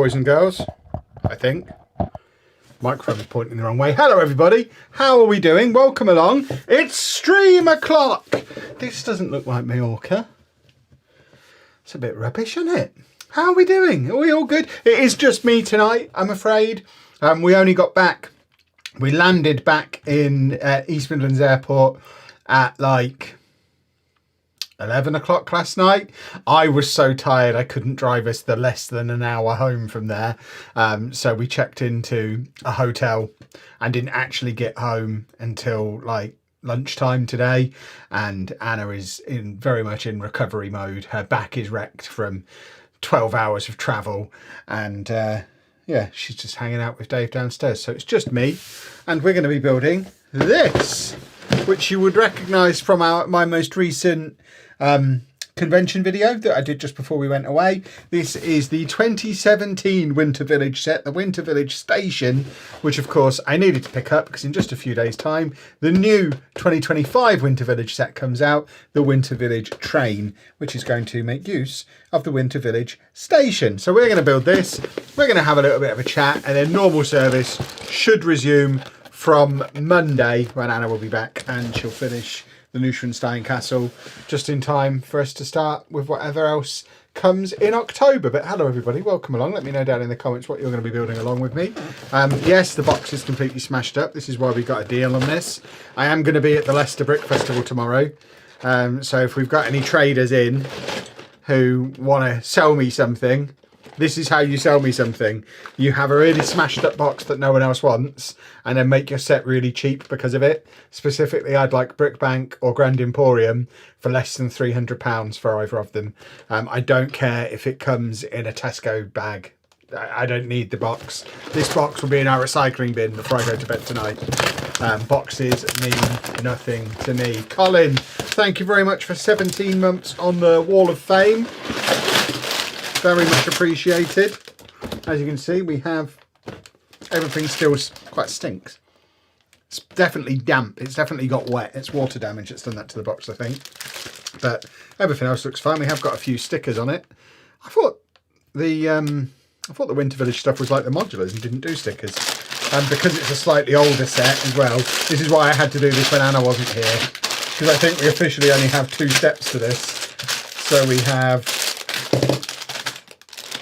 Boys and girls, I think. Microphone is pointing the wrong way. Hello everybody, how are we doing? Welcome along. It's stream o'clock. This doesn't look like Majorca. It's a bit rubbish, isn't it? How are we doing? Are we all good? It is just me tonight, I'm afraid. We only got back. We landed back in East Midlands Airport at like 11 o'clock last night. I was so tired I couldn't drive us the less than an hour home from there. So we checked into a hotel and didn't actually get home until like lunchtime today. And Anna is very much in recovery mode. Her back is wrecked from 12 hours of travel. And yeah, she's just hanging out with Dave downstairs. So it's just me. And we're going to be building this, which you would recognise from my most recent convention video that I did just before we went away. This is the 2017 Winter Village set, the Winter Village Station, which of course I needed to pick up because in just a few days time the new 2025 Winter Village set comes out, the Winter Village Train, which is going to make use of the Winter Village Station. So we're going to build this, we're going to have a little bit of a chat, and then normal service should resume from Monday when Anna will be back and she'll finish the Neuschwanstein Castle just in time for us to start with whatever else comes in October. But hello everybody, welcome along. Let me know down in the comments what you're going to be building along with me. Yes, the box is completely smashed up. This is why we got a deal on this. I am going to be at the Leicester Brick Festival tomorrow. So if we've got any traders in who want to sell me something, this is how you sell me something. You have a really smashed up box that no one else wants and then make your set really cheap because of it. Specifically, I'd like BrickBank or Grand Emporium for less than £300 for either of them. I don't care if it comes in a Tesco bag. I don't need the box. This box will be in our recycling bin before I go to bed tonight. Boxes mean nothing to me. Colin, thank you very much for 17 months on the Wall of Fame. Very much appreciated. As you can see, we have everything still quite stinks. It's definitely damp. It's definitely got wet. It's water damage. It's done that to the box, I think. But everything else looks fine. We have got a few stickers on it. I thought the Winter Village stuff was like the modulars and didn't do stickers. And because it's a slightly older set as well, this is why I had to do this when Anna wasn't here. Because I think we officially only have 2 steps to this. So we have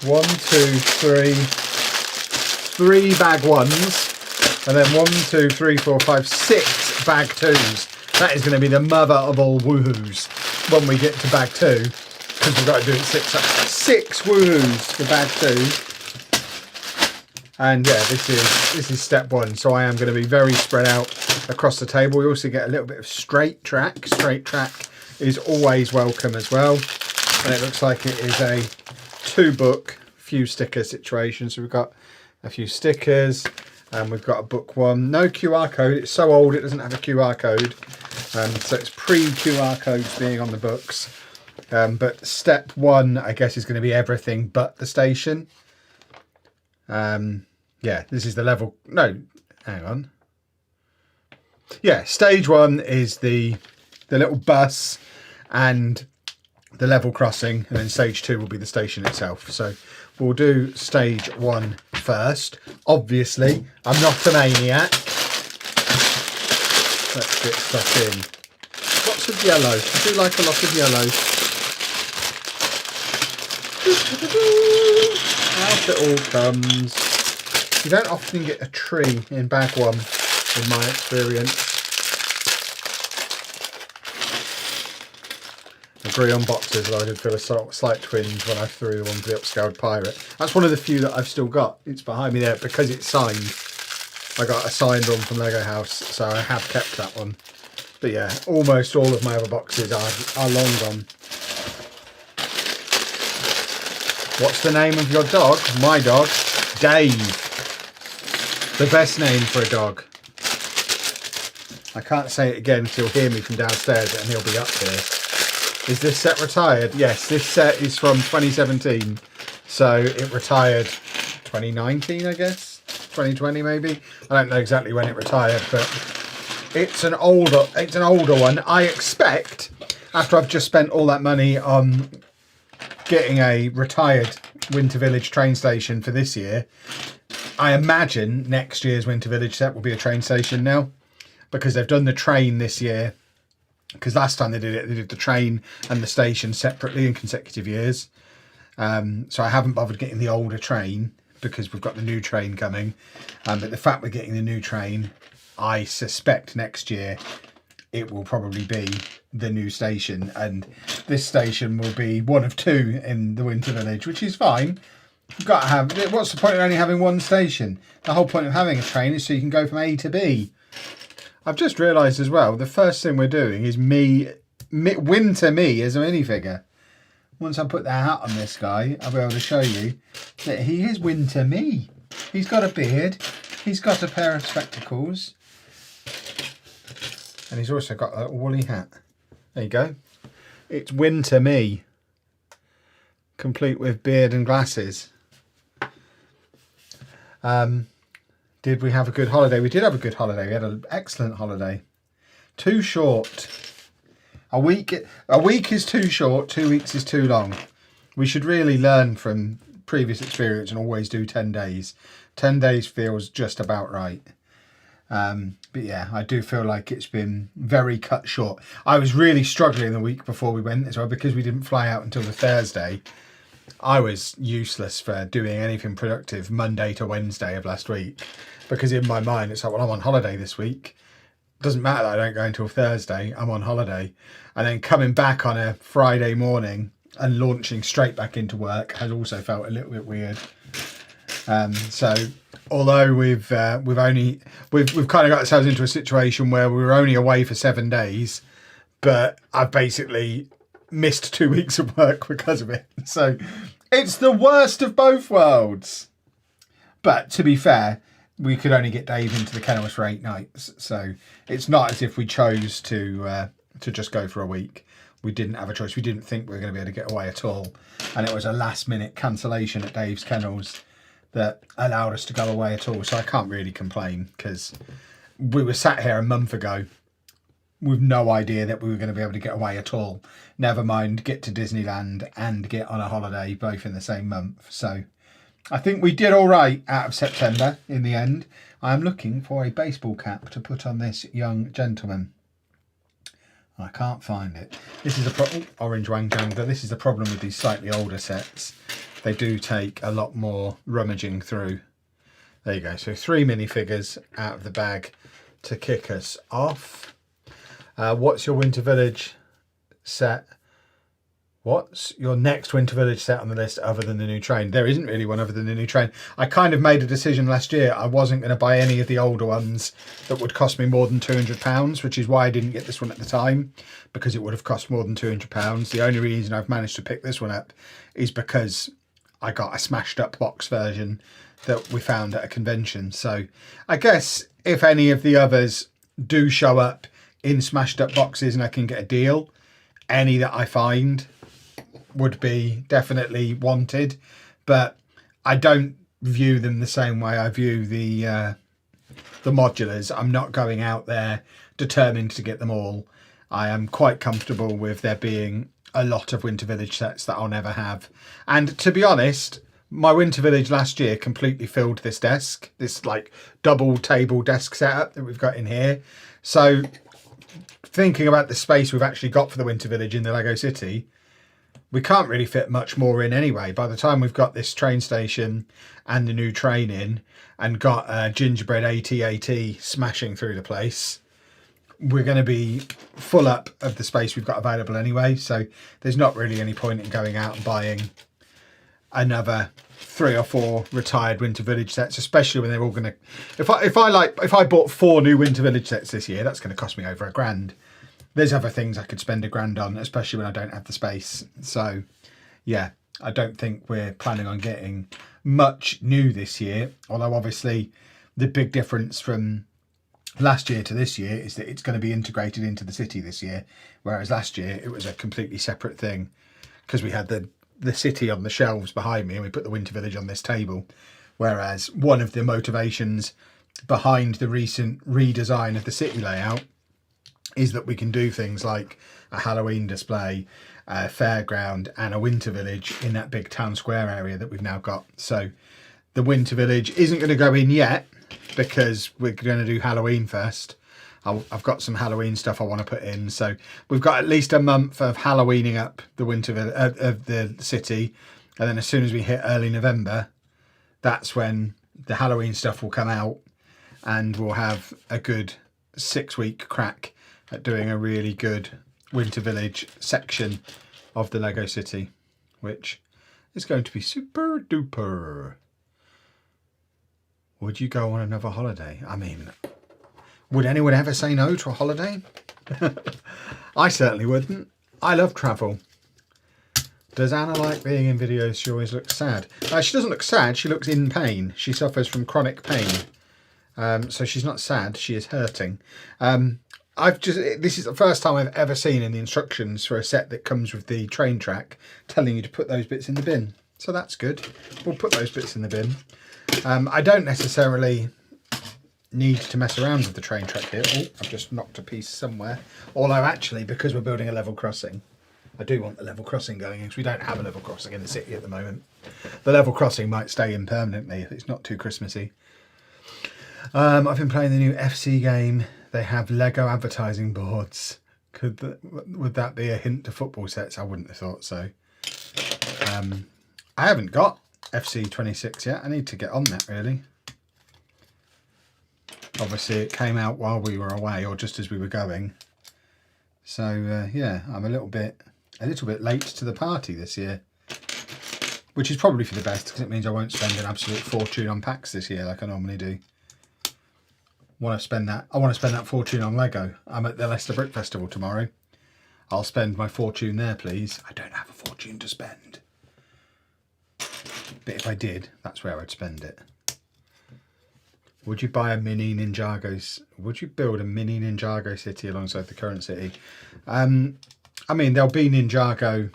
1, 2, 3, 3 bag 1s, and then 1, 2, 3, 4, 5, 6 bag 2s. That is going to be the mother of all woohoos when we get to bag 2, because we've got to do it 6 woohoos for bag 2. And yeah, this is step 1. So I am going to be very spread out across the table. We also get a little bit of straight track. Straight track is always welcome as well. And it looks like it is a 2-book, few sticker situation. So we've got a few stickers and we've got a book 1. No QR code. It's so old it doesn't have a QR code. So it's pre-QR codes being on the books. But step 1, I guess, is going to be everything but the station. Yeah, this is the level. No, hang on. Yeah, stage 1 is the little bus and the level crossing, and then stage 2 will be the station itself. So we'll do stage 1 first. Obviously, I'm not a maniac. Let's get stuff in. Lots of yellow. I do like a lot of yellow. Out it all comes. You don't often get a tree in bag 1, in my experience. Agree on boxes, but I did feel a slight twinge when I threw the one for the upscaled pirate. That's one of the few that I've still got. It's behind me there because it's signed. I got a signed one from Lego House, so I have kept that one. But yeah, almost all of my other boxes are long gone. What's the name of your dog? My dog, Dave. The best name for a dog. I can't say it again because he'll hear me from downstairs and he'll be up here. Is this set retired? Yes, this set is from 2017. So it retired 2019, I guess. 2020 maybe. I don't know exactly when it retired, but it's an older one. I expect, after I've just spent all that money on getting a retired Winter Village train station for this year. I imagine next year's Winter Village set will be a train station now, because they've done the train this year. Because last time they did it, they did the train and the station separately in consecutive years. So I haven't bothered getting the older train because we've got the new train coming. But the fact we're getting the new train, I suspect next year it will probably be the new station, and this station will be one of two in the Winter Village, which is fine. You've got to have, what's the point of only having one station? The whole point of having a train is so you can go from A to B. I've just realised as well, the first thing we're doing is Winter Me as a minifigure. Once I put the hat on this guy, I'll be able to show you that he is Winter Me. He's got a beard, he's got a pair of spectacles, and he's also got a woolly hat. There you go. It's Winter Me, complete with beard and glasses. Did we have a good holiday? We did have a good holiday. We had an excellent holiday. Too short. A week is too short. 2 weeks is too long. We should really learn from previous experience and always do 10 days. 10 days feels just about right. But yeah, I do feel like it's been very cut short. I was really struggling the week before we went as well, because we didn't fly out until the Thursday. I was useless for doing anything productive Monday to Wednesday of last week, because in my mind it's like, well, I'm on holiday this week. Doesn't matter that I don't go until Thursday, I'm on holiday. And then coming back on a Friday morning and launching straight back into work has also felt a little bit weird. So although we've kind of got ourselves into a situation where we were only away for 7 days, but I've basically missed 2 weeks of work because of it. So it's the worst of both worlds. But to be fair, we could only get Dave into the kennels for 8 nights. So it's not as if we chose to just go for a week. We didn't have a choice. We didn't think we were going to be able to get away at all. And it was a last minute cancellation at Dave's kennels that allowed us to go away at all. So I can't really complain, because we were sat here a month ago with no idea that we were going to be able to get away at all. Never mind get to Disneyland and get on a holiday both in the same month. So I think we did all right out of September in the end. I'm looking for a baseball cap to put on this young gentleman. I can't find it. This is a orange wang jangler. This is the problem with these slightly older sets. They do take a lot more rummaging through. There you go. So 3 minifigures out of the bag to kick us off. What's your Winter Village set? What's your next Winter Village set on the list other than the new train? There isn't really one other than the new train. I kind of made a decision last year. I wasn't going to buy any of the older ones that would cost me more than £200, which is why I didn't get this one at the time, because it would have cost more than £200. The only reason I've managed to pick this one up is because I got a smashed up box version that we found at a convention. So I guess if any of the others do show up in smashed up boxes and I can get a deal, any that I find would be definitely wanted, but I don't view them the same way I view the modulars. I'm not going out there determined to get them all. I am quite comfortable with there being a lot of Winter Village sets that I'll never have. And to be honest, my Winter Village last year completely filled this desk, this like double table desk setup that we've got in here. So thinking about the space we've actually got for the Winter Village in the Lego City, we can't really fit much more in anyway. By the time we've got this train station and the new train in and got gingerbread AT-AT smashing through the place, we're going to be full up of the space we've got available anyway. So there's not really any point in going out and buying another 3 or 4 retired Winter Village sets, especially when they're all going to... If I bought 4 new Winter Village sets this year, that's going to cost me over £1,000. There's other things I could spend £1,000 on, especially when I don't have the space. So yeah, I don't think we're planning on getting much new this year. Although obviously the big difference from last year to this year is that it's going to be integrated into the city this year. Whereas last year it was a completely separate thing, because we had the city on the shelves behind me and we put the Winter Village on this table. Whereas one of the motivations behind the recent redesign of the city layout is that we can do things like a Halloween display, a fairground and a winter village in that big town square area that we've now got. So the winter village isn't going to go in yet because we're going to do Halloween first. I've got some Halloween stuff I want to put in, so we've got at least a month of Halloweening up the of the city, and then as soon as we hit early November, that's when the Halloween stuff will come out, and we'll have a good 6-week crack at doing a really good winter village section of the Lego City, which is going to be super duper. Would you go on another holiday? I mean, would anyone ever say no to a holiday? I certainly wouldn't. I love travel. Does Anna like being in videos? She always looks sad. She doesn't look sad. She looks in pain. She suffers from chronic pain. So she's not sad. She is hurting. This is the first time I've ever seen in the instructions for a set that comes with the train track telling you to put those bits in the bin. So that's good. We'll put those bits in the bin. I don't necessarily need to mess around with the train track here. Oh, I've just knocked a piece somewhere. Although actually, because we're building a level crossing, I do want the level crossing going because we don't have a level crossing in the city at the moment. The level crossing might stay in permanently if it's not too Christmassy. I've been playing the new FC game. They have Lego advertising boards. Would that be a hint to football sets? I wouldn't have thought so. I haven't got FC 26 yet. I need to get on that really. Obviously it came out while we were away or just as we were going. So yeah, I'm a little bit late to the party this year. Which is probably for the best because it means I won't spend an absolute fortune on packs this year like I normally do. I want to spend that fortune on Lego. I'm at the Leicester Brick Festival tomorrow. I'll spend my fortune there, please. I don't have a fortune to spend. But if I did, that's where I'd spend it. Would you buy a mini Ninjago? Would you build a mini Ninjago city alongside the current city? I mean, there'll be Ninjago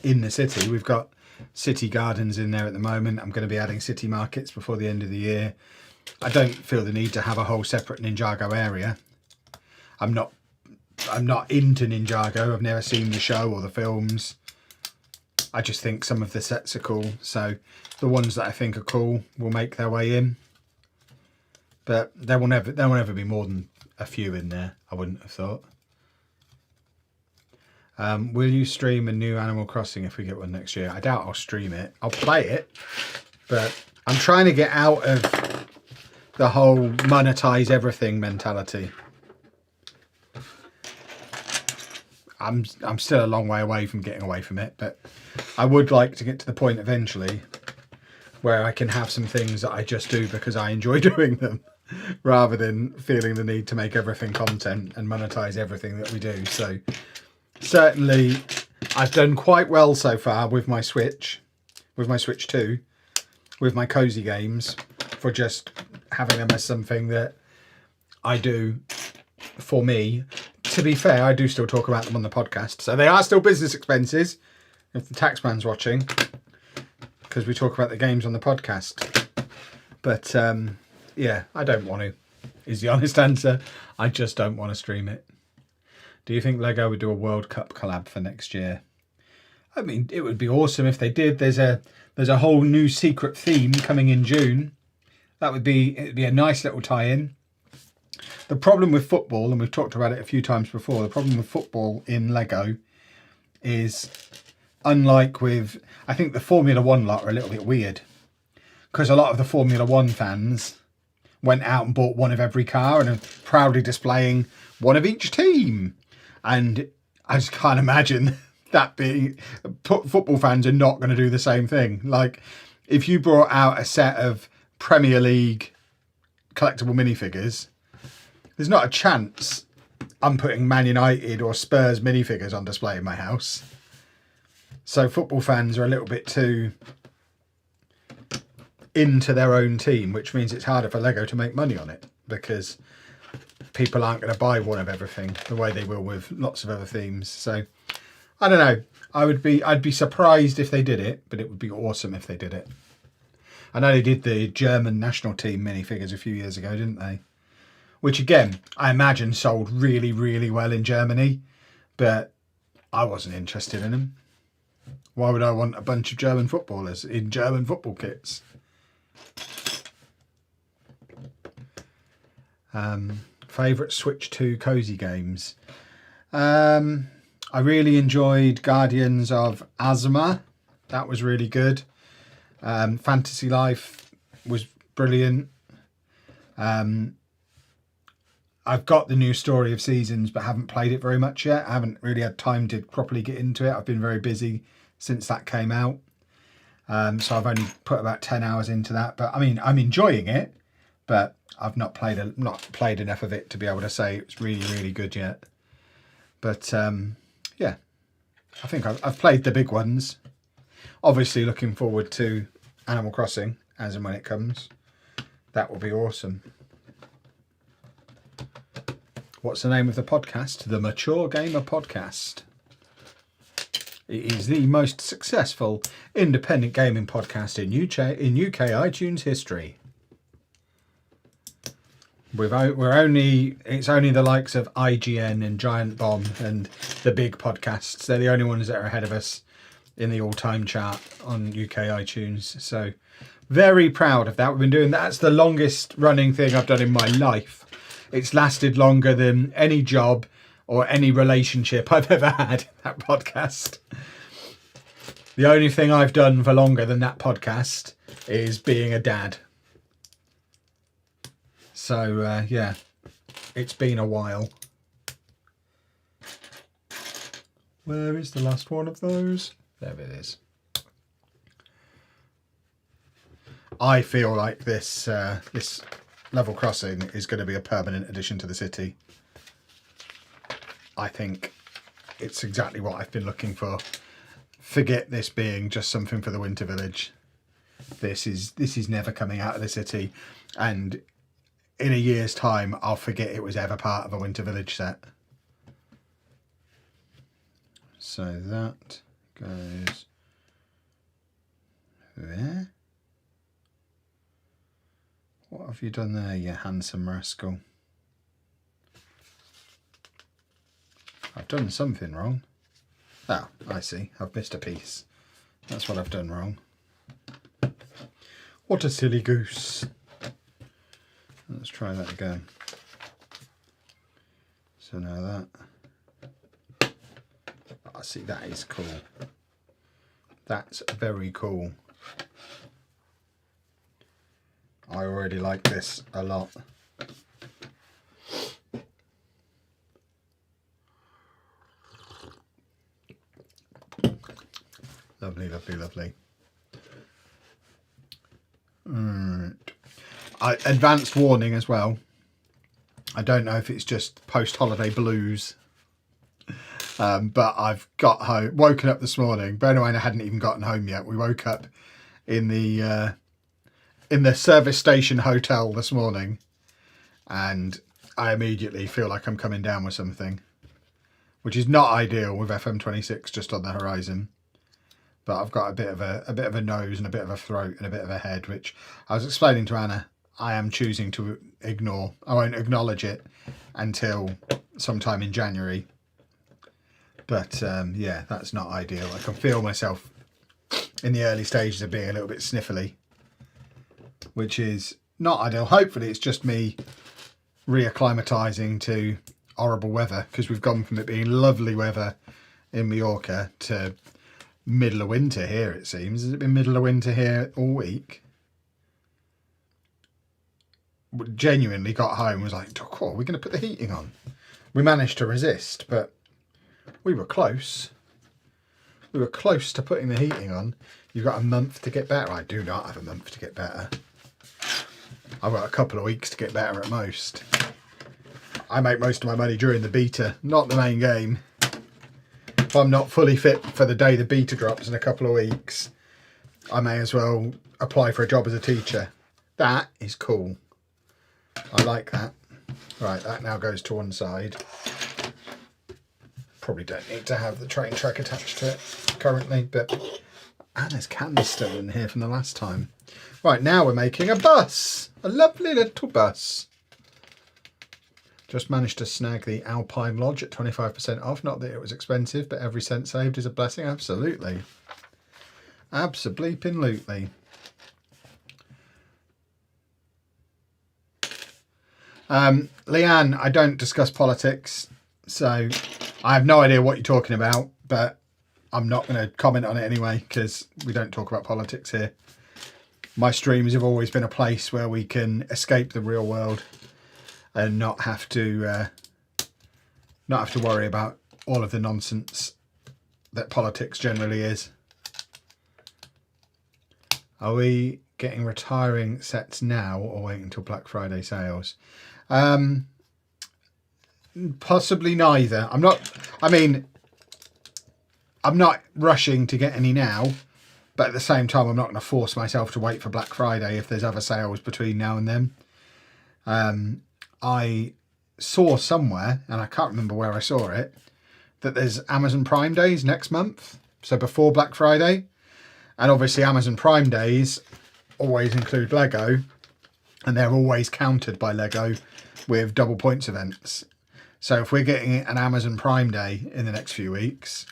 in the city. We've got city gardens in there at the moment. I'm going to be adding city markets before the end of the year. I don't feel the need to have a whole separate Ninjago area. I'm not into Ninjago. I've never seen the show or the films. I just think some of the sets are cool. So the ones that I think are cool will make their way in. But there will never be more than a few in there, I wouldn't have thought. Will you stream a new Animal Crossing if we get one next year? I doubt I'll stream it. I'll play it, but I'm trying to get out of the whole monetize everything mentality. I'm still a long way away from getting away from it, but I would like to get to the point eventually where I can have some things that I just do because I enjoy doing them, rather than feeling the need to make everything content and monetize everything that we do. So certainly I've done quite well so far with my Switch 2, with my cozy games, for just having them as something that I do for me. To be fair, I do still talk about them on the podcast, so they are still business expenses if the taxman's watching, because we talk about the games on the podcast. But yeah, I don't want to, is the honest answer. I just don't want to stream it. Do you think Lego would do a World Cup collab for next year? I mean, it would be awesome if they did. There's a whole new secret theme coming in June. It'd be a nice little tie-in. The problem with football, and we've talked about it a few times before, the problem with football in Lego is, unlike with, I think the Formula 1 lot are a little bit weird, because a lot of the Formula 1 fans went out and bought one of every car and are proudly displaying one of each team. And I just can't imagine that being, football fans are not going to do the same thing. Like, if you brought out a set of Premier League collectible minifigures, there's not a chance I'm putting Man United or Spurs minifigures on display in my house. So football fans are a little bit too into their own team, which means it's harder for Lego to make money on it, because people aren't going to buy one of everything the way they will with lots of other themes. So I don't know. I'd be surprised if they did it, but it would be awesome if they did it. I know they did the German national team minifigures a few years ago, didn't they? which again, I imagine sold really, really well in Germany, but I wasn't interested in them. Why would I want a bunch of German footballers in German football kits? Favourite Switch 2 cozy games. I really enjoyed Guardians of Azma. That was really good. Fantasy Life was brilliant. I've got the new Story of Seasons, but haven't played it very much yet. I haven't really had time to properly get into it. I've been very busy since that came out. So I've only put about 10 hours into that. But I mean, I'm enjoying it, but I've not played enough of it to be able to say it's really, really good yet. But yeah, I think I've played the big ones. Obviously looking forward to Animal Crossing as and when it comes. That will be awesome. What's the name of the podcast? The Mature Gamer Podcast. It is the most successful independent gaming podcast in UK iTunes history. It's only the likes of IGN and Giant Bomb and the big podcasts. They're the only ones that are ahead of us in the all-time chart on UK iTunes. So very proud of that. We've been doing that's the longest running thing I've done in my life. It's lasted longer than any job or any relationship I've ever had, that podcast. The only thing I've done for longer than that podcast is being a dad. So, yeah, it's been a while. Where is the last one of those? There it is. I feel like this Level Crossing is going to be a permanent addition to the city. I think it's exactly what I've been looking for. Forget this being just something for the Winter Village. This is never coming out of the city, and in a year's time I'll forget it was ever part of a Winter Village set. So that goes there. What have you done there, you handsome rascal? I've done something wrong. Oh, I see. I've missed a piece. That's what I've done wrong. What a silly goose. Let's try that again. So now that. I see, that is cool. That's very cool. I already like this a lot. Lovely, lovely, lovely. Advanced warning as well. I don't know if it's just post-holiday blues, but I've woken up this morning. Bear in mind, I hadn't even gotten home yet. We woke up in the service station hotel this morning, and I immediately feel like I'm coming down with something, which is not ideal with FM26 just on the horizon. But I've got a bit of a nose and a bit of a throat and a bit of a head, which I was explaining to Anna. I am choosing to ignore. I won't acknowledge it until sometime in January. But yeah, that's not ideal. I can feel myself in the early stages of being a little bit sniffly, which is not ideal. Hopefully it's just me reacclimatizing to horrible weather, because we've gone from it being lovely weather in Mallorca to middle of winter here, it seems. Has it been middle of winter here all week? Genuinely got home and was like, oh, we're going to put the heating on. We managed to resist, but we were close. We were close to putting the heating on. You've got a month to get better. I do not have a month to get better. I've got a couple of weeks to get better at most. I make most of my money during the beta, not the main game. If I'm not fully fit for the day the beta drops in a couple of weeks, I may as well apply for a job as a teacher. That is cool. I like that. Right, that now goes to one side. Probably don't need to have the train track attached to it currently, but Anna's can's still in here from the last time. Right, now we're making a bus. A lovely little bus. Just managed to snag the Alpine Lodge at 25% off. Not that it was expensive, but every cent saved is a blessing. Absolutely. Abso-bleeping-lutely. Leanne, I don't discuss politics, so I have no idea what you're talking about, but I'm not going to comment on it anyway, because we don't talk about politics here. My streams have always been a place where we can escape the real world and not have to worry about all of the nonsense that politics generally is. Are we getting retiring sets now or waiting until Black Friday sales? Possibly neither. I'm not rushing to get any now, but at the same time I'm not going to force myself to wait for Black Friday if there's other sales between now and then. I saw somewhere, and I can't remember where I saw it, that there's Amazon Prime Days next month, so before Black Friday. And obviously Amazon Prime Days always include Lego, and they're always countered by Lego with double points events. So if we're getting an Amazon Prime Day in the next few weeks,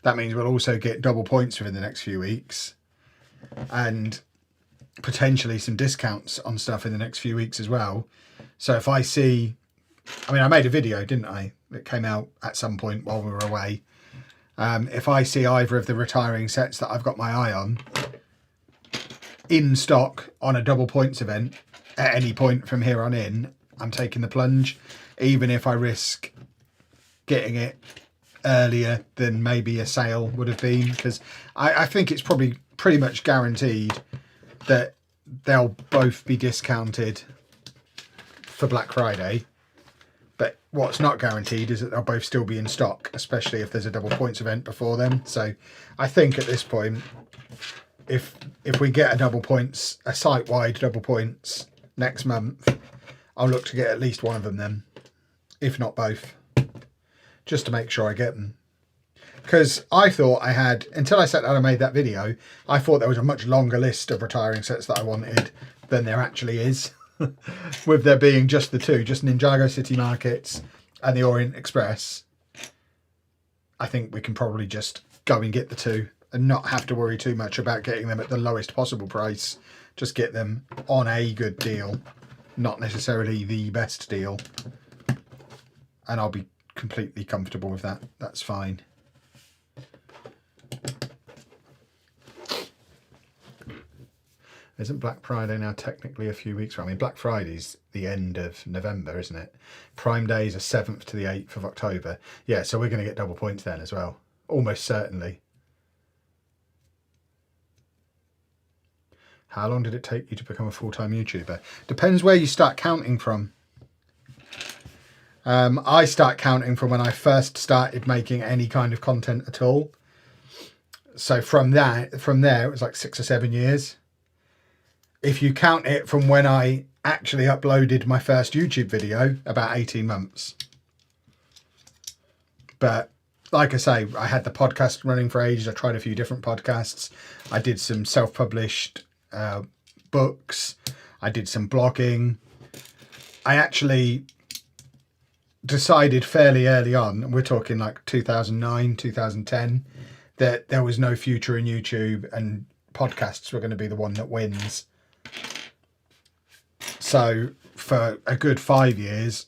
that means we'll also get double points within the next few weeks, and potentially some discounts on stuff in the next few weeks as well. So if I see, I made a video, didn't I? That came out at some point while we were away. If I see either of the retiring sets that I've got my eye on in stock on a double points event at any point from here on in, I'm taking the plunge, even if I risk getting it earlier than maybe a sale would have been, because I think it's probably pretty much guaranteed that they'll both be discounted for Black Friday, but what's not guaranteed is that they'll both still be in stock, especially if there's a double points event before them. So I think at this point, if we get a double points, a site-wide double points next month, I'll look to get at least one of them then, if not both, just to make sure I get them. Because I thought I had, until I sat down and made that video, I thought there was a much longer list of retiring sets that I wanted than there actually is. With there being just the two, just Ninjago City Markets and the Orient Express, I think we can probably just go and get the two and not have to worry too much about getting them at the lowest possible price. Just get them on a good deal, not necessarily the best deal, and I'll be completely comfortable with that. That's fine. Isn't Black Friday now technically a few weeks away? Black Friday's the end of November, isn't it? Prime Days are 7th to the 8th of October. Yeah, so we're going to get double points then as well. Almost certainly. How long did it take you to become a full-time YouTuber? Depends where you start counting from. I start counting from when I first started making any kind of content at all. So from there, it was like 6 or 7 years. If you count it from when I actually uploaded my first YouTube video, about 18 months. But like I say, I had the podcast running for ages. I tried a few different podcasts. I did some self-published books. I did some blogging. I actually decided fairly early on, and we're talking like 2009, 2010, that there was no future in YouTube and podcasts were going to be the one that wins. So for a good 5 years,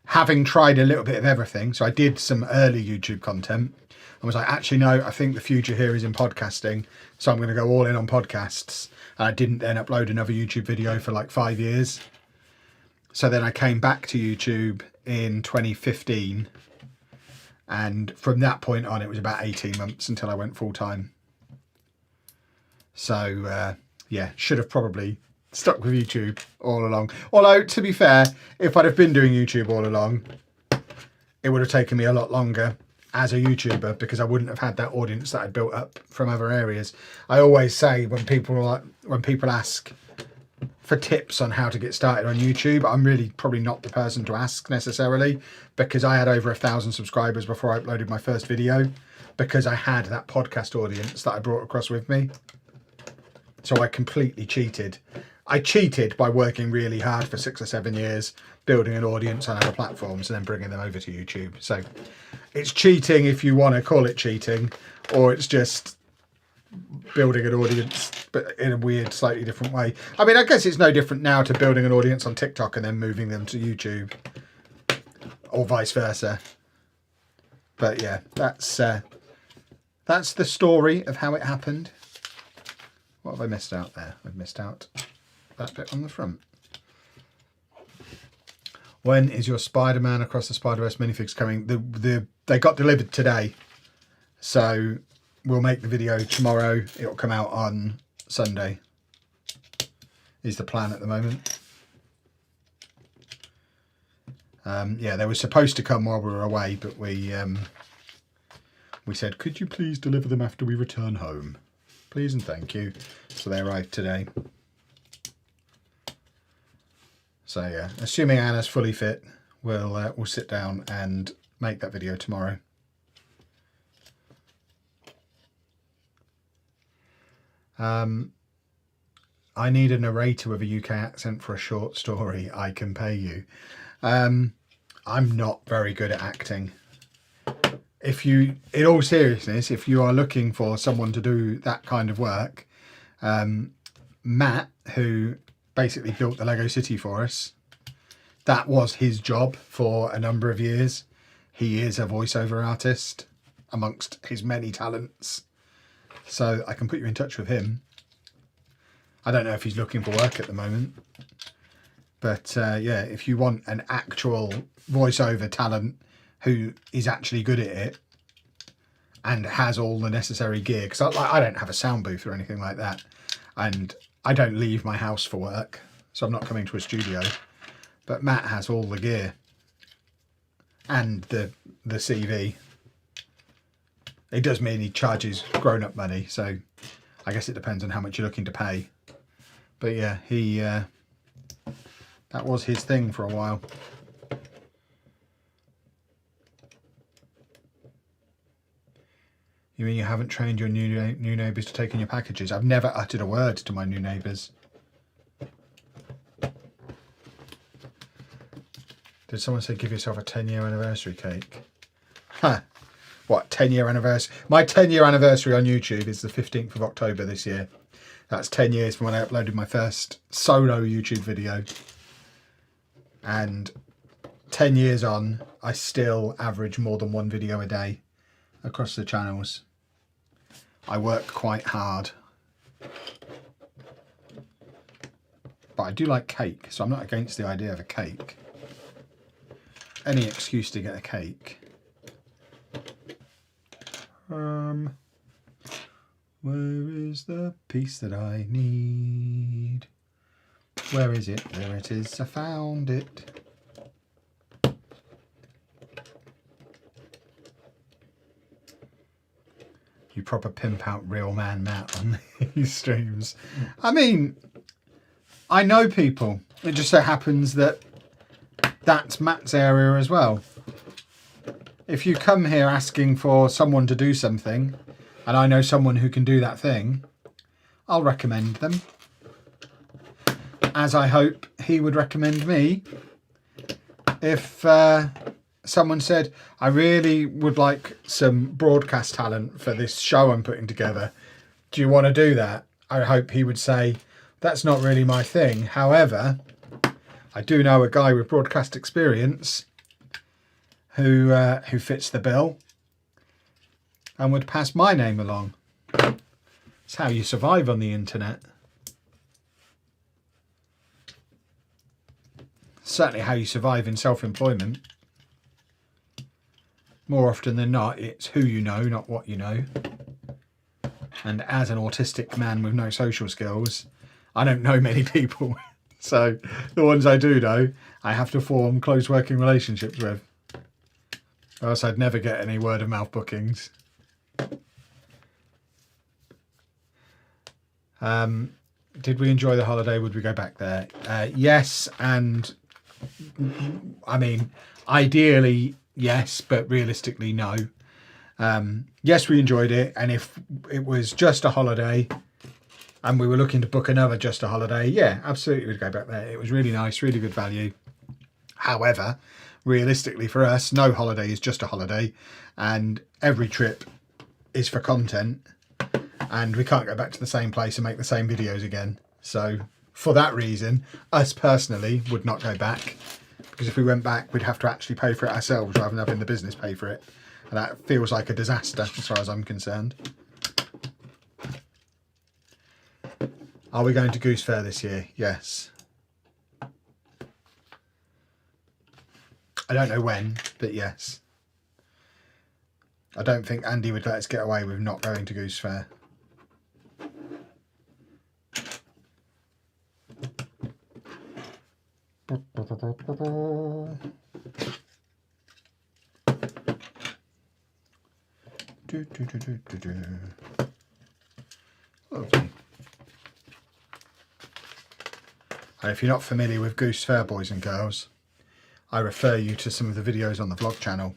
having tried a little bit of everything, so I did some early YouTube content and was like, actually, no, I think the future here is in podcasting, so I'm going to go all in on podcasts. And I didn't then upload another YouTube video for like 5 years. So then I came back to YouTube in 2015. And from that point on, it was about 18 months until I went full time. So, yeah, should have probably stuck with YouTube all along. Although, to be fair, if I'd have been doing YouTube all along, it would have taken me a lot longer as a YouTuber, because I wouldn't have had that audience that I'd built up from other areas. I always say when people ask for tips on how to get started on YouTube, I'm really probably not the person to ask necessarily, because I had over 1,000 subscribers before I uploaded my first video, because I had that podcast audience that I brought across with me. So I completely cheated I cheated by working really hard for 6 or 7 years, building an audience on other platforms and then bringing them over to YouTube. So it's cheating if you want to call it cheating, or it's just building an audience but in a weird, slightly different way. I mean, I guess it's no different now to building an audience on TikTok and then moving them to YouTube, or vice versa. But yeah, that's the story of how it happened. What have I missed out there? I've missed out that bit on the front. When is your Spider-Man Across the Spider-Verse minifigs coming? They got delivered today, so we'll make the video tomorrow. It'll come out on Sunday, is the plan at the moment. Yeah, they were supposed to come while we were away, but we said, could you please deliver them after we return home? Please and thank you. So they arrived today. So yeah, assuming Anna's fully fit, we'll sit down and make that video tomorrow. I need a narrator with a UK accent for a short story. I can pay you. I'm not very good at acting. In all seriousness, if you are looking for someone to do that kind of work, Matt, who basically built the Lego City for us, that was his job for a number of years. He is a voiceover artist amongst his many talents. So I can put you in touch with him. I don't know if he's looking for work at the moment. But yeah, if you want an actual voiceover talent who is actually good at it and has all the necessary gear, because I don't have a sound booth or anything like that, and I don't leave my house for work, so I'm not coming to a studio. But Matt has all the gear and the CV. It does mean he charges grown-up money, so I guess it depends on how much you're looking to pay. But yeah, that was his thing for a while. You mean you haven't trained your new neighbours to take in your packages? I've never uttered a word to my new neighbours. Did someone say give yourself a 10-year anniversary cake? Huh. What, 10-year anniversary? My 10-year anniversary on YouTube is the 15th of October this year. That's 10 years from when I uploaded my first solo YouTube video. And 10 years on, I still average more than one video a day across the channels. I work quite hard. But I do like cake, so I'm not against the idea of a cake. Any excuse to get a cake. Where is the piece that I need? Where is it? There it is. I found it. You proper pimp out real man Matt on these streams. I mean, I know people. It just so happens that that's Matt's area as well. If you come here asking for someone to do something, and I know someone who can do that thing, I'll recommend them. As I hope he would recommend me if someone said, I really would like some broadcast talent for this show I'm putting together. Do you want to do that? I hope he would say, that's not really my thing. However, I do know a guy with broadcast experience who fits the bill and would pass my name along. It's how you survive on the internet. Certainly how you survive in self-employment. More often than not, it's who you know, not what you know. And as an autistic man with no social skills, I don't know many people. So the ones I do know, I have to form close working relationships with. Or else I'd never get any word of mouth bookings. Did we enjoy the holiday? Would we go back there? Yes, and I mean, ideally, yes, but realistically, no. Yes, we enjoyed it, and if it was just a holiday, and we were looking to book another Just a Holiday, yeah, absolutely we'd go back there. It was really nice, really good value. However, realistically for us, no holiday is just a holiday, and every trip is for content, and we can't go back to the same place and make the same videos again. So for that reason, us personally would not go back, because if we went back, we'd have to actually pay for it ourselves rather than having the business pay for it. And that feels like a disaster as far as I'm concerned. Are we going to Goose Fair this year? Yes. I don't know when, but yes. I don't think Andy would let us get away with not going to Goose Fair. Lovely. And if you're not familiar with Goose Fair, boys and girls, I refer you to some of the videos on the vlog channel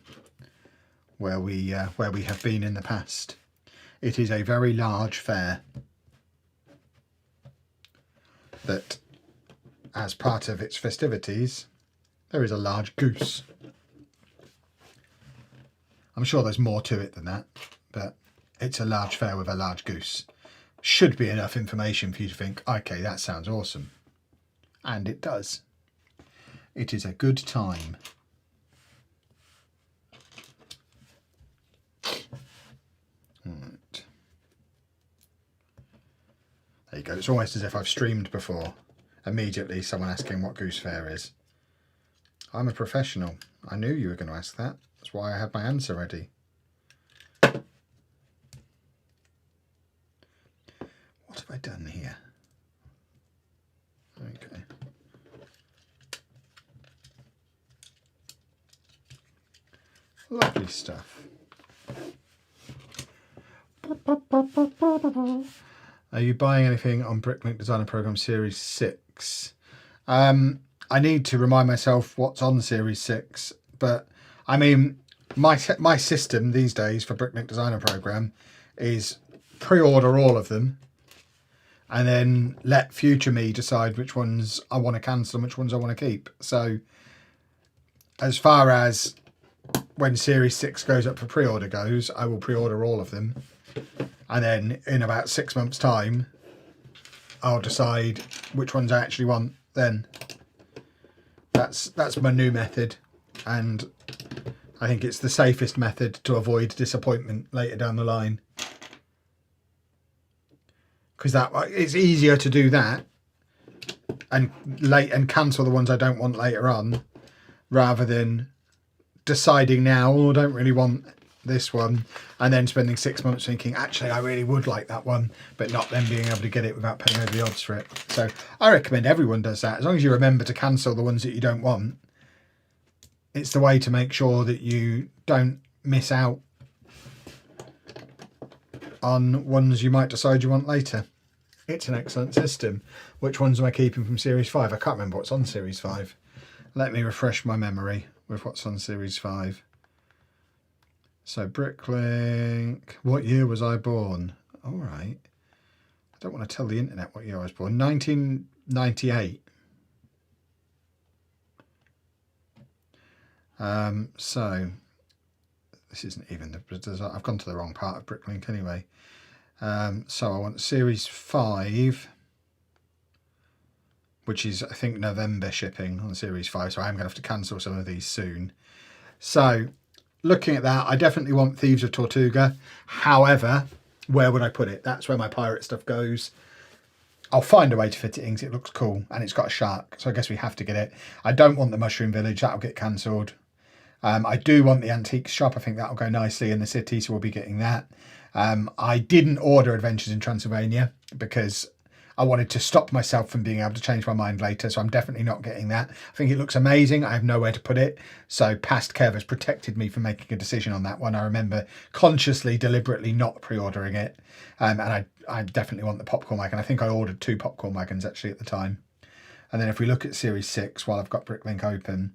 where we have been in the past. It is a very large fair that, as part of its festivities, there is a large goose. I'm sure there's more to it than that, but it's a large fair with a large goose. Should be enough information for you to think, okay, that sounds awesome. And it does. It is a good time. Right. There you go. It's almost as if I've streamed before. Immediately someone asking what Goose Fair is. I'm a professional. I knew you were going to ask that. That's why I had my answer ready. What have I done here? Okay. Lovely stuff. Are you buying anything on BrickLink Designer Program Series 6? I need to remind myself what's on Series 6, but I mean, my system these days for BrickLink Designer Program is pre-order all of them and then let future me decide which ones I want to cancel and which ones I want to keep. So as far as when Series 6 goes up for pre-order goes, I will pre-order all of them. And then in about 6 months' time, I'll decide which ones I actually want then. That's my new method. And I think it's the safest method to avoid disappointment later down the line. Because it's easier to do that and cancel the ones I don't want later on, rather than deciding now, oh, I don't really want this one, and then spending 6 months thinking, actually, I really would like that one, but not then being able to get it without paying over the odds for it. So I recommend everyone does that. As long as you remember to cancel the ones that you don't want, it's the way to make sure that you don't miss out on ones you might decide you want later. It's an excellent system. Which ones am I keeping from Series 5? I can't remember what's on Series 5. Let me refresh my memory with what's on Series 5. So BrickLink, what year was I born? All right. I don't want to tell the internet what year I was born. 1998. So this isn't even the, I've gone to the wrong part of BrickLink anyway. So I want Series 5, which is, I think, November shipping on Series 5. So I am going to have to cancel some of these soon. So looking at that, I definitely want Thieves of Tortuga. However, where would I put it? That's where my pirate stuff goes. I'll find a way to fit it in because it looks cool and it's got a shark. So I guess we have to get it. I don't want the Mushroom Village. That'll get cancelled. I do want the Antique Shop. I think that'll go nicely in the city, so we'll be getting that. I didn't order Adventures in Transylvania because I wanted to stop myself from being able to change my mind later, so I'm definitely not getting that. I think it looks amazing. I have nowhere to put it, so past Kev has protected me from making a decision on that one. I remember consciously, deliberately not pre-ordering it, and I definitely want the popcorn wagon. I think I ordered 2 popcorn wagons actually at the time. And then if we look at Series 6, while I've got BrickLink open,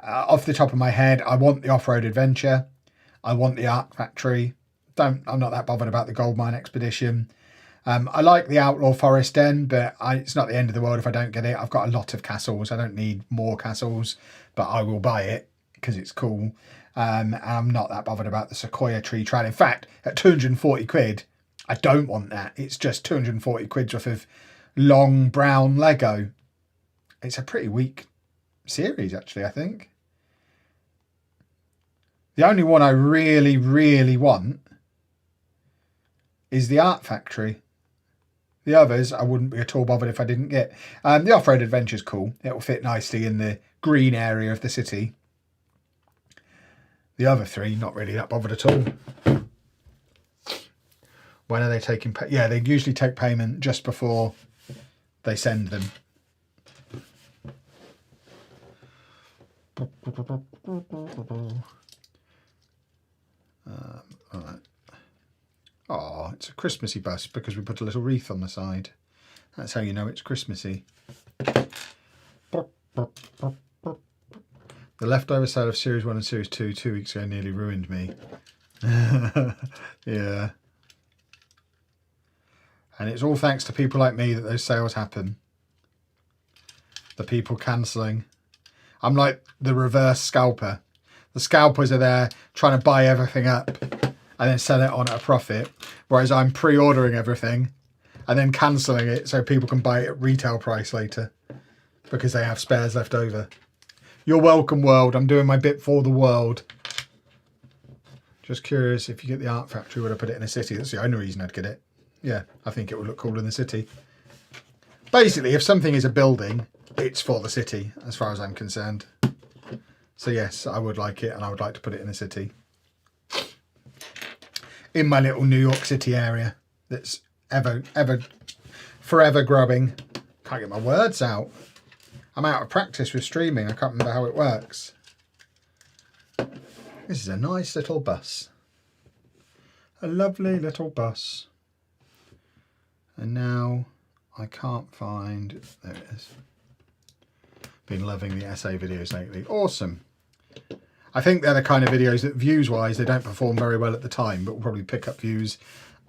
off the top of my head, I want the Off-Road Adventure. I want the Arc Factory. I'm not that bothered about the Gold Mine Expedition. I like the Outlaw Forest Den, but it's not the end of the world if I don't get it. I've got a lot of castles. I don't need more castles, but I will buy it because it's cool. And I'm not that bothered about the Sequoia Tree Trail. In fact, at 240 quid, I don't want that. It's just 240 quid worth of long brown Lego. It's a pretty weak series, actually, I think. The only one I really, really want is the Art Factory. The others, I wouldn't be at all bothered if I didn't get. The Off-Road Adventure's cool. It will fit nicely in the green area of the city. The other three, not really that bothered at all. When are they taking pay? Yeah, they usually take payment just before they send them. All right. Oh, it's a Christmassy bus because we put a little wreath on the side. That's how you know it's Christmassy. The leftover sale of Series 1 and Series 2 2 weeks ago nearly ruined me. Yeah. And it's all thanks to people like me that those sales happen. The people cancelling. I'm like the reverse scalper. The scalpers are there trying to buy everything up and then sell it on at a profit, whereas I'm pre-ordering everything and then cancelling it so people can buy it at retail price later because they have spares left over. You're welcome, world. I'm doing my bit for the world. Just curious, if you get the Art Factory, would I put it in a city? That's the only reason I'd get it. Yeah, I think it would look cool in the city. Basically, if something is a building, it's for the city, as far as I'm concerned. So yes, I would like it, and I would like to put it in a city. In my little New York City area that's forever growing. Can't get my words out. I'm out of practice with streaming. I can't remember how it works. This is a nice little bus. A lovely little bus. And now I can't find... There it is. Been loving the essay videos lately. Awesome. I think they're the kind of videos that views-wise, they don't perform very well at the time, but will probably pick up views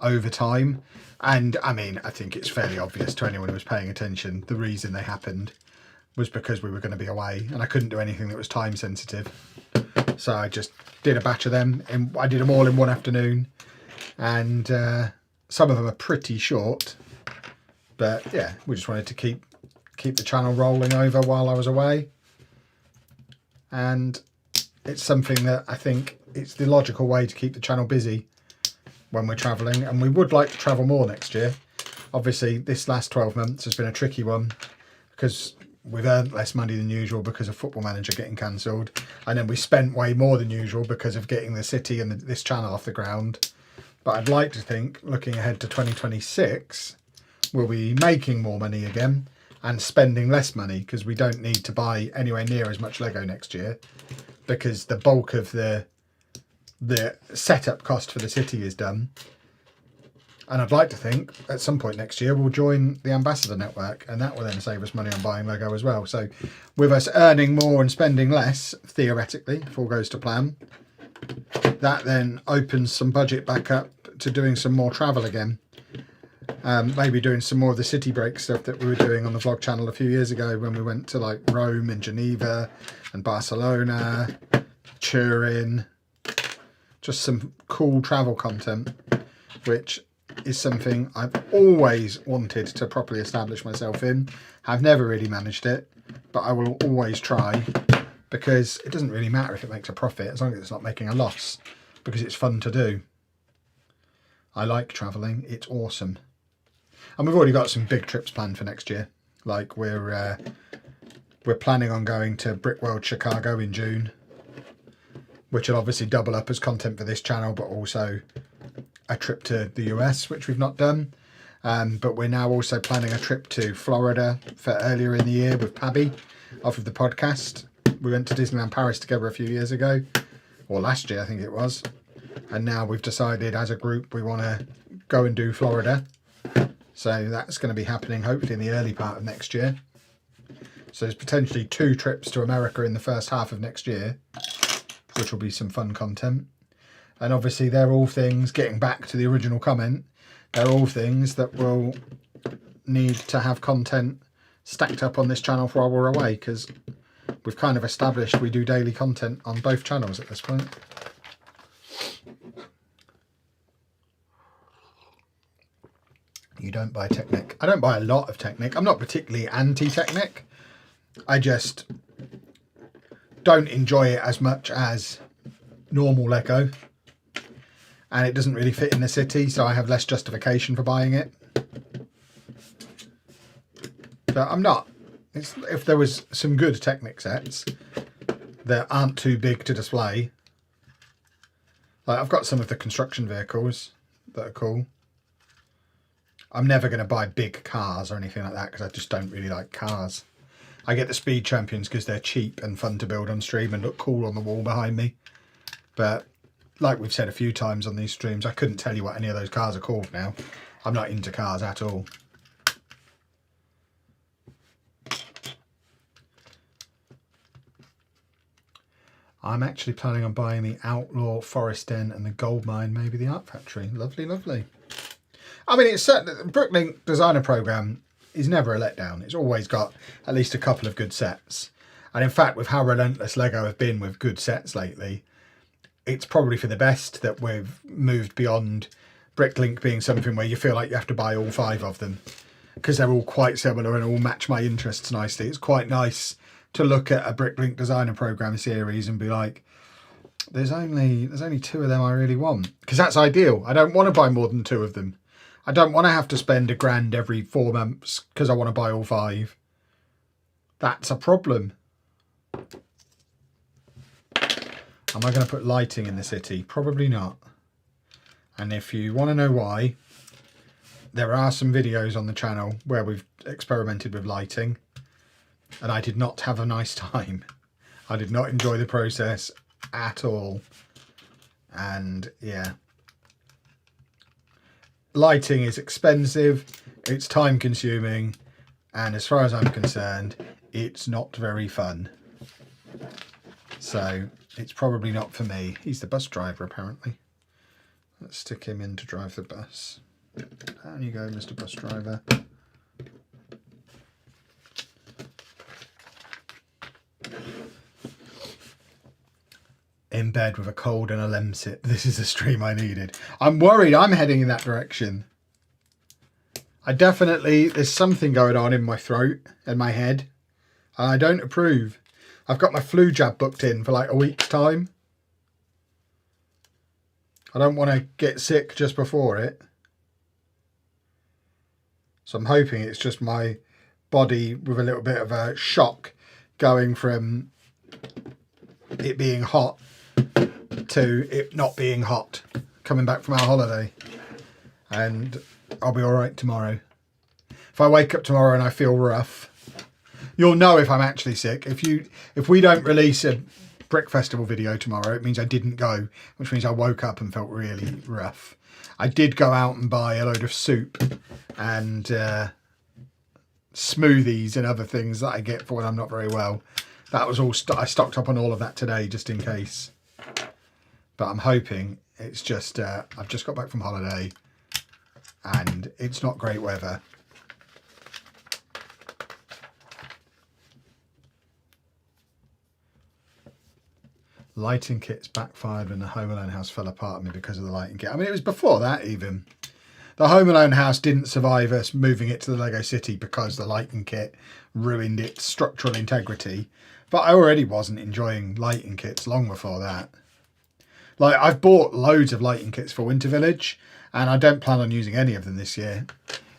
over time. And, I mean, I think it's fairly obvious to anyone who was paying attention, the reason they happened was because we were going to be away, and I couldn't do anything that was time sensitive. So I just did a batch of them. And I did them all in one afternoon. And some of them are pretty short. But, yeah, we just wanted to keep the channel rolling over while I was away. And it's something that I think it's the logical way to keep the channel busy when we're travelling, and we would like to travel more next year. Obviously this last 12 months has been a tricky one because we've earned less money than usual because of Football Manager getting cancelled, and then we spent way more than usual because of getting the city and this channel off the ground. But I'd like to think, looking ahead to 2026, we'll be making more money again and spending less money because we don't need to buy anywhere near as much Lego next year, because the bulk of the setup cost for the city is done. And I'd like to think at some point next year we'll join the Ambassador Network, and that will then save us money on buying Lego as well. So with us earning more and spending less, theoretically, if all goes to plan, that then opens some budget back up to doing some more travel again. Maybe doing some more of the city break stuff that we were doing on the vlog channel a few years ago when we went to like Rome and Geneva and Barcelona, Turin. Just some cool travel content, which is something I've always wanted to properly establish myself in. I've never really managed it, but I will always try, because it doesn't really matter if it makes a profit as long as it's not making a loss, because it's fun to do. I like travelling, it's awesome. And we've already got some big trips planned for next year. Like we're planning on going to Brickworld Chicago in June, which will obviously double up as content for this channel, but also a trip to the US, which we've not done. But we're now also planning a trip to Florida for earlier in the year with Pabby off of the podcast. We went to Disneyland Paris together a few years ago, or last year I think it was. And now we've decided as a group we want to go and do Florida. So that's going to be happening hopefully in the early part of next year. So there's potentially 2 trips to America in the first half of next year, which will be some fun content. And obviously they're all things, getting back to the original comment, They're all things that will need to have content stacked up on this channel while we're away, because we've kind of established we do daily content on both channels at this point. You don't buy Technic. I don't buy a lot of Technic. I'm not particularly anti-Technic. I just don't enjoy it as much as normal Lego. And it doesn't really fit in the city, so I have less justification for buying it. But I'm not. If there was some good Technic sets that aren't too big to display. Like, I've got some of the construction vehicles that are cool. I'm never going to buy big cars or anything like that because I just don't really like cars. I get the Speed Champions because they're cheap and fun to build on stream and look cool on the wall behind me. But like we've said a few times on these streams, I couldn't tell you what any of those cars are called now. I'm not into cars at all. I'm actually planning on buying the Outlaw Forest Den and the Gold Mine, maybe the Art Factory. Lovely, lovely. I mean, it's certain the BrickLink designer program is never a letdown. It's always got at least a couple of good sets. And in fact, with how relentless Lego have been with good sets lately, it's probably for the best that we've moved beyond BrickLink being something where you feel like you have to buy all 5 of them, because they're all quite similar and all match my interests nicely. It's quite nice to look at a BrickLink designer program series and be like, there's only 2 of them I really want, because that's ideal. I don't want to buy more than 2 of them. I don't want to have to spend £1,000 every 4 months because I want to buy all 5. That's a problem. Am I going to put lighting in the city? Probably not. And if you want to know why, there are some videos on the channel where we've experimented with lighting, and I did not have a nice time. I did not enjoy the process at all. And yeah. Lighting is expensive, it's time consuming, and as far as I'm concerned, it's not very fun. So it's probably not for me. He's the bus driver apparently. Let's stick him in to drive the bus. Down you go, Mr. Bus Driver. In bed with a cold and a lemsip. This is the stream I needed. I'm worried I'm heading in that direction. There's something going on in my throat and my head, and I don't approve. I've got my flu jab booked in for like a week's time. I don't want to get sick just before it. So I'm hoping it's just my body with a little bit of a shock going from it being hot to it not being hot, coming back from our holiday. And I'll be all right tomorrow. If I wake up tomorrow and I feel rough, you'll know if I'm actually sick. If we don't release a Brick Festival video tomorrow, it means I didn't go, which means I woke up and felt really rough. I did go out and buy a load of soup and smoothies and other things that I get for when I'm not very well. That was all, I stocked up on all of that today just in case. But I'm hoping it's just, I've just got back from holiday and it's not great weather. Lighting kits backfired when the Home Alone house fell apart on me because of the lighting kit. I mean, it was before that even. The Home Alone house didn't survive us moving it to the Lego City because the lighting kit ruined its structural integrity. But I already wasn't enjoying lighting kits long before that. Like, I've bought loads of lighting kits for Winter Village, and I don't plan on using any of them this year.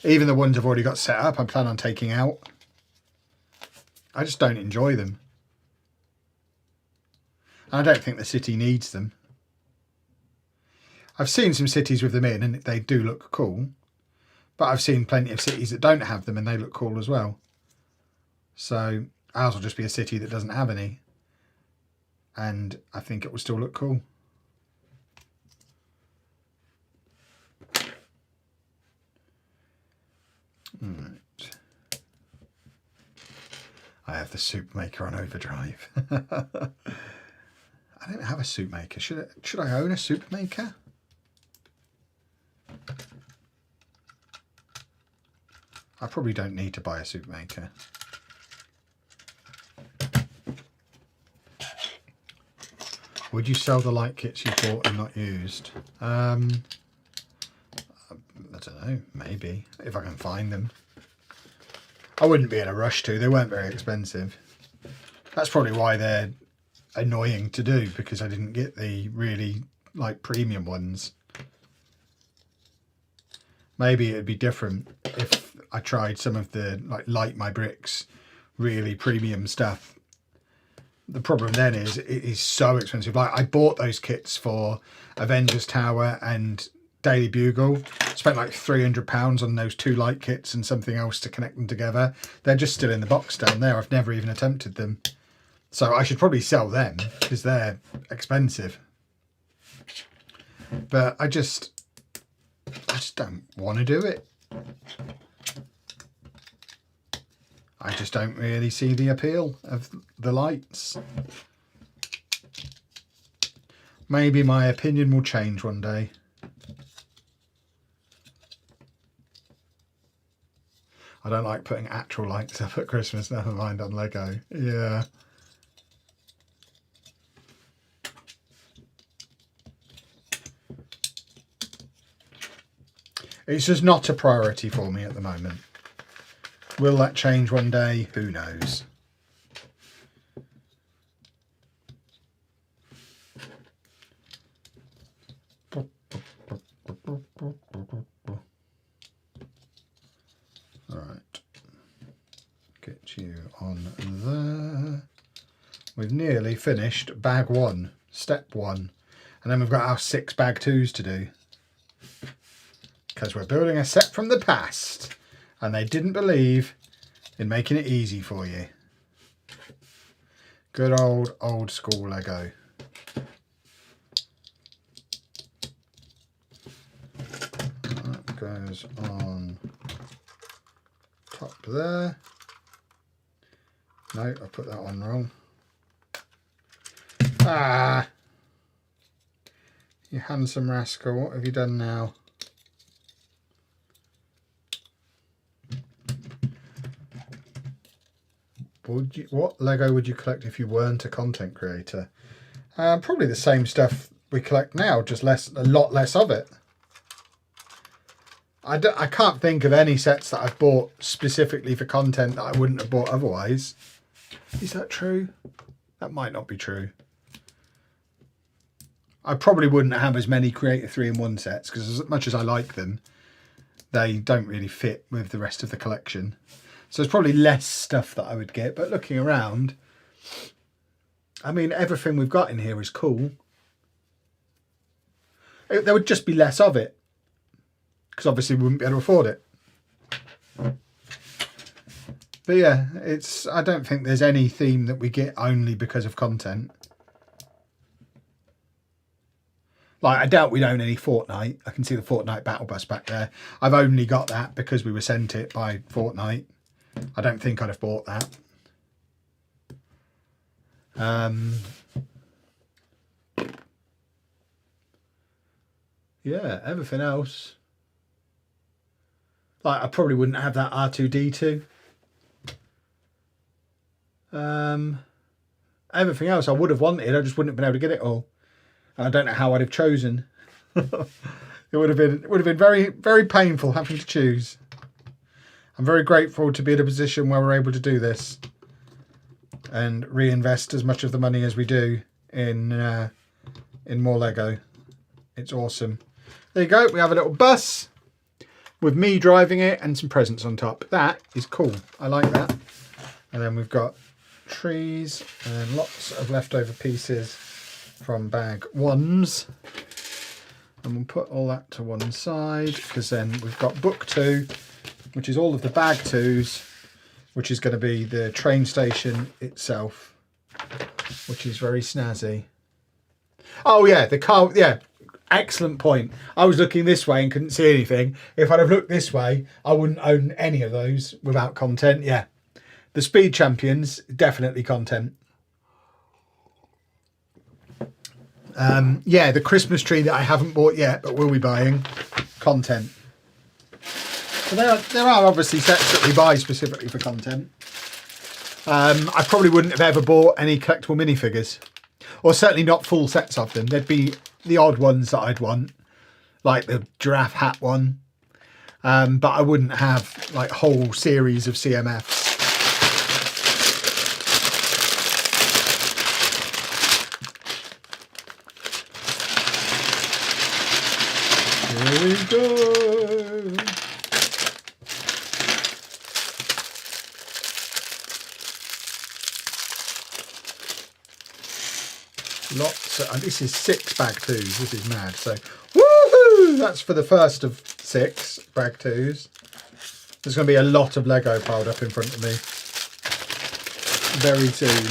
Even the ones I've already got set up, I plan on taking out. I just don't enjoy them. And I don't think the city needs them. I've seen some cities with them in and they do look cool. But I've seen plenty of cities that don't have them and they look cool as well. So ours will just be a city that doesn't have any. And I think it will still look cool. Right. I have the soup maker on overdrive. I don't have a soup maker. Should I own a soup maker? I probably don't need to buy a soup maker. Would you sell the light kits you bought and not used? I don't know, maybe, if I can find them. I wouldn't be in a rush to, they weren't very expensive. That's probably why they're annoying to do, because I didn't get the really like premium ones. Maybe it'd be different if I tried some of the like Light My Bricks really premium stuff. The problem then is it is so expensive. Like I bought those kits for Avengers Tower and Daily Bugle, spent like £300 on those 2 light kits and something else to connect them together. They're just still in the box down there. I've never even attempted them. So I should probably sell them because they're expensive. But I just don't want to do it. I just don't really see the appeal of the lights. Maybe my opinion will change one day. I don't like putting actual lights up at Christmas, never mind on Lego. Yeah. It's just not a priority for me at the moment. Will that change one day? Who knows? Right. Get you on there. We've nearly finished bag 1, step 1. And then we've got our 6 bag 2s to do. Because we're building a set from the past. And they didn't believe in making it easy for you. Good old school Lego. That goes on top there. No, I put that one wrong. Ah! You handsome rascal, what have you done now? What Lego would you collect if you weren't a content creator? Probably the same stuff we collect now, just a lot less of it. I can't think of any sets that I've bought specifically for content that I wouldn't have bought otherwise. Is that true? That might not be true. I probably wouldn't have as many Creator 3-in-1 sets because as much as I like them, they don't really fit with the rest of the collection. So there's probably less stuff that I would get, but looking around, I mean, everything we've got in here is cool. There would just be less of it, because obviously we wouldn't be able to afford it. But yeah, I don't think there's any theme that we get only because of content. Like, I doubt we'd own any Fortnite. I can see the Fortnite Battle Bus back there. I've only got that because we were sent it by Fortnite. I don't think I'd have bought that. Yeah, everything else. Like, I probably wouldn't have that R2-D2. Everything else I would have wanted, I just wouldn't have been able to get it all. And I don't know how I'd have chosen. It would have been very, very painful having to choose. I'm very grateful to be in a position where we're able to do this and reinvest as much of the money as we do in more Lego. It's awesome. There you go. We have a little bus with me driving it and some presents on top. That is cool. I like that. And then we've got trees and lots of leftover pieces from bag 1s. And we'll put all that to one side because then we've got book 2, which is all of the bag 2s, which is going to be the train station itself, which is very snazzy. Oh yeah, the car, yeah, excellent point. I was looking this way and couldn't see anything. If I'd have looked this way, I wouldn't own any of those without content. Yeah, the Speed Champions, definitely content. Yeah, the Christmas tree that I haven't bought yet, but will be buying, content. So there are obviously sets that we buy specifically for content. I probably wouldn't have ever bought any collectible minifigures, or certainly not full sets of them. There'd be the odd ones that I'd want, like the giraffe hat one, but I wouldn't have like whole series of CMFs. Here we go. Lots of, and this is 6 bag 2s. This is mad. So, woohoo! That's for the first of 6 bag 2s. There's going to be a lot of Lego piled up in front of me very soon.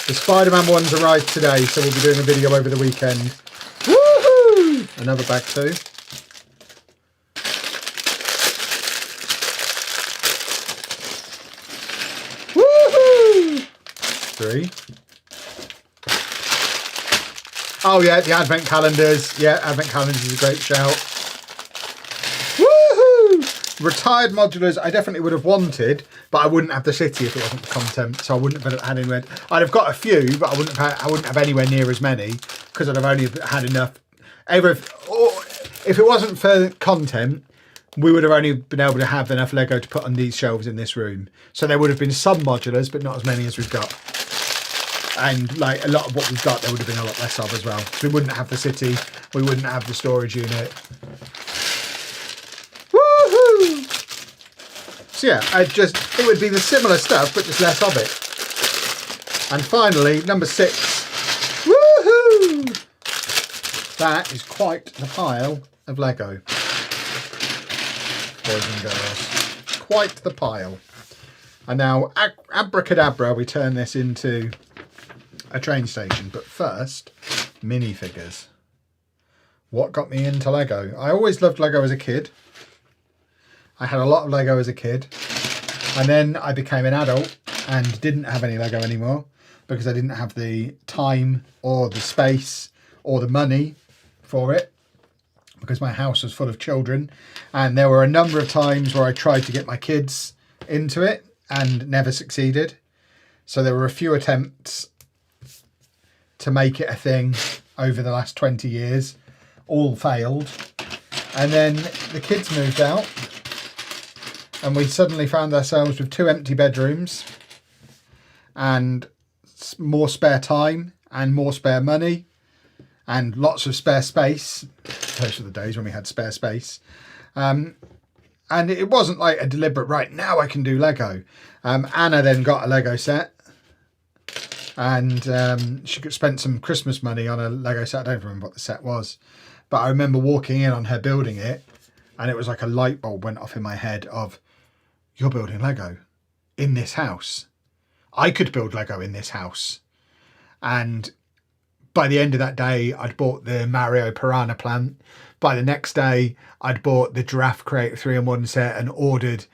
The Spider-Man ones arrived today, so we'll be doing a video over the weekend. Woohoo! Another bag 2. Woohoo! 3. Oh yeah, the advent calendars. Yeah, advent calendars is a great shout. Woohoo! Retired modulars I definitely would have wanted, but I wouldn't have the city if it wasn't for content, so I wouldn't have had anywhere. I'd have got a few, but I wouldn't have anywhere near as many, because I'd have only had enough. If it wasn't for content, we would have only been able to have enough Lego to put on these shelves in this room. So there would have been some modulars, but not as many as we've got. And like a lot of what we've got, there would have been a lot less of as well. So we wouldn't have the city, we wouldn't have the storage unit. Woohoo! So yeah, it would be the similar stuff, but just less of it. And finally, number 6. Woohoo! That is quite the pile of Lego. Boys and girls. Quite the pile. And now, abracadabra, we turn this into a train station. But first, minifigures. What got me into Lego? I always loved Lego as a kid. I had a lot of Lego as a kid. And then I became an adult and didn't have any Lego anymore because I didn't have the time or the space or the money for it, because my house was full of children. And there were a number of times where I tried to get my kids into it and never succeeded. So there were a few attempts to make it a thing over the last 20 years, all failed. And then the kids moved out and we suddenly found ourselves with 2 empty bedrooms and more spare time and more spare money and lots of spare space. Those were the days when we had spare space. And it wasn't like a deliberate, right, now I can do Lego. Anna then got a Lego set and she spent some Christmas money on a Lego set. I don't remember what the set was, but I remember walking in on her building it and it was like a light bulb went off in my head of, you're building Lego in this house. I could build Lego in this house. And by the end of that day, I'd bought the Mario Piranha plant. By the next day, I'd bought the Giraffe Creator 3-in-1 set and ordered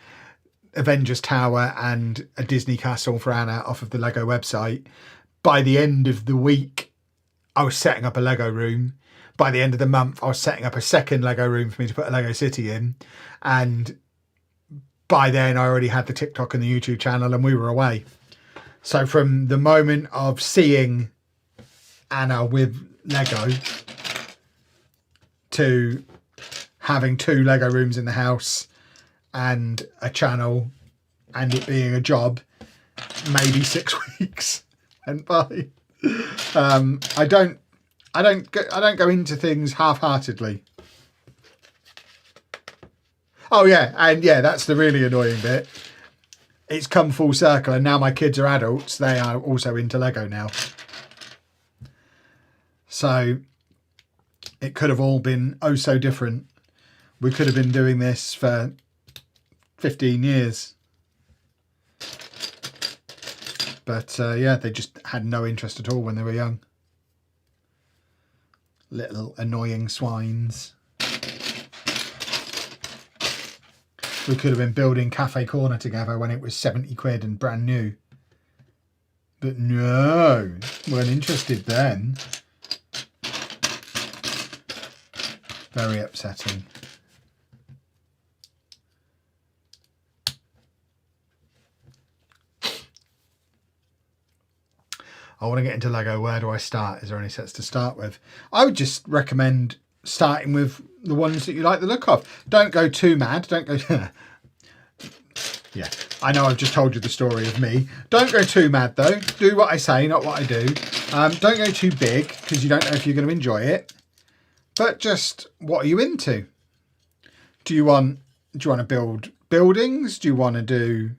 Avengers Tower and a Disney Castle for Anna off of the Lego website. By the end of the week, I was setting up a Lego room. By the end of the month, I was setting up a second Lego room for me to put a Lego City in. And by then, I already had the TikTok and the YouTube channel and we were away. So from the moment of seeing Anna with Lego to having 2 Lego rooms in the house and a channel and it being a job, maybe 6 weeks went by. I don't go into things half-heartedly. Oh yeah, and yeah, that's the really annoying bit. It's come full circle and now my kids are adults. They are also into Lego now. So it could have all been oh so different. We could have been doing this for 15 years. But yeah, they just had no interest at all when they were young. Little annoying swines. We could have been building Cafe Corner together when it was 70 quid and brand new. But no, weren't interested then. Very upsetting. I want to get into Lego. Where do I start? Is there any sets to start with? I would just recommend starting with the ones that you like the look of. Don't go too mad. Don't go... Yeah, I know I've just told you the story of me. Don't go too mad though. Do what I say, not what I do. Don't go too big because you don't know if you're going to enjoy it. But just, what are you into? Do you want to build buildings? Do you want to do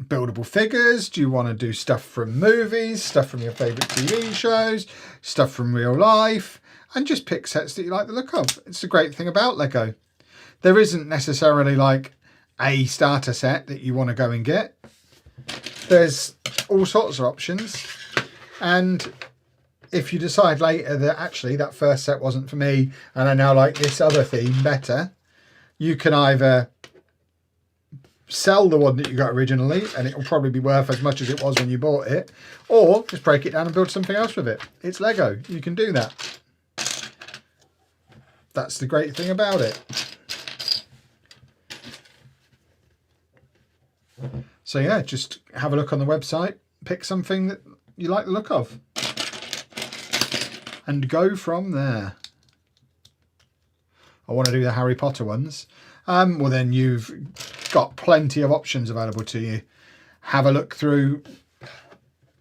buildable figures? Do you want to do stuff from movies, stuff from your favourite TV shows, stuff from real life? And just pick sets that you like the look of. It's the great thing about Lego. There isn't necessarily like a starter set that you want to go and get. There's all sorts of options. And if you decide later that actually that first set wasn't for me and I now like this other theme better, you can either sell the one that you got originally and it will probably be worth as much as it was when you bought it, or just break it down and build something else with it. It's Lego. You can do that. That's the great thing about it. So yeah, just have a look on the website, pick something that you like the look of, and go from there. I want to do the Harry Potter ones. Well then you've got plenty of options available to you. Have a look through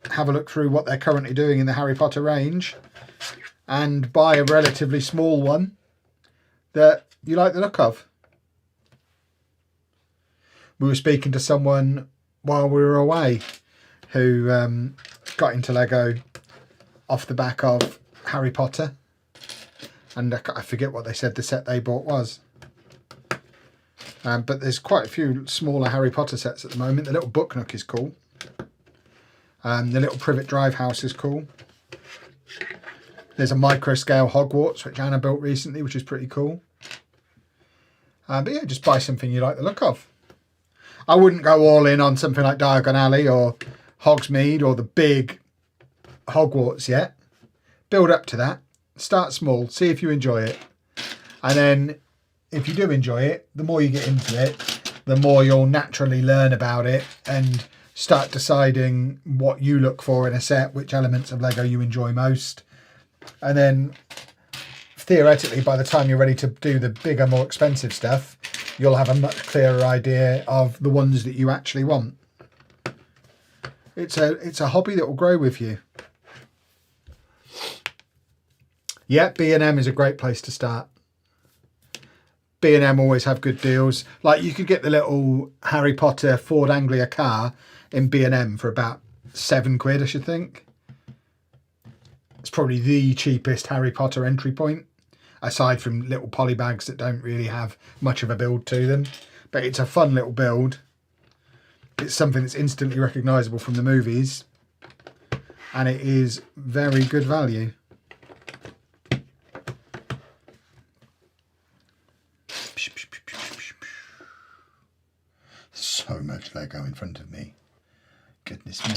what they're currently doing in the Harry Potter range and buy a relatively small one that you like the look of. We were speaking to someone while we were away who got into Lego off the back of Harry Potter, and I forget what they said the set they bought was. But there's quite a few smaller Harry Potter sets at the moment. The little Book Nook is cool. The little Privet Drive house is cool. There's a micro scale Hogwarts which Anna built recently, which is pretty cool. But yeah, just buy something you like the look of. I wouldn't go all in on something like Diagon Alley or Hogsmeade or the big Hogwarts yet. Build up to that. Start small. See if you enjoy it. And then if you do enjoy it, the more you get into it, the more you'll naturally learn about it and start deciding what you look for in a set, which elements of Lego you enjoy most. And then theoretically, by the time you're ready to do the bigger, more expensive stuff, you'll have a much clearer idea of the ones that you actually want. It's a hobby that will grow with you. Yeah, B&M is a great place to start. B&M always have good deals. Like you could get the little Harry Potter Ford Anglia car in B&M for about £7, I should think. It's probably the cheapest Harry Potter entry point, aside from little poly bags that don't really have much of a build to them. But it's a fun little build. It's something that's instantly recognisable from the movies. And it is very good value. So much Lego in front of me. Goodness me.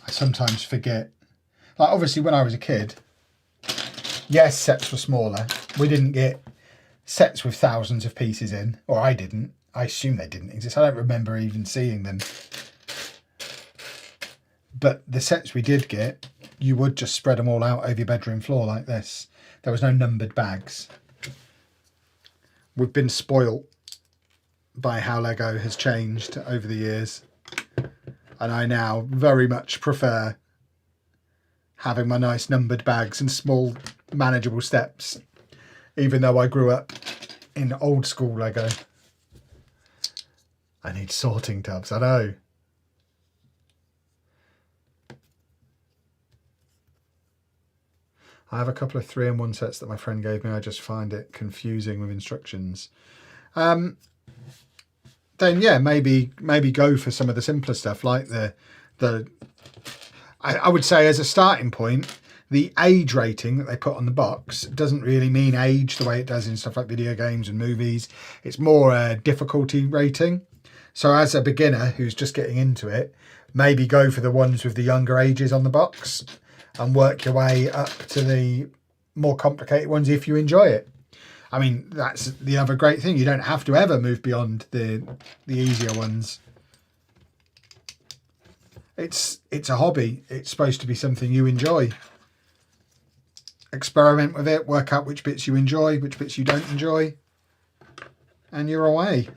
I sometimes forget. Like obviously when I was a kid, yes, sets were smaller. We didn't get sets with thousands of pieces in, or I didn't. I assume they didn't exist. I don't remember even seeing them. But the sets we did get, you would just spread them all out over your bedroom floor like this. There was no numbered bags. We've been spoilt by how Lego has changed over the years. And I now very much prefer having my nice numbered bags and small manageable steps, even though I grew up in old school Lego. I need sorting tubs, I know. I have a couple of 3-in-1 sets that my friend gave me. I just find it confusing with instructions. Then yeah, maybe go for some of the simpler stuff like I would say as a starting point, the age rating that they put on the box doesn't really mean age the way it does in stuff like video games and movies. It's more a difficulty rating. So as a beginner who's just getting into it, maybe go for the ones with the younger ages on the box. and work your way up to the more complicated ones if you enjoy it. I mean, that's the other great thing. You don't have to ever move beyond the easier ones. It's a hobby. It's supposed to be something you enjoy. Experiment with it, work out which bits you enjoy, which bits you don't enjoy, and you're away.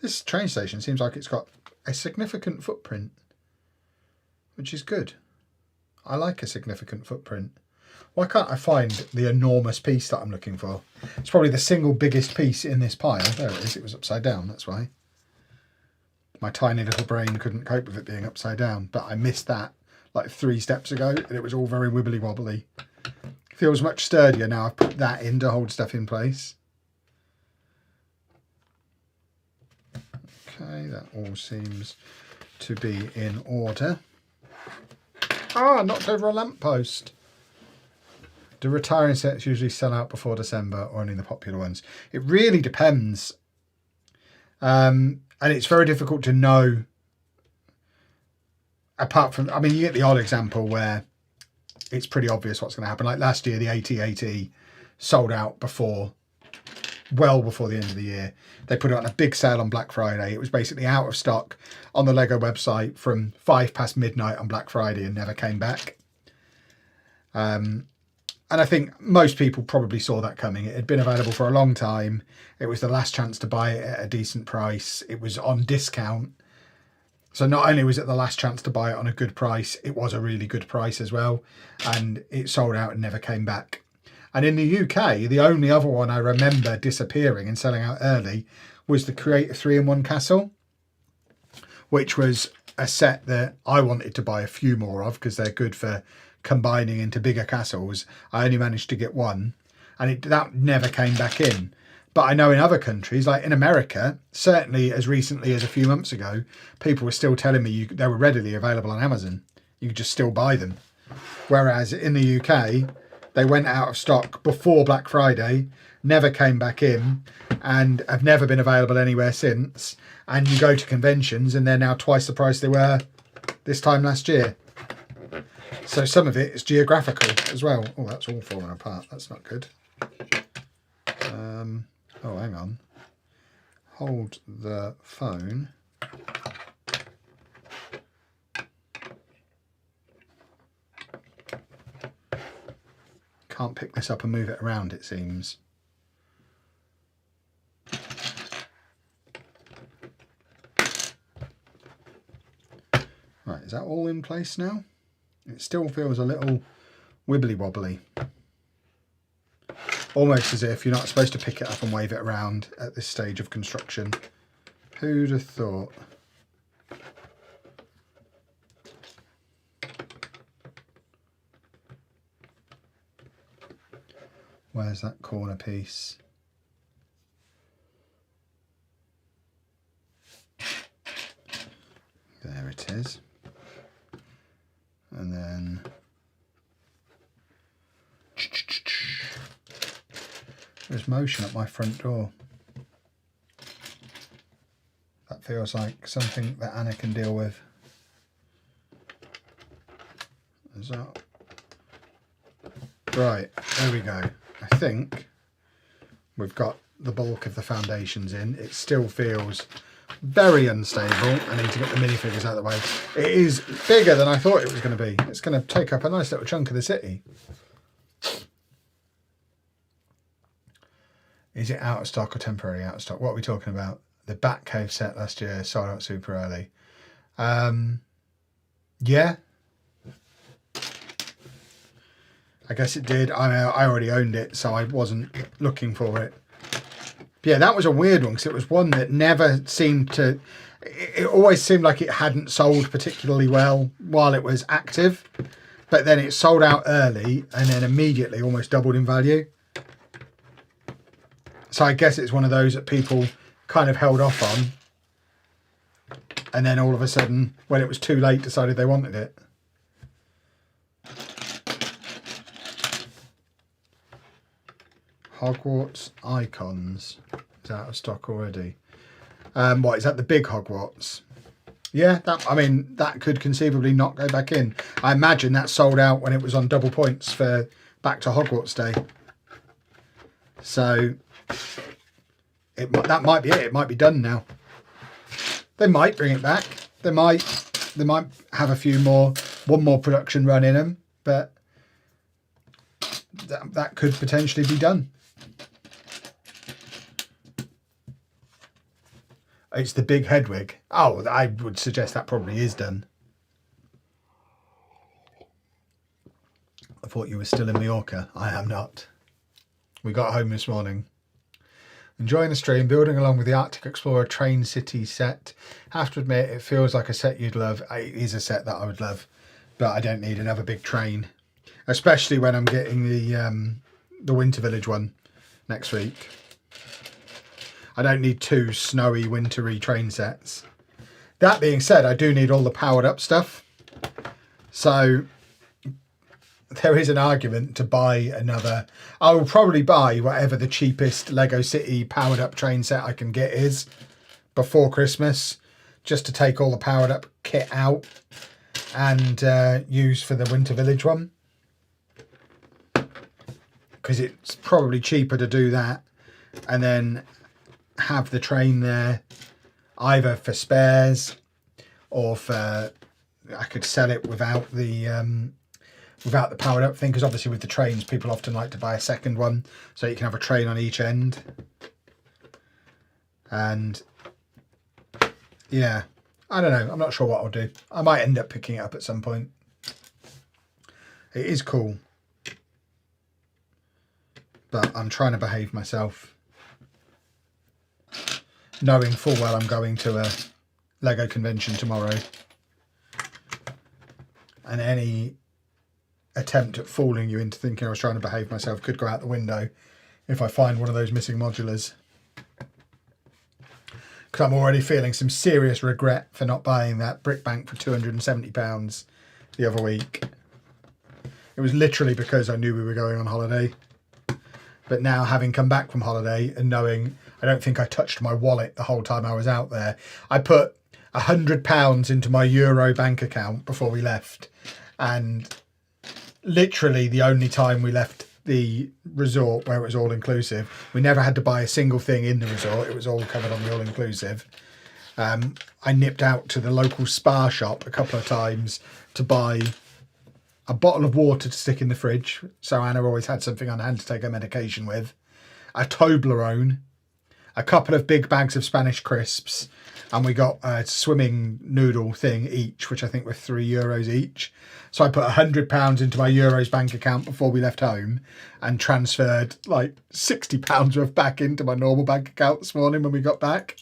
This train station seems like it's got a significant footprint, which is good. I like a significant footprint. Why can't I find the enormous piece that I'm looking for? It's probably the single biggest piece in this pile. There it is. It was upside down, that's why. My tiny little brain couldn't cope with it being upside down, but I missed that like 3 steps ago, and it was all very wibbly wobbly. It feels much sturdier now I've put that in to hold stuff in place. Okay, that all seems to be in order. Ah, knocked over a lamppost. Do retiring sets usually sell out before December or only the popular ones? It really depends. And it's very difficult to know, apart from, I mean, you get the odd example where it's pretty obvious what's going to happen. Like last year, the AT-AT sold out well before the end of the year. They put it on a big sale on Black Friday. It was basically out of stock on the Lego website from 5 past midnight on Black Friday and never came back. And I think most people probably saw that coming. It had been available for a long time. It was the last chance to buy it at a decent price. It was on discount. So not only was it the last chance to buy it on a good price, it was a really good price as well. And it sold out and never came back. And in the UK, the only other one I remember disappearing and selling out early was the Creative 3-in-1 Castle, which was a set that I wanted to buy a few more of because they're good for combining into bigger castles. I only managed to get one, and that never came back in. But I know in other countries, like in America, certainly as recently as a few months ago, people were still telling me they were readily available on Amazon. You could just still buy them. Whereas in the UK, they went out of stock before Black Friday, never came back in, and have never been available anywhere since. And you go to conventions and they're now twice the price they were this time last year. So some of it is geographical as well. Oh, that's all falling apart. That's not good. Oh, hang on. Hold the phone. Can't pick this up and move it around, it seems. Right, is that all in place now? It still feels a little wibbly wobbly. Almost as if you're not supposed to pick it up and wave it around at this stage of construction. Who'd have thought? Where's that corner piece? There it is. And then there's motion at my front door. That feels like something that Anna can deal with. Is that right? There we go. I think we've got the bulk of the foundations in. It still feels very unstable. I need to get the minifigures out of the way. It is bigger than I thought it was going to be. It's going to take up a nice little chunk of the city. Is it out of stock or temporarily out of stock? What are we talking about? The Batcave set last year sold out super early. Yeah. I guess it did. I already owned it, so I wasn't looking for it. Yeah, that was a weird one because it was one that never seemed to... It always seemed like it hadn't sold particularly well while it was active. But then it sold out early and then immediately almost doubled in value. So I guess it's one of those that people kind of held off on. And then all of a sudden, when it was too late, decided they wanted it. Hogwarts Icons is out of stock already. What, is that the big Hogwarts? Yeah, I mean, that could conceivably not go back in. I imagine that sold out when it was on double points for Back to Hogwarts Day. So that might be it. It might be done now. They might bring it back. They might have one more production run in them, but that could potentially be done. It's the big Hedwig. Oh, I would suggest that probably is done. I thought you were still in Mallorca. I am not. We got home this morning. Enjoying the stream, building along with the Arctic Explorer Train City set. Have to admit, it feels like a set you'd love. It is a set that I would love, but I don't need another big train. Especially when I'm getting the Winter Village one next week. I don't need 2 snowy, wintry train sets. That being said, I do need all the powered up stuff. So there is an argument to buy another. I will probably buy whatever the cheapest Lego City powered up train set I can get is before Christmas, just to take all the powered up kit out and use for the Winter Village one. Because it's probably cheaper to do that and then have the train there either for spares or for, I could sell it without the powered up thing, because obviously with the trains people often like to buy a second one so you can have a train on each end. And yeah, I don't know, I'm not sure what I'll do. I might end up picking it up at some point. It is cool, but I'm trying to behave myself, knowing full well I'm going to a Lego convention tomorrow, and any attempt at fooling you into thinking I was trying to behave myself could go out the window if I find one of those missing modulars. Because I'm already feeling some serious regret for not buying that BrickLink for £270 the other week. It was literally because I knew we were going on holiday. But now, having come back from holiday and knowing I don't think I touched my wallet the whole time I was out there, I put £100 into my Euro bank account before we left. And literally the only time we left the resort where it was all inclusive, we never had to buy a single thing in the resort. It was all covered on the all inclusive. I nipped out to the local spa shop a couple of times to buy a bottle of water to stick in the fridge, so Anna always had something on hand to take her medication with, a Toblerone, a couple of big bags of Spanish crisps, and we got a swimming noodle thing each, which I think were €3 each. So I put £100 into my Euros bank account before we left home and transferred like £60 worth back into my normal bank account this morning when we got back.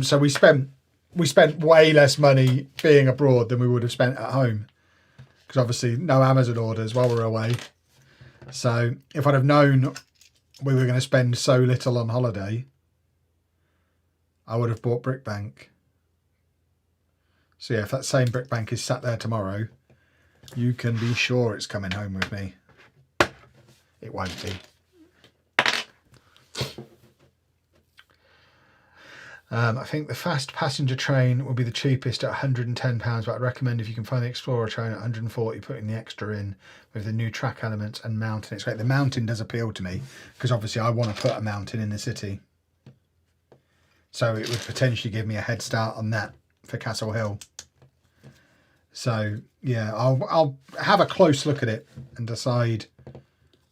So we spent way less money being abroad than we would have spent at home. Because obviously no Amazon orders while we're away. So if I'd have known we were going to spend so little on holiday, I would have bought BrickLink. So yeah, if that same BrickLink is sat there tomorrow, you can be sure it's coming home with me. It won't be. I think the fast passenger train will be the cheapest at £110, but I'd recommend if you can find the Explorer train at £140, putting the extra in with the new track elements and mountain. It's great. The mountain does appeal to me because obviously I want to put a mountain in the city. So it would potentially give me a head start on that for Castle Hill. So yeah, I'll have a close look at it and decide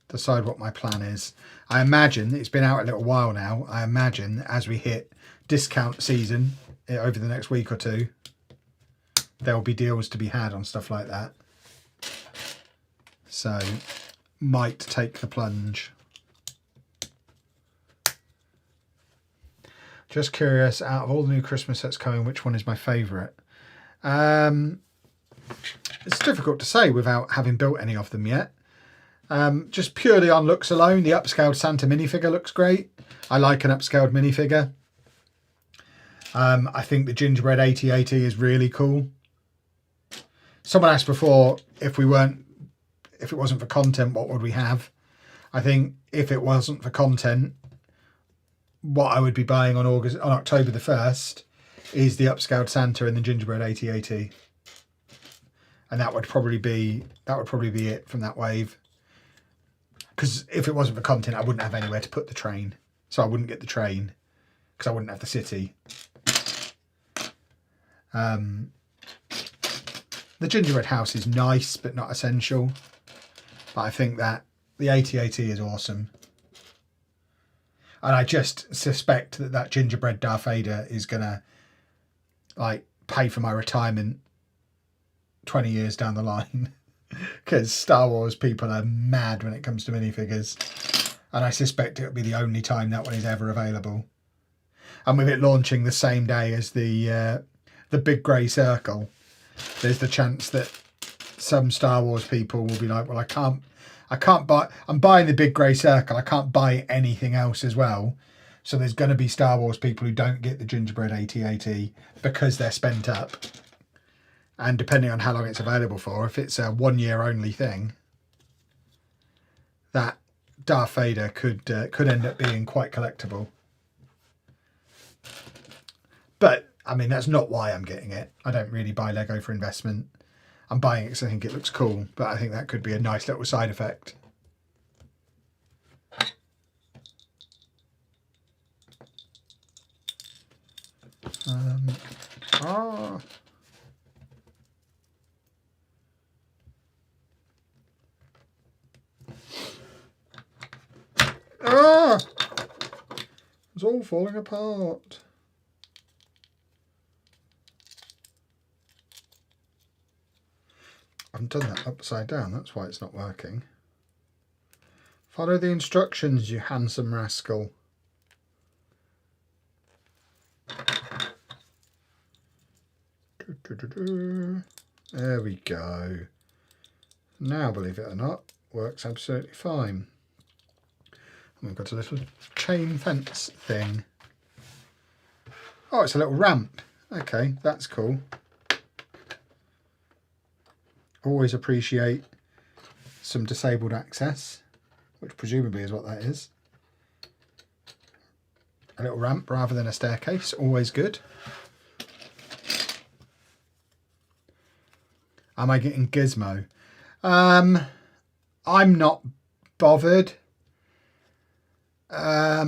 what my plan is. I imagine, it's been out a little while now, I imagine as we hit discount season over the next week or two, there will be deals to be had on stuff like that. So might take the plunge. Just curious, out of all the new Christmas sets coming, which one is my favourite? It's difficult to say without having built any of them yet. Just purely on looks alone, the upscaled Santa minifigure looks great. I like an upscaled minifigure. I think the gingerbread 8080 is really cool. Someone asked before if it wasn't for content, what would we have? I think if it wasn't for content, what I would be buying on October the 1st is the upscaled Santa and the gingerbread AT-AT. And that would probably be it from that wave. Because if it wasn't for content, I wouldn't have anywhere to put the train. So I wouldn't get the train because I wouldn't have the city. The gingerbread house is nice, but not essential. But I think that the AT-AT is awesome. And I just suspect that that gingerbread Darth Vader is going to like pay for my retirement 20 years down the line. Because Star Wars people are mad when it comes to minifigures. And I suspect it'll be the only time that one is ever available. And with it launching the same day as the big grey circle, there's the chance that some Star Wars people will be like, well, I can't buy, I'm buying the big grey circle, I can't buy anything else as well. So there's going to be Star Wars people who don't get the gingerbread AT-AT because they're spent up. And depending on how long it's available for, if it's a 1 year only thing, that Darth Vader could end up being quite collectible. But I mean, that's not why I'm getting it. I don't really buy Lego for investment. I'm buying it because I think it looks cool, but I think that could be a nice little side effect. It's all falling apart. I've done that upside down, that's why it's not working. Follow the instructions, you handsome rascal. There we go. Now, believe it or not, works absolutely fine. And we've got a little chain fence thing. Oh, it's a little ramp. Okay, that's cool. Always appreciate some disabled access, which presumably is what that is. A little ramp rather than a staircase, always good. Am I getting Gizmo? I'm not bothered. I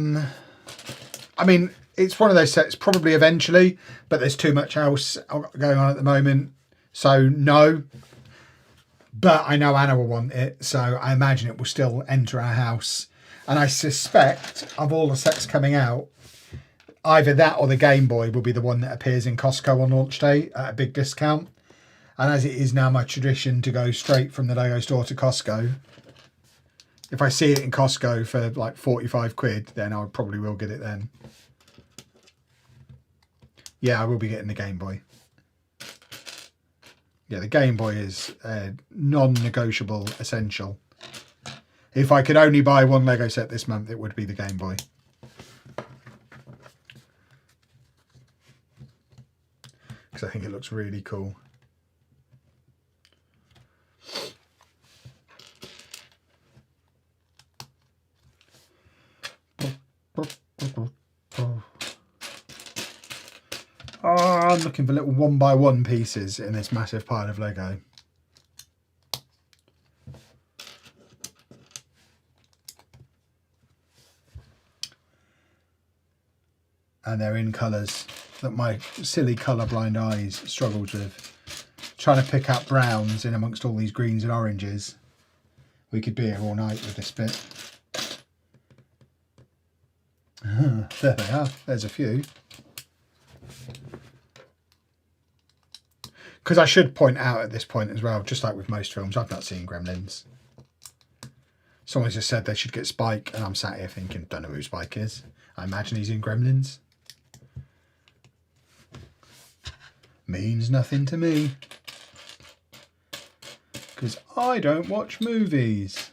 mean, it's one of those sets probably eventually, but there's too much else going on at the moment. So no. But I know Anna will want it, so I imagine it will still enter our house. And I suspect of all the sets coming out, either that or the Game Boy will be the one that appears in Costco on launch day at a big discount. And as it is now my tradition to go straight from the Lego store to Costco, if I see it in Costco for like 45 quid, then I probably will get it then. Yeah, I will be getting the Game Boy. Yeah, the Game Boy is a non-negotiable essential. If I could only buy one Lego set this month, it would be the Game Boy. Because I think it looks really cool. Oh, I'm looking for little 1x1 pieces in this massive pile of Lego. And they're in colours that my silly colourblind eyes struggled with. Trying to pick up browns in amongst all these greens and oranges. We could be here all night with this bit. There they are, there's a few. Because I should point out at this point as well, just like with most films, I've not seen Gremlins. Someone just said they should get Spike, and I'm sat here thinking, don't know who Spike is. I imagine he's in Gremlins. Means nothing to me. Because I don't watch movies.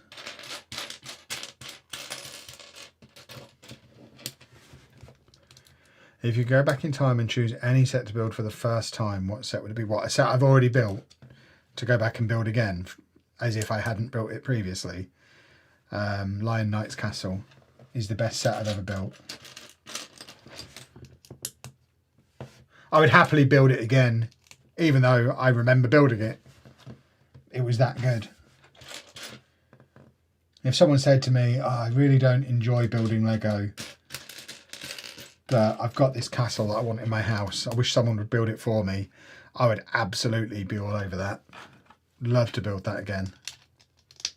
If you go back in time and choose any set to build for the first time, what set would it be? What, a set I've already built to go back and build again, as if I hadn't built it previously. Lion Knight's Castle is the best set I've ever built. I would happily build it again, even though I remember building it. It was that good. If someone said to me, oh, I really don't enjoy building Lego, but I've got this castle that I want in my house, I wish someone would build it for me, I would absolutely be all over that. Love to build that again.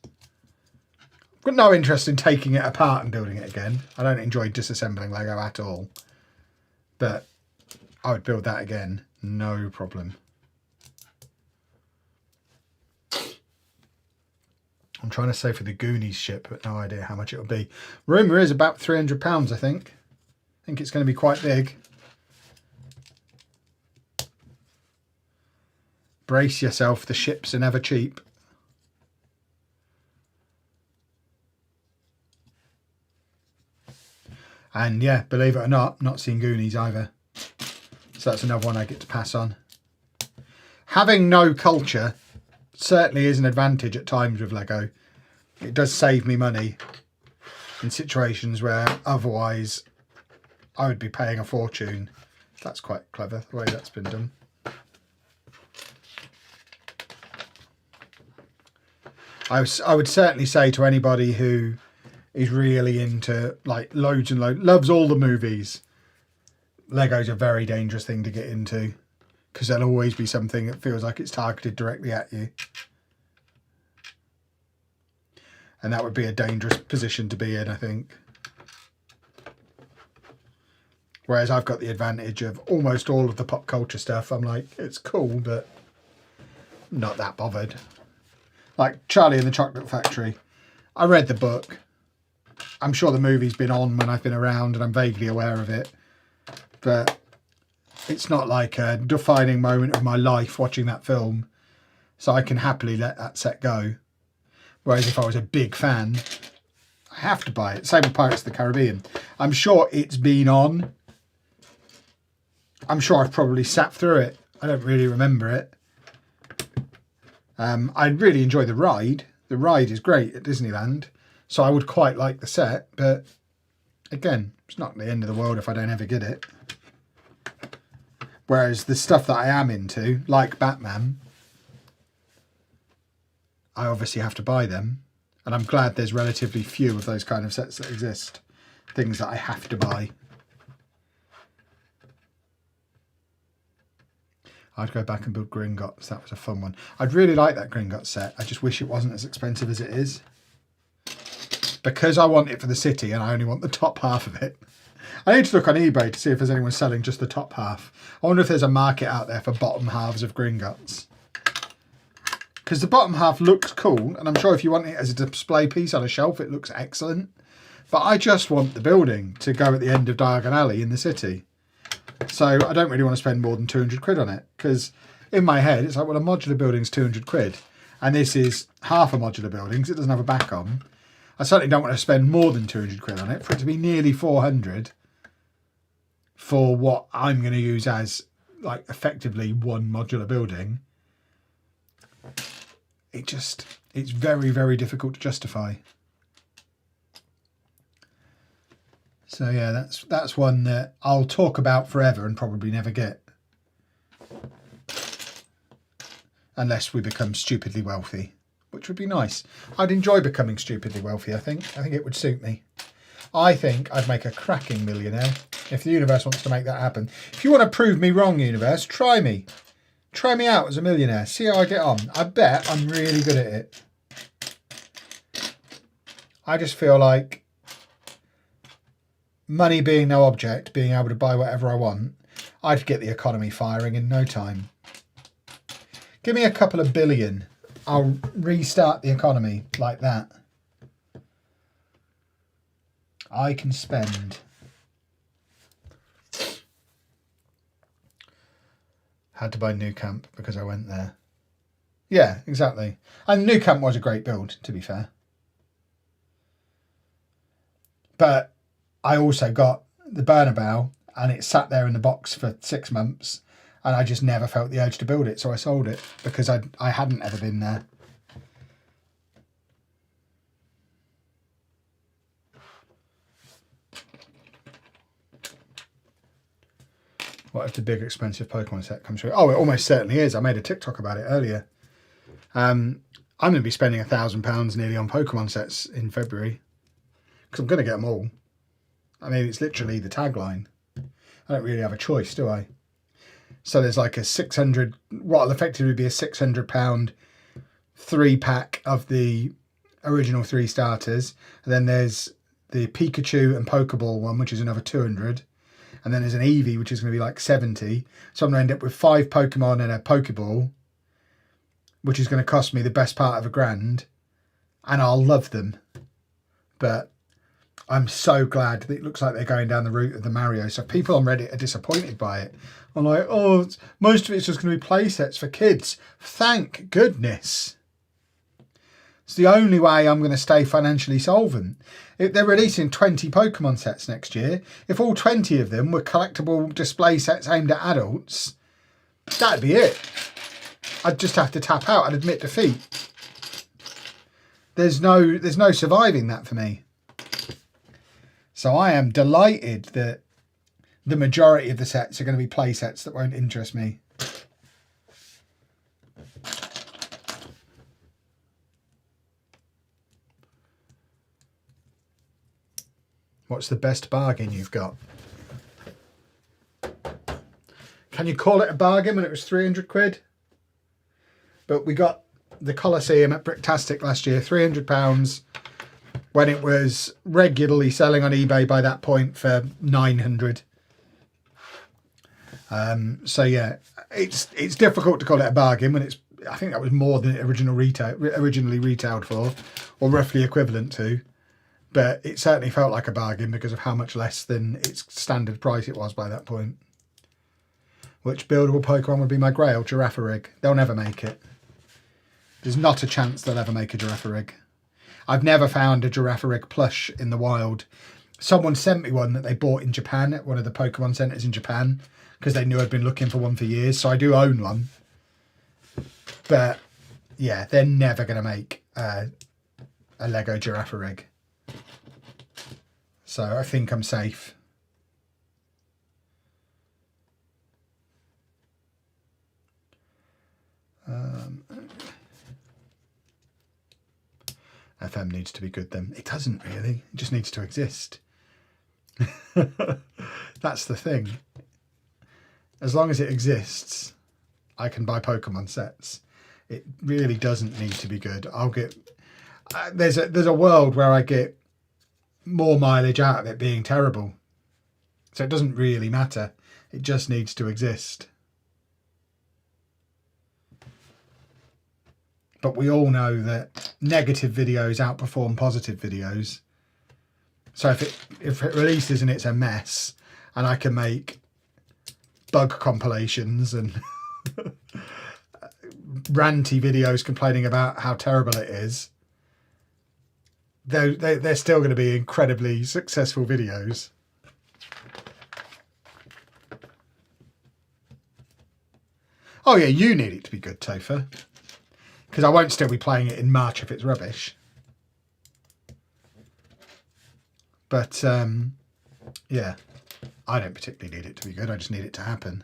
I've got no interest in taking it apart and building it again. I don't enjoy disassembling Lego at all. But I would build that again, no problem. I'm trying to save for the Goonies ship, but no idea how much it will be. Rumour is about £300, I think. I think it's going to be quite big. Brace yourself, the ships are never cheap. And yeah, believe it or not seen Goonies either. So that's another one I get to pass on. Having no culture certainly is an advantage at times with Lego. It does save me money in situations where otherwise I would be paying a fortune. That's quite clever, the way that's been done. I would certainly say to anybody who is really into like loads and loads, loves all the movies, Lego's a very dangerous thing to get into, because there'll always be something that feels like it's targeted directly at you. And that would be a dangerous position to be in, I think. Whereas I've got the advantage of almost all of the pop culture stuff. I'm like, it's cool, but I'm not that bothered. Like Charlie and the Chocolate Factory. I read the book. I'm sure the movie's been on when I've been around and I'm vaguely aware of it. But it's not like a defining moment of my life watching that film. So I can happily let that set go. Whereas if I was a big fan, I have to buy it. Same with Pirates of the Caribbean. I'm sure it's been on. I'm sure I've probably sat through it. I don't really remember it. I really enjoy the ride. The ride is great at Disneyland. So I would quite like the set. But again, it's not the end of the world if I don't ever get it. Whereas the stuff that I am into, like Batman, I obviously have to buy them. And I'm glad there's relatively few of those kind of sets that exist. Things that I have to buy. I'd go back and build Gringotts. That was a fun one. I'd really like that Gringotts set. I just wish it wasn't as expensive as it is. Because I want it for the city and I only want the top half of it. I need to look on eBay to see if there's anyone selling just the top half. I wonder if there's a market out there for bottom halves of Gringotts. Because the bottom half looks cool, and I'm sure if you want it as a display piece on a shelf, it looks excellent. But I just want the building to go at the end of Diagon Alley in the city. So I don't really want to spend more than 200 quid on it. Because in my head, it's like, well, a modular building's 200 quid. And this is half a modular building, because it doesn't have a back on. I certainly don't want to spend more than 200 quid on it. For it to be nearly 400 for what I'm going to use as, like, effectively one modular building. It's very, very difficult to justify. So yeah, that's one that I'll talk about forever and probably never get. Unless we become stupidly wealthy, which would be nice. I'd enjoy becoming stupidly wealthy, I think. I think it would suit me. I think I'd make a cracking millionaire if the universe wants to make that happen. If you want to prove me wrong, universe, try me. Try me out as a millionaire. See how I get on. I bet I'm really good at it. I just feel like money being no object, being able to buy whatever I want, I'd get the economy firing in no time. Give me a couple of billion. I'll restart the economy like that. I can spend. Had to buy New Camp because I went there. Yeah, exactly. And New Camp was a great build, to be fair. But I also got the Bernabeu, and it sat there in the box for 6 months, and I just never felt the urge to build it, so I sold it because I hadn't ever been there. What if the big expensive Pokemon set comes through? Oh, it almost certainly is. I made a TikTok about it earlier. I'm going to be spending £1,000 nearly on Pokemon sets in February because I'm going to get them all. I mean, it's literally the tagline. I don't really have a choice, do I? So there's like a 600, what will effectively be a £600 3-pack of the original 3 starters. And then there's the Pikachu and Pokeball one, which is another 200. And then there's an Eevee, which is going to be like 70. So I'm going to end up with 5 Pokemon and a Pokeball, which is going to cost me the best part of £1,000. And I'll love them. But I'm so glad that it looks like they're going down the route of the Mario. So people on Reddit are disappointed by it. I'm like, oh, most of it's just going to be play sets for kids. Thank goodness. It's the only way I'm going to stay financially solvent. If they're releasing 20 Pokemon sets next year, if all 20 of them were collectible display sets aimed at adults, that'd be it. I'd just have to tap out and admit defeat. There's no surviving that for me. So I am delighted that the majority of the sets are going to be play sets that won't interest me. What's the best bargain you've got? Can you call it a bargain when it was 300 quid? But we got the Colosseum at Bricktastic last year, £300, when it was regularly selling on eBay by that point for 900. So yeah, it's difficult to call it a bargain when it's, I think that was more than it originally retailed for, or roughly equivalent to. But it certainly felt like a bargain because of how much less than its standard price it was by that point. Which buildable Pokemon would be my grail? Girafarig. They'll never make it. There's not a chance they'll ever make a Girafarig. I've never found a Girafarig plush in the wild. Someone sent me one that they bought in Japan at one of the Pokemon centres in Japan because they knew I'd been looking for one for years. So I do own one. But yeah, they're never going to make a Lego Girafarig. So I think I'm safe. FM needs to be good then. It doesn't really. It just needs to exist. That's the thing. As long as it exists, I can buy Pokemon sets. It really doesn't need to be good. I'll get... there's a world where I get more mileage out of it being terrible. So it doesn't really matter. It just needs to exist. But we all know that negative videos outperform positive videos. So if it releases and it's a mess, and I can make bug compilations and ranty videos complaining about how terrible it is, they're still going to be incredibly successful videos. Oh yeah, you need it to be good, Topher. Because I won't still be playing it in March if it's rubbish. But, yeah, I don't particularly need it to be good. I just need it to happen.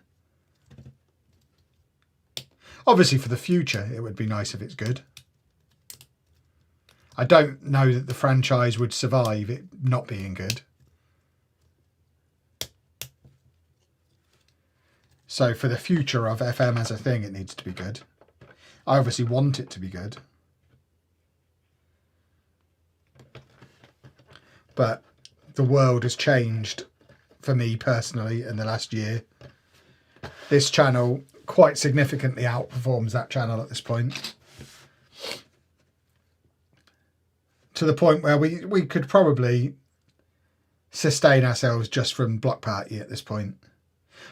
Obviously, for the future, it would be nice if it's good. I don't know that the franchise would survive it not being good. So for the future of FM as a thing, it needs to be good. I obviously want it to be good. But the world has changed for me personally in the last year. This channel quite significantly outperforms that channel at this point. To the point where we could probably sustain ourselves just from Block Party at this point.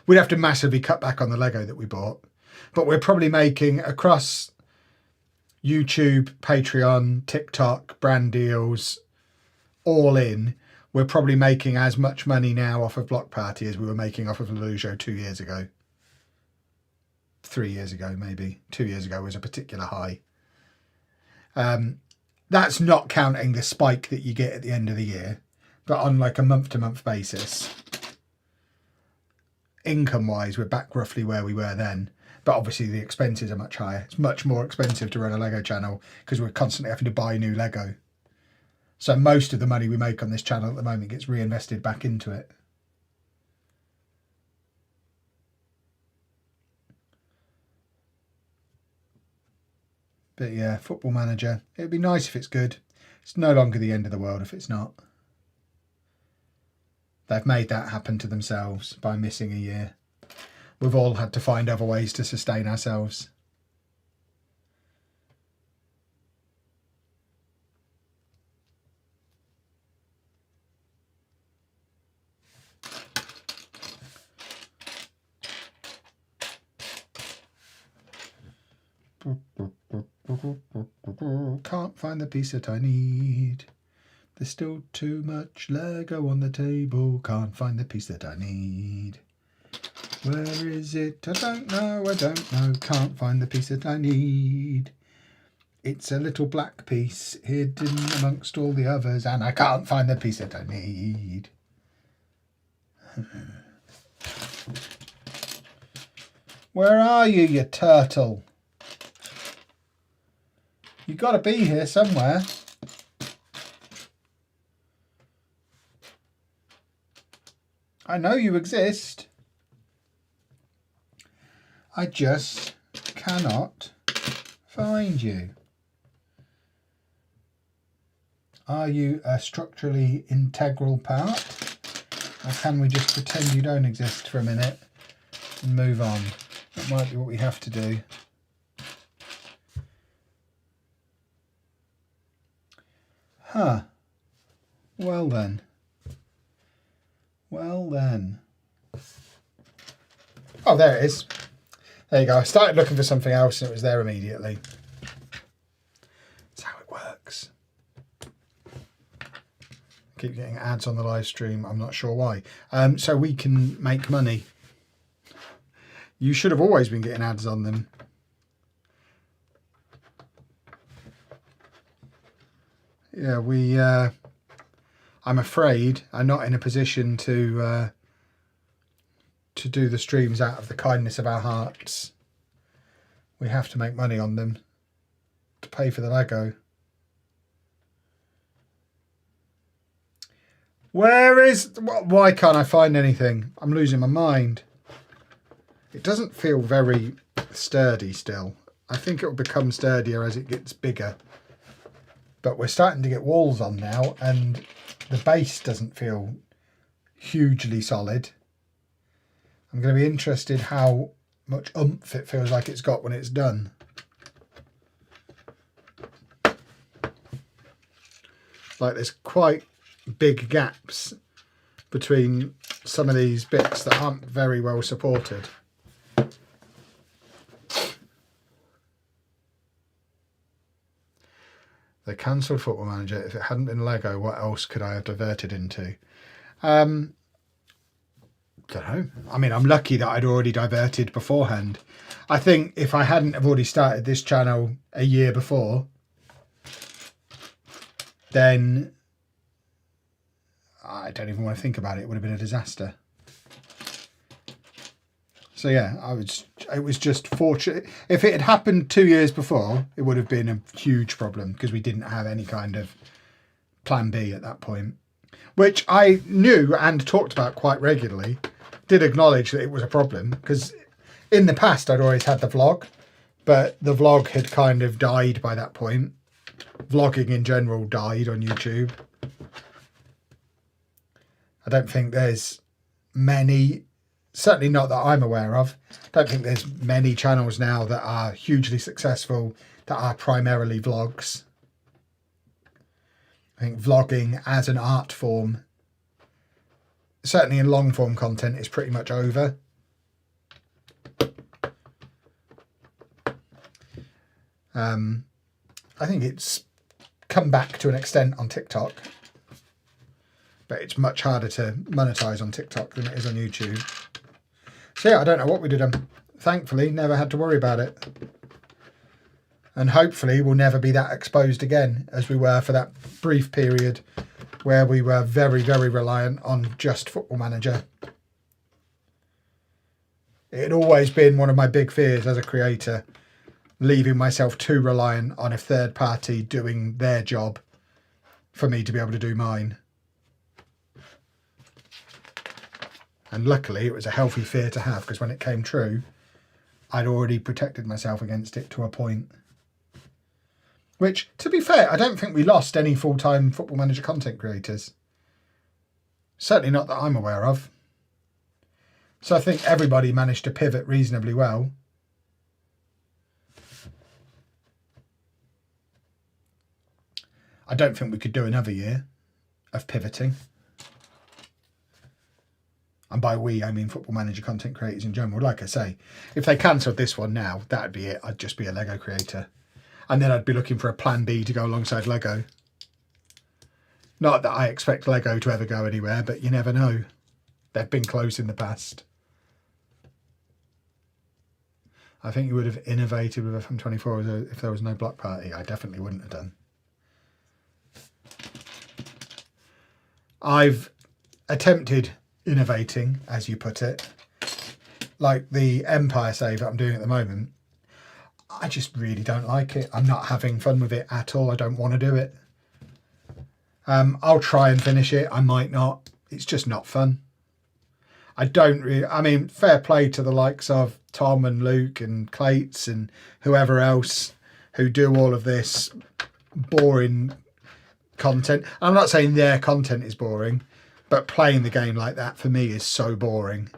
We'd have to massively cut back on the Lego that we bought. But we're probably making, across YouTube, Patreon, TikTok, brand deals, all in, we're probably making as much money now off of Block Party as we were making off of Lelujo 2 years ago. 3 years ago, maybe. 2 years ago was a particular high. That's not counting the spike that you get at the end of the year. But on like a month-to-month basis, income-wise, we're back roughly where we were then. But obviously the expenses are much higher. It's much more expensive to run a Lego channel because we're constantly having to buy new Lego. So most of the money we make on this channel at the moment gets reinvested back into it. But yeah, Football Manager. It'd be nice if it's good. It's no longer the end of the world if it's not. They've made that happen to themselves by missing a year. We've all had to find other ways to sustain ourselves. Can't find the piece that I need. There's still too much Lego on the table. Can't find the piece that I need. Where is it? I don't know, I don't know. Can't find the piece that I need. It's a little black piece hidden amongst all the others, and I can't find the piece that I need. Where are you, you turtle? You got to be here somewhere. I know you exist. I just cannot find you. Are you a structurally integral part? Or can we just pretend you don't exist for a minute and move on? That might be what we have to do. Huh. Well then. Well then. Oh, there it is. There you go. I started looking for something else and it was there immediately. That's how it works. Keep getting ads on the live stream. I'm not sure why. So we can make money. You should have always been getting ads on them. Yeah, I'm afraid I'm not in a position to do the streams out of the kindness of our hearts. We have to make money on them to pay for the Lego. Where is... Why can't I find anything? I'm losing my mind. It doesn't feel very sturdy still. I think it will become sturdier as it gets bigger. But we're starting to get walls on now and the base doesn't feel hugely solid. I'm going to be interested how much oomph it feels like it's got when it's done. Like there's quite big gaps between some of these bits that aren't very well supported. They cancelled Football Manager. If it hadn't been Lego, what else could I have diverted into? Don't know. I mean, I'm lucky that I'd already diverted beforehand. I think if I hadn't have already started this channel a year before, then I don't even want to think about it. It would have been a disaster. So yeah, it was just fortunate. If it had happened 2 years before, it would have been a huge problem because we didn't have any kind of plan B at that point, which I knew and talked about quite regularly. Did acknowledge that it was a problem because in the past I'd always had the vlog, but the vlog had kind of died by that point. Vlogging in general died on YouTube. I don't think there's many, certainly not that I'm aware of. I don't think there's many channels now that are hugely successful that are primarily vlogs. I think vlogging as an art form, certainly in long form content, is pretty much over. I think it's come back to an extent on TikTok, but it's much harder to monetize on TikTok than it is on YouTube. So yeah, I don't know what we did. Thankfully, never had to worry about it. And hopefully we'll never be that exposed again as we were for that brief period where we were very, very reliant on just Football Manager. It had always been one of my big fears as a creator, leaving myself too reliant on a third party doing their job for me to be able to do mine. And luckily it was a healthy fear to have, because when it came true, I'd already protected myself against it to a point. Which, to be fair, I don't think we lost any full-time Football Manager content creators. Certainly not that I'm aware of. So I think everybody managed to pivot reasonably well. I don't think we could do another year of pivoting. And by we, I mean Football Manager content creators in general. Like I say, if they cancelled this one now, that'd be it. I'd just be a Lego creator. And then I'd be looking for a plan B to go alongside Lego. Not that I expect Lego to ever go anywhere, but you never know. They've been close in the past. I think you would have innovated with FM24 if there was no block party. I definitely wouldn't have done. I've attempted innovating, as you put it, like the Empire save that I'm doing at the moment. I just really don't like it. I'm not having fun with it at all. I don't want to do it. I'll try and finish it. I might not. It's just not fun. I don't really, I mean, fair play to the likes of Tom and Luke and Clates and whoever else who do all of this boring content. I'm not saying their content is boring, but playing the game like that for me is so boring.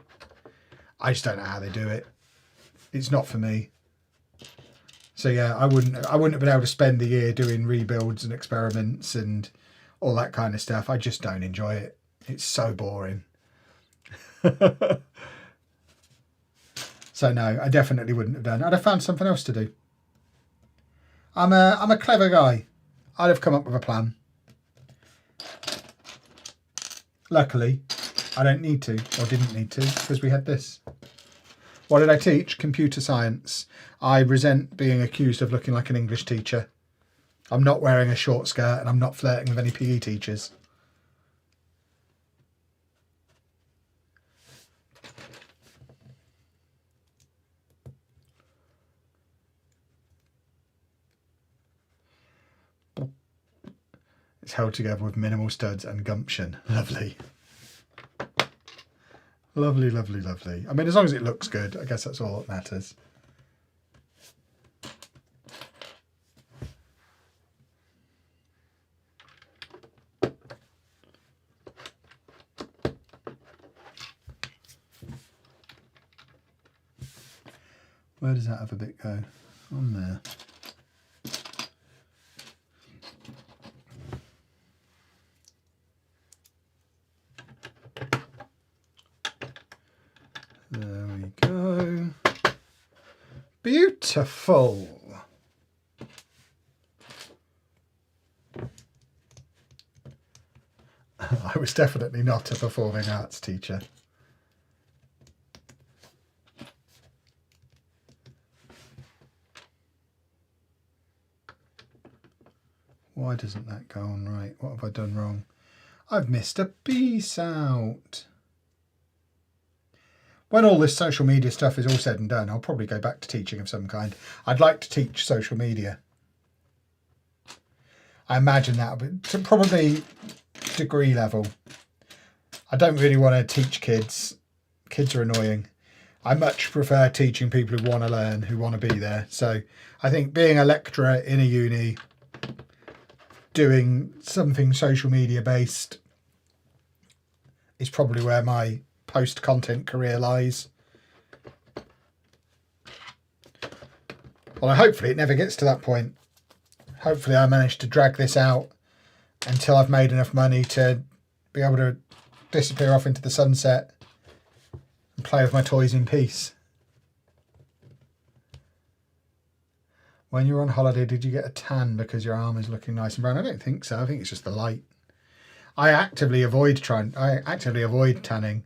I just don't know how they do it. It's not for me. So yeah, I wouldn't have been able to spend the year doing rebuilds and experiments and all that kind of stuff. I just don't enjoy it. It's so boring. So no, I definitely wouldn't have done. I'd have found something else to do. I'm a clever guy. I'd have come up with a plan. Luckily, I don't need to, or didn't need to, because we had this. What did I teach? Computer science. I resent being accused of looking like an English teacher. I'm not wearing a short skirt and I'm not flirting with any PE teachers. It's held together with minimal studs and gumption. Lovely. Lovely, lovely, lovely. I mean, as long as it looks good, I guess that's all that matters. Where does that other bit go? On there. There we go. Beautiful. I was definitely not a performing arts teacher. Why doesn't that go on right? What have I done wrong? I've missed a piece out. When all this social media stuff is all said and done, I'll probably go back to teaching of some kind. I'd like to teach social media. I imagine that, but probably degree level. I don't really want to teach kids. Kids are annoying. I much prefer teaching people who want to learn, who want to be there. So I think being a lecturer in a uni, doing something social media based is probably where my post-content career lies. Well, hopefully it never gets to that point. Hopefully I manage to drag this out until I've made enough money to be able to disappear off into the sunset and play with my toys in peace. When you were on holiday, did you get a tan because your arm is looking nice and brown? I don't think so. I think it's just the light. I actively avoid tanning.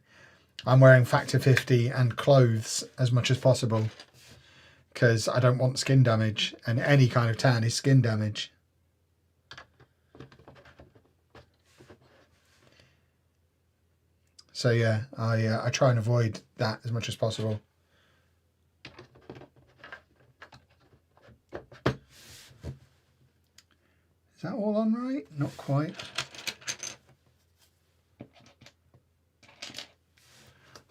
I'm wearing Factor 50 and clothes as much as possible because I don't want skin damage, and any kind of tan is skin damage. So yeah, I try and avoid that as much as possible. Is that all on right? Not quite.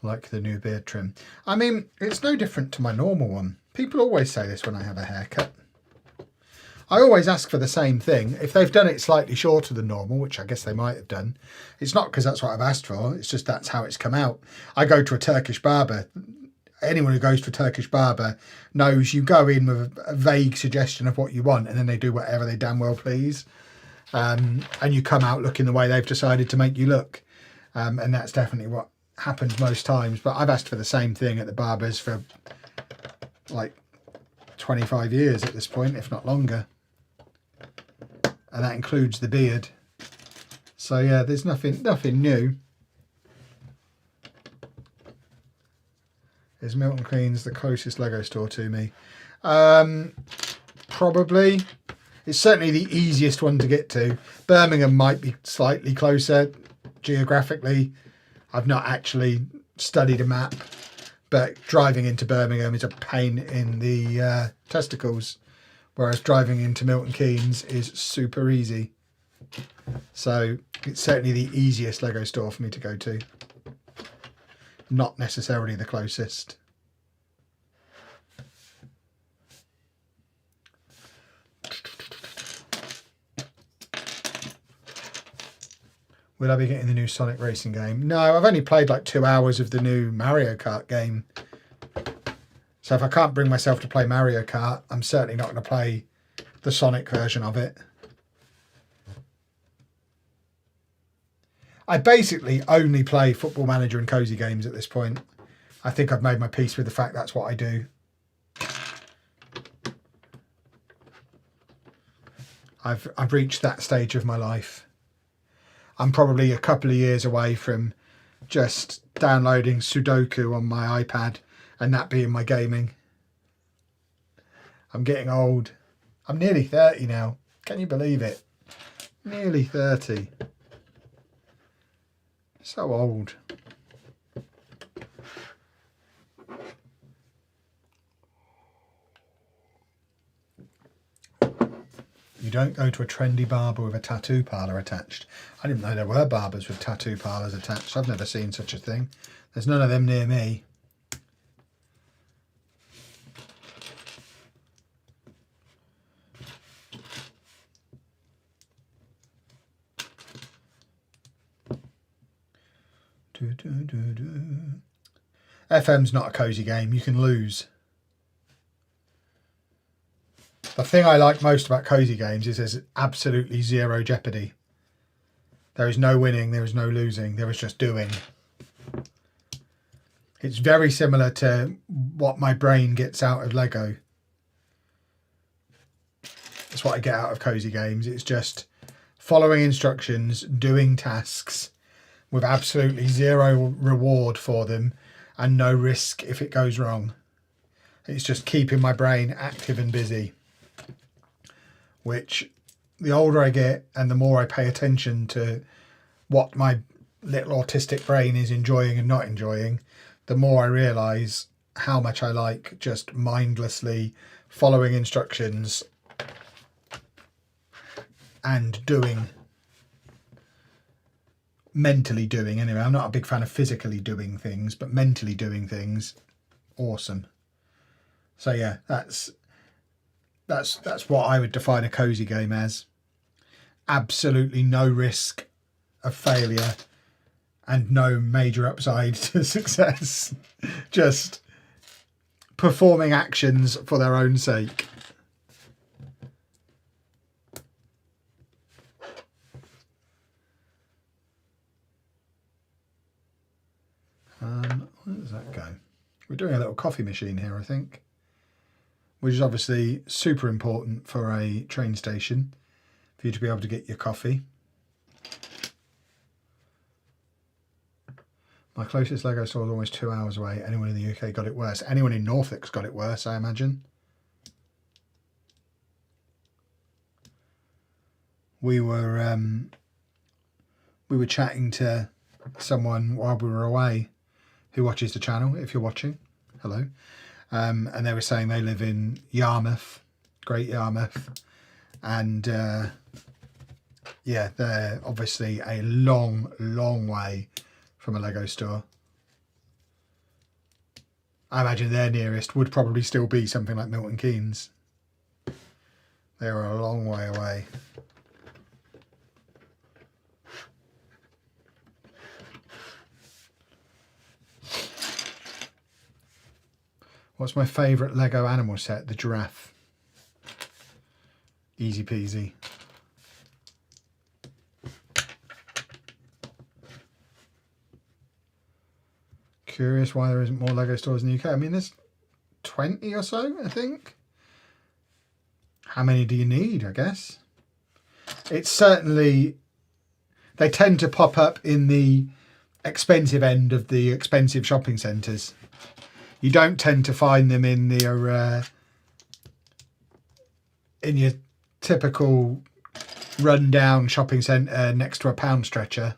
Like the new beard trim. I mean, it's no different to my normal one. People always say this when I have a haircut. I always ask for the same thing. If they've done it slightly shorter than normal, which I guess they might have done, it's not because that's what I've asked for. It's just that's how it's come out. I go to a Turkish barber. Anyone who goes to a Turkish barber knows you go in with a vague suggestion of what you want, and then they do whatever they damn well please. And you come out looking the way they've decided to make you look. And that's definitely what happens most times. But I've asked for the same thing at the barbers for like 25 years at this point, if not longer. And that includes the beard. So yeah, there's nothing new. Is Milton Keynes the closest Lego store to me? Probably. It's certainly the easiest one to get to. Birmingham might be slightly closer geographically. I've not actually studied a map, but driving into Birmingham is a pain in the testicles, whereas driving into Milton Keynes is super easy. So it's certainly the easiest Lego store for me to go to. Not necessarily the closest. Will I be getting the new Sonic racing game? No, I've only played like 2 hours of the new Mario Kart game. So if I can't bring myself to play Mario Kart, I'm certainly not going to play the Sonic version of it. I basically only play Football Manager and cozy games at this point. I think I've made my peace with the fact that's what I do. I've reached that stage of my life. I'm probably a couple of years away from just downloading Sudoku on my iPad and that being my gaming. I'm getting old. I'm nearly 30 now. Can you believe it? Nearly 30. So old. You don't go to a trendy barber with a tattoo parlour attached. I didn't know there were barbers with tattoo parlours attached. I've never seen such a thing. There's none of them near me. FM's not a cozy game. You can lose. The thing I like most about cozy games is there's absolutely zero jeopardy. There is no winning, there is no losing, there is just doing. It's very similar to what my brain gets out of Lego. That's what I get out of cozy games. It's just following instructions, doing tasks with absolutely zero reward for them and no risk if it goes wrong. It's just keeping my brain active and busy. Which, the older I get and the more I pay attention to what my little autistic brain is enjoying and not enjoying, the more I realise how much I like just mindlessly following instructions and doing. Mentally doing, anyway. I'm not a big fan of physically doing things, but mentally doing things, awesome. So yeah, that's what I would define a cozy game as. Absolutely no risk of failure and no major upside to success. Just performing actions for their own sake. Where does that go? We're doing a little coffee machine here, I think, which is obviously super important for a train station, for you to be able to get your coffee. My closest Lego store is almost 2 hours away. Anyone in the UK got it worse. Anyone in Norfolk's got it worse, I imagine. We were chatting to someone while we were away who watches the channel. If you're watching, hello. And they were saying they live in Yarmouth, Great Yarmouth, and yeah, they're obviously a long, long way from a Lego store. I imagine their nearest would probably still be something like Milton Keynes. They're a long way away. What's my favourite Lego animal set? The giraffe. Easy peasy. Curious why there isn't more Lego stores in the UK. I mean, there's 20 or so, I think. How many do you need, I guess? It's certainly... They tend to pop up in the expensive end of the expensive shopping centres. You don't tend to find them in the in your typical run-down shopping centre next to a pound stretcher.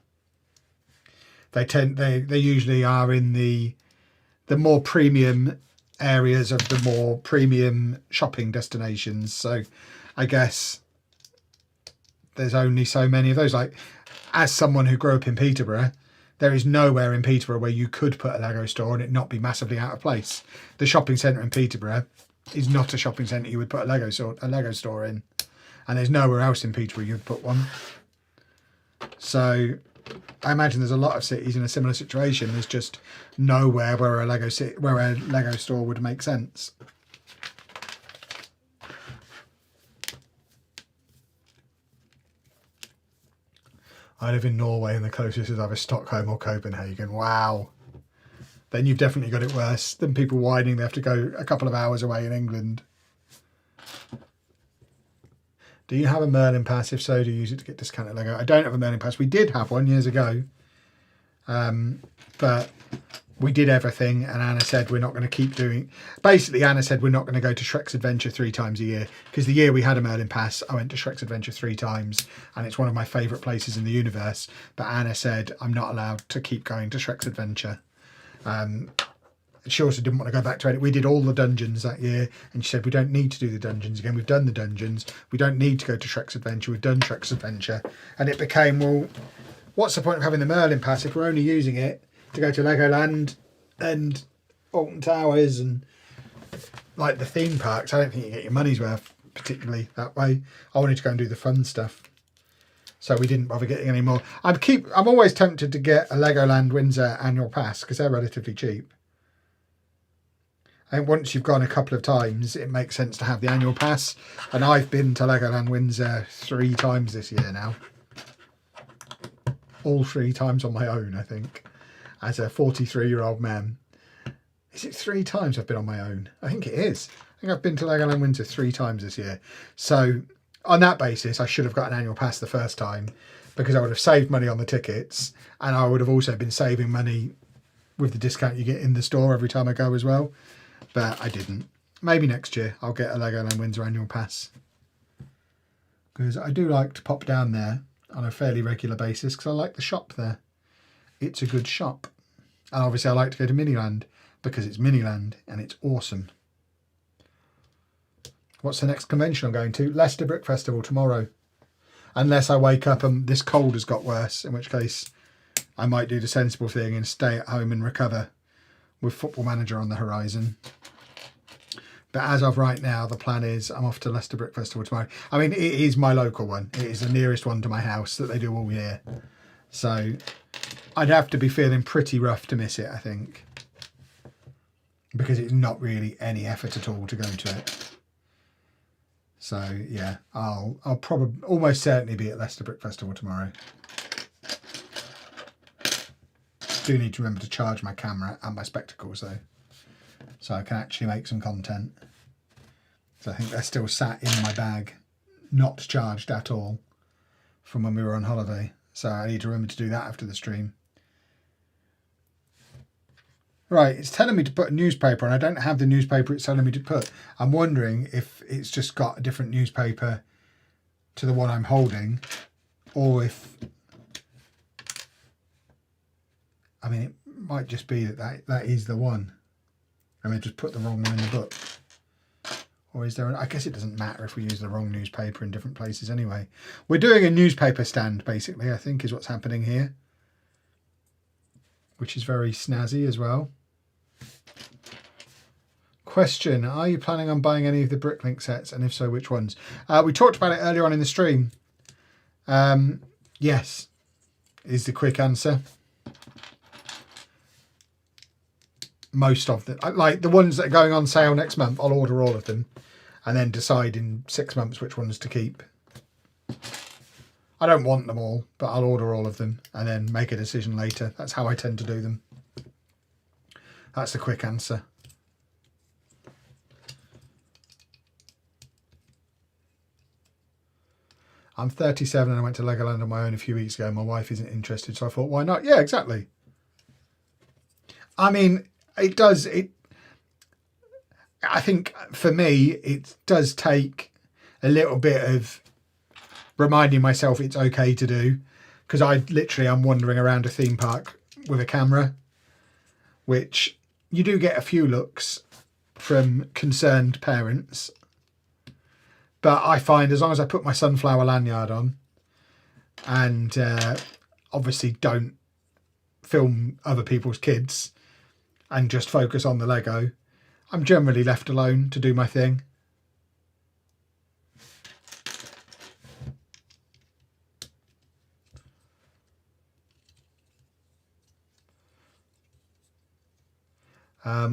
They usually are in the more premium areas of the more premium shopping destinations. So I guess there's only so many of those. Like, as someone who grew up in Peterborough, there is nowhere in Peterborough where you could put a Lego store and it not be massively out of place. The shopping centre in Peterborough is not a shopping centre you would put a Lego store in, and there's nowhere else in Peterborough you'd put one. So I imagine there's a lot of cities in a similar situation. There's just nowhere where a Lego store would make sense. I live in Norway and the closest is either Stockholm or Copenhagen. Wow. Then you've definitely got it worse than people whining they have to go a couple of hours away in England. Do you have a Merlin pass? If so, do you use it to get discounted Lego? I don't have a Merlin pass. We did have one years ago. But we did everything and Anna said we're not going to keep doing... Basically, Anna said we're not going to go to Shrek's Adventure 3 times a year, because the year we had a Merlin pass, I went to Shrek's Adventure 3 times and it's one of my favourite places in the universe. But Anna said I'm not allowed to keep going to Shrek's Adventure. She also didn't want to go back to it. We did all the dungeons that year and she said we don't need to do the dungeons again. We've done the dungeons. We don't need to go to Shrek's Adventure. We've done Shrek's Adventure. And it became, well, what's the point of having the Merlin pass if we're only using it to go to Legoland and Alton Towers and like the theme parks? I don't think you get your money's worth particularly that way. I wanted to go and do the fun stuff, so we didn't bother getting any more. I'm always tempted to get a Legoland Windsor annual pass because they're relatively cheap. I think once you've gone a couple of times, it makes sense to have the annual pass. And I've been to Legoland Windsor 3 times this year now. All 3 times on my own, I think, as a 43-year-old man. Is it 3 times I've been on my own? I think it is. I think I've been to Legoland Windsor 3 times this year. So on that basis, I should have got an annual pass the first time because I would have saved money on the tickets and I would have also been saving money with the discount you get in the store every time I go as well. But I didn't. Maybe next year I'll get a Legoland Windsor annual pass, because I do like to pop down there on a fairly regular basis because I like the shop there. It's a good shop. And obviously I like to go to Miniland because it's Miniland and it's awesome. What's the next convention I'm going to? Leicester Brick Festival tomorrow. Unless I wake up and this cold has got worse, in which case I might do the sensible thing and stay at home and recover with Football Manager on the horizon. But as of right now, the plan is I'm off to Leicester Brick Festival tomorrow. I mean, it is my local one. It is the nearest one to my house that they do all year. So I'd have to be feeling pretty rough to miss it, I think, because it's not really any effort at all to go to it. So yeah, I'll probably almost certainly be at Leicester Brick Festival tomorrow. Do need to remember to charge my camera and my spectacles though, so I can actually make some content. So I think they're still sat in my bag, not charged at all from when we were on holiday. So I need to remember to do that after the stream. Right, it's telling me to put a newspaper and I don't have the newspaper it's telling me to put. I'm wondering if it's just got a different newspaper to the one I'm holding, or if... I mean, it might just be that is the one. I mean, just put the wrong one in the book. Or is there, I guess it doesn't matter if we use the wrong newspaper in different places anyway. We're doing a newspaper stand, basically, I think is what's happening here. Which is very snazzy as well. Question, are you planning on buying any of the BrickLink sets? And if so, which ones? We talked about it earlier on in the stream. Yes, is the quick answer. Most of them, like the ones that are going on sale next month, I'll order all of them and then decide in 6 months which ones to keep. I don't want them all, but I'll order all of them and then make a decision later. That's how I tend to do them. That's the quick answer. I'm 37 and I went to Legoland on my own a few weeks ago. My wife isn't interested, so I thought, why not? Yeah, exactly. I mean, it does. I think for me, it does take a little bit of reminding myself it's okay to do, because I literally am wandering around a theme park with a camera, which you do get a few looks from concerned parents. But I find as long as I put my sunflower lanyard on and obviously don't film other people's kids and just focus on the Lego, I'm generally left alone to do my thing.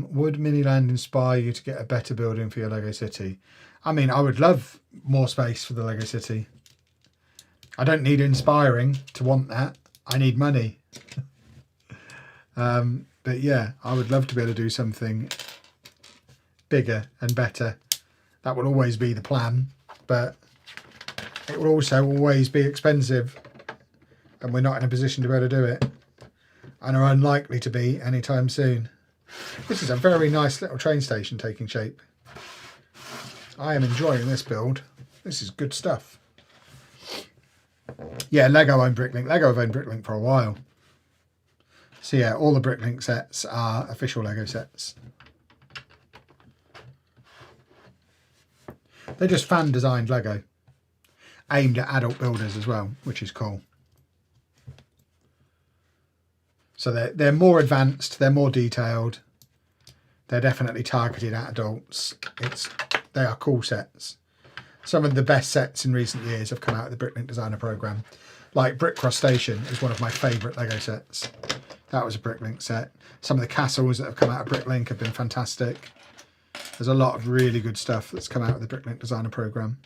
Would Miniland inspire you to get a better building for your Lego City? I mean, I would love more space for the Lego City. I don't need inspiring to want that. I need money. But yeah, I would love to be able to do something bigger and better. That will always be the plan, but it will also always be expensive, and we're not in a position to be able to do it, and are unlikely to be anytime soon. This is a very nice little train station taking shape. I am enjoying this build. This is good stuff. Yeah, Lego own BrickLink. Lego have owned BrickLink for a while. So yeah, all the BrickLink sets are official Lego sets. They're just fan designed Lego, aimed at adult builders as well, which is cool. So they're more advanced, they're more detailed. They're definitely targeted at adults. They are cool sets. Some of the best sets in recent years have come out of the BrickLink Designer Programme. Like Brick Cross Station is one of my favourite Lego sets. That was a BrickLink set. Some of the castles that have come out of BrickLink have been fantastic. There's a lot of really good stuff that's come out of the BrickLink Designer Programme.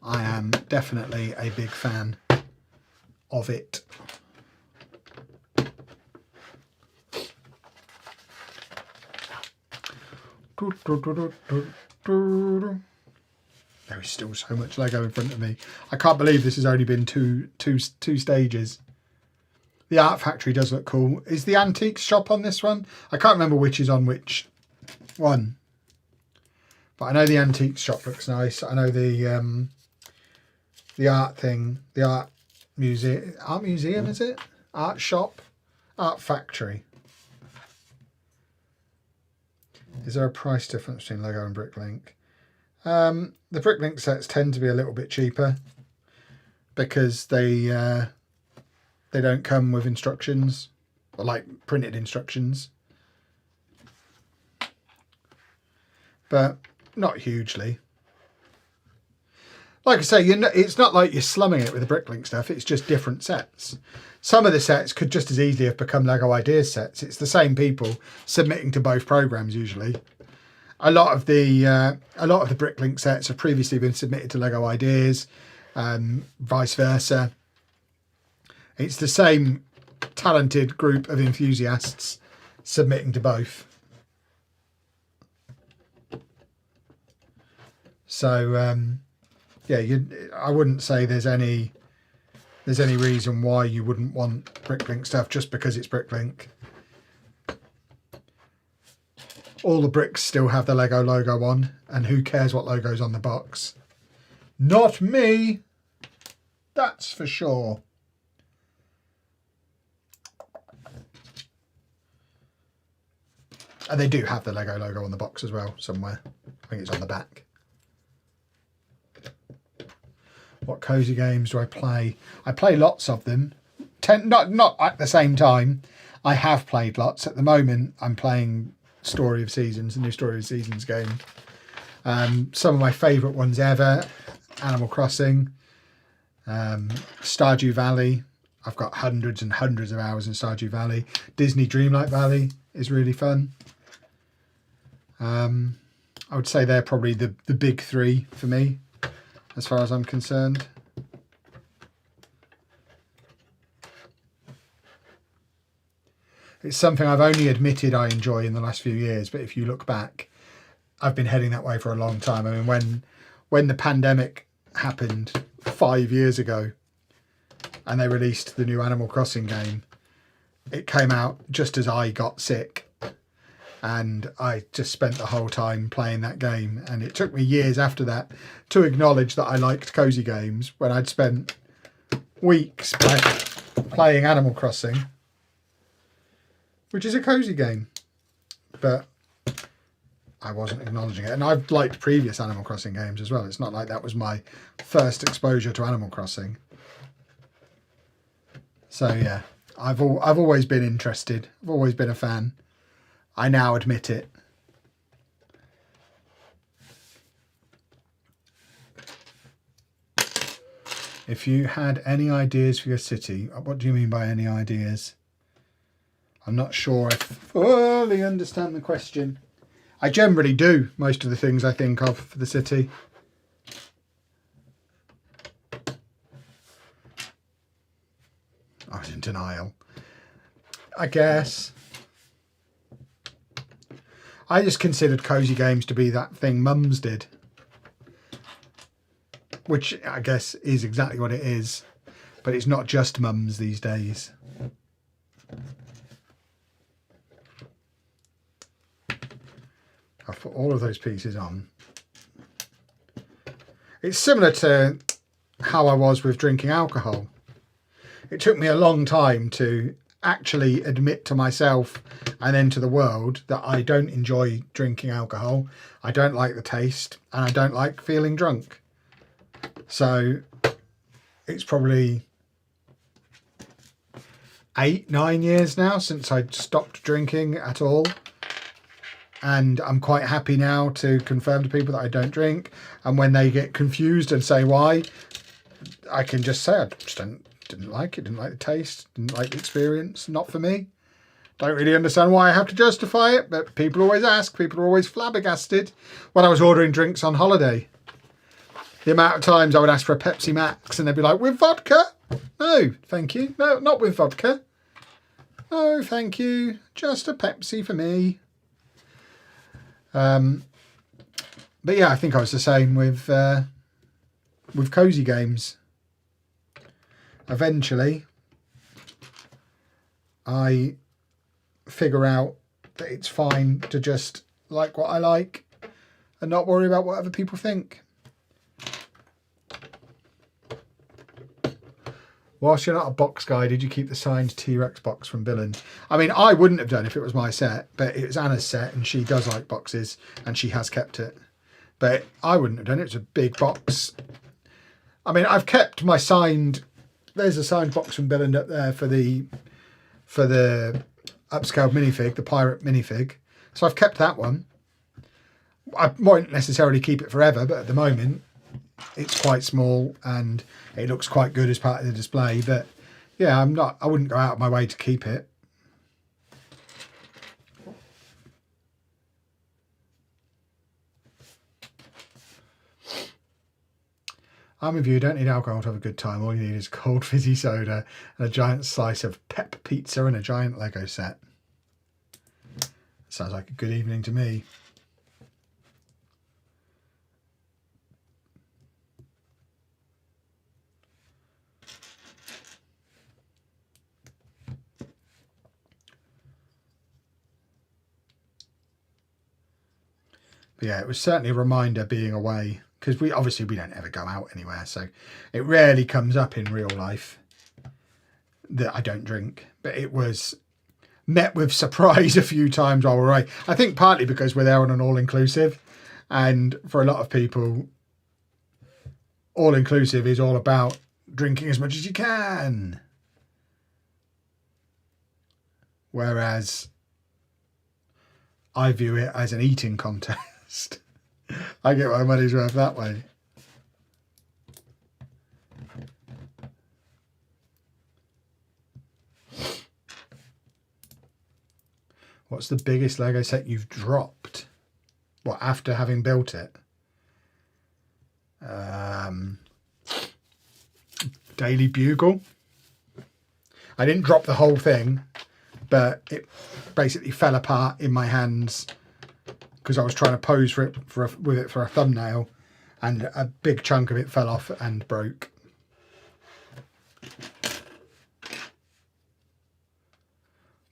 I am definitely a big fan of it. There is still so much Lego in front of me. I can't believe this has only been two stages. The Art Factory does look cool. Is the Antiques shop on this one? I can't remember which is on which one. But I know the Antiques shop looks nice. I know the art thing, the art museum, is it? Art shop? Art Factory. Is there a price difference between Lego and BrickLink? The BrickLink sets tend to be a little bit cheaper because they don't come with instructions, or like printed instructions, but not hugely. Like I say, it's not like you're slumming it with the BrickLink stuff. It's just different sets. Some of the sets could just as easily have become Lego Ideas sets. It's the same people submitting to both programs usually. A lot of the BrickLink sets have previously been submitted to Lego Ideas, vice versa. It's the same talented group of enthusiasts submitting to both. So yeah, I wouldn't say there's any reason why you wouldn't want BrickLink stuff just because it's BrickLink. All the bricks still have the Lego logo on, and who cares what logo's on the box? Not me, that's for sure. And they do have the Lego logo on the box as well somewhere. I think it's on the back. What cozy games do I play? I play lots of them. Not at the same time. I have played lots. At the moment, I'm playing Story of Seasons, the new Story of Seasons game. Some of my favourite ones ever: Animal Crossing, Stardew Valley. I've got hundreds and hundreds of hours in Stardew Valley. Disney Dreamlight Valley is really fun. I would say they're probably the big three for me, as far as I'm concerned. It's something I've only admitted I enjoy in the last few years, but if you look back, I've been heading that way for a long time. I mean, when the pandemic happened 5 years ago and they released the new Animal Crossing game, it came out just as I got sick. And I just spent the whole time playing that game. And it took me years after that to acknowledge that I liked cozy games, when I'd spent weeks playing Animal Crossing, which is a cozy game. But I wasn't acknowledging it. And I've liked previous Animal Crossing games as well. It's not like that was my first exposure to Animal Crossing. So yeah, I've always been interested. I've always been a fan. I now admit it. If you had any ideas for your city, what do you mean by any ideas? I'm not sure I fully understand the question. I generally do most of the things I think of for the city. I was in denial. I guess. I just considered cozy games to be that thing mums did, which I guess is exactly what it is, but it's not just mums these days. I've put all of those pieces on. It's similar to how I was with drinking alcohol. It took me a long time to actually admit to myself and then to the world that I don't enjoy drinking alcohol. I don't like the taste and I don't like feeling drunk. So it's probably 8-9 years now since I stopped drinking at all. And I'm quite happy now to confirm to people that I don't drink. And when they get confused and say why, I can just say I just didn't like it, didn't like the taste, didn't like the experience, not for me. Don't really understand why I have to justify it, but people always ask, people are always flabbergasted. When I was ordering drinks on holiday, the amount of times I would ask for a Pepsi Max and they'd be like, with vodka? No, thank you. No, not with vodka. No, thank you. Just a Pepsi for me. But yeah, I think I was the same with cozy games. Eventually, I figure out that it's fine to just like what I like and not worry about what other people think. Whilst you're not a box guy, did you keep the signed T-Rex box from Billund? I mean, I wouldn't have done if it was my set, but it was Anna's set and she does like boxes and she has kept it. But I wouldn't have done it. It's a big box. I mean, I've kept my signed... There's a signed box from Billund up there for the upscaled minifig, the pirate minifig. So I've kept that one. I won't necessarily keep it forever, but at the moment it's quite small and it looks quite good as part of the display. But yeah, I wouldn't go out of my way to keep it. I'm with you, you don't need alcohol to have a good time. All you need is cold fizzy soda and a giant slice of pep pizza and a giant Lego set. Sounds like a good evening to me. But yeah, it was certainly a reminder being away, because we don't ever go out anywhere, so it rarely comes up in real life that I don't drink. But it was met with surprise a few times while we're away. I think partly because we're there on an all-inclusive, and for a lot of people, all-inclusive is all about drinking as much as you can. Whereas I view it as an eating contest. I get my money's worth that way. What's the biggest Lego set you've dropped? What, after having built it? Daily Bugle. I didn't drop the whole thing, but it basically fell apart in my hands because I was trying to pose for it with it for a thumbnail, and a big chunk of it fell off and broke.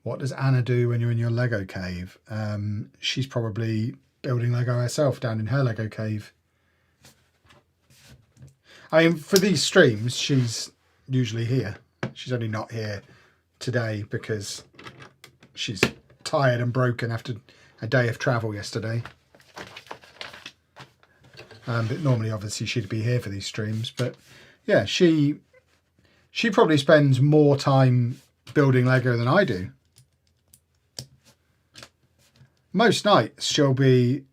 What does Anna do when you're in your Lego cave? She's probably building Lego herself down in her Lego cave. I mean, for these streams, she's usually here. She's only not here today because she's tired and broken after a day of travel yesterday. But normally, obviously, she'd be here for these streams. But yeah, she probably spends more time building Lego than I do. Most nights she'll be,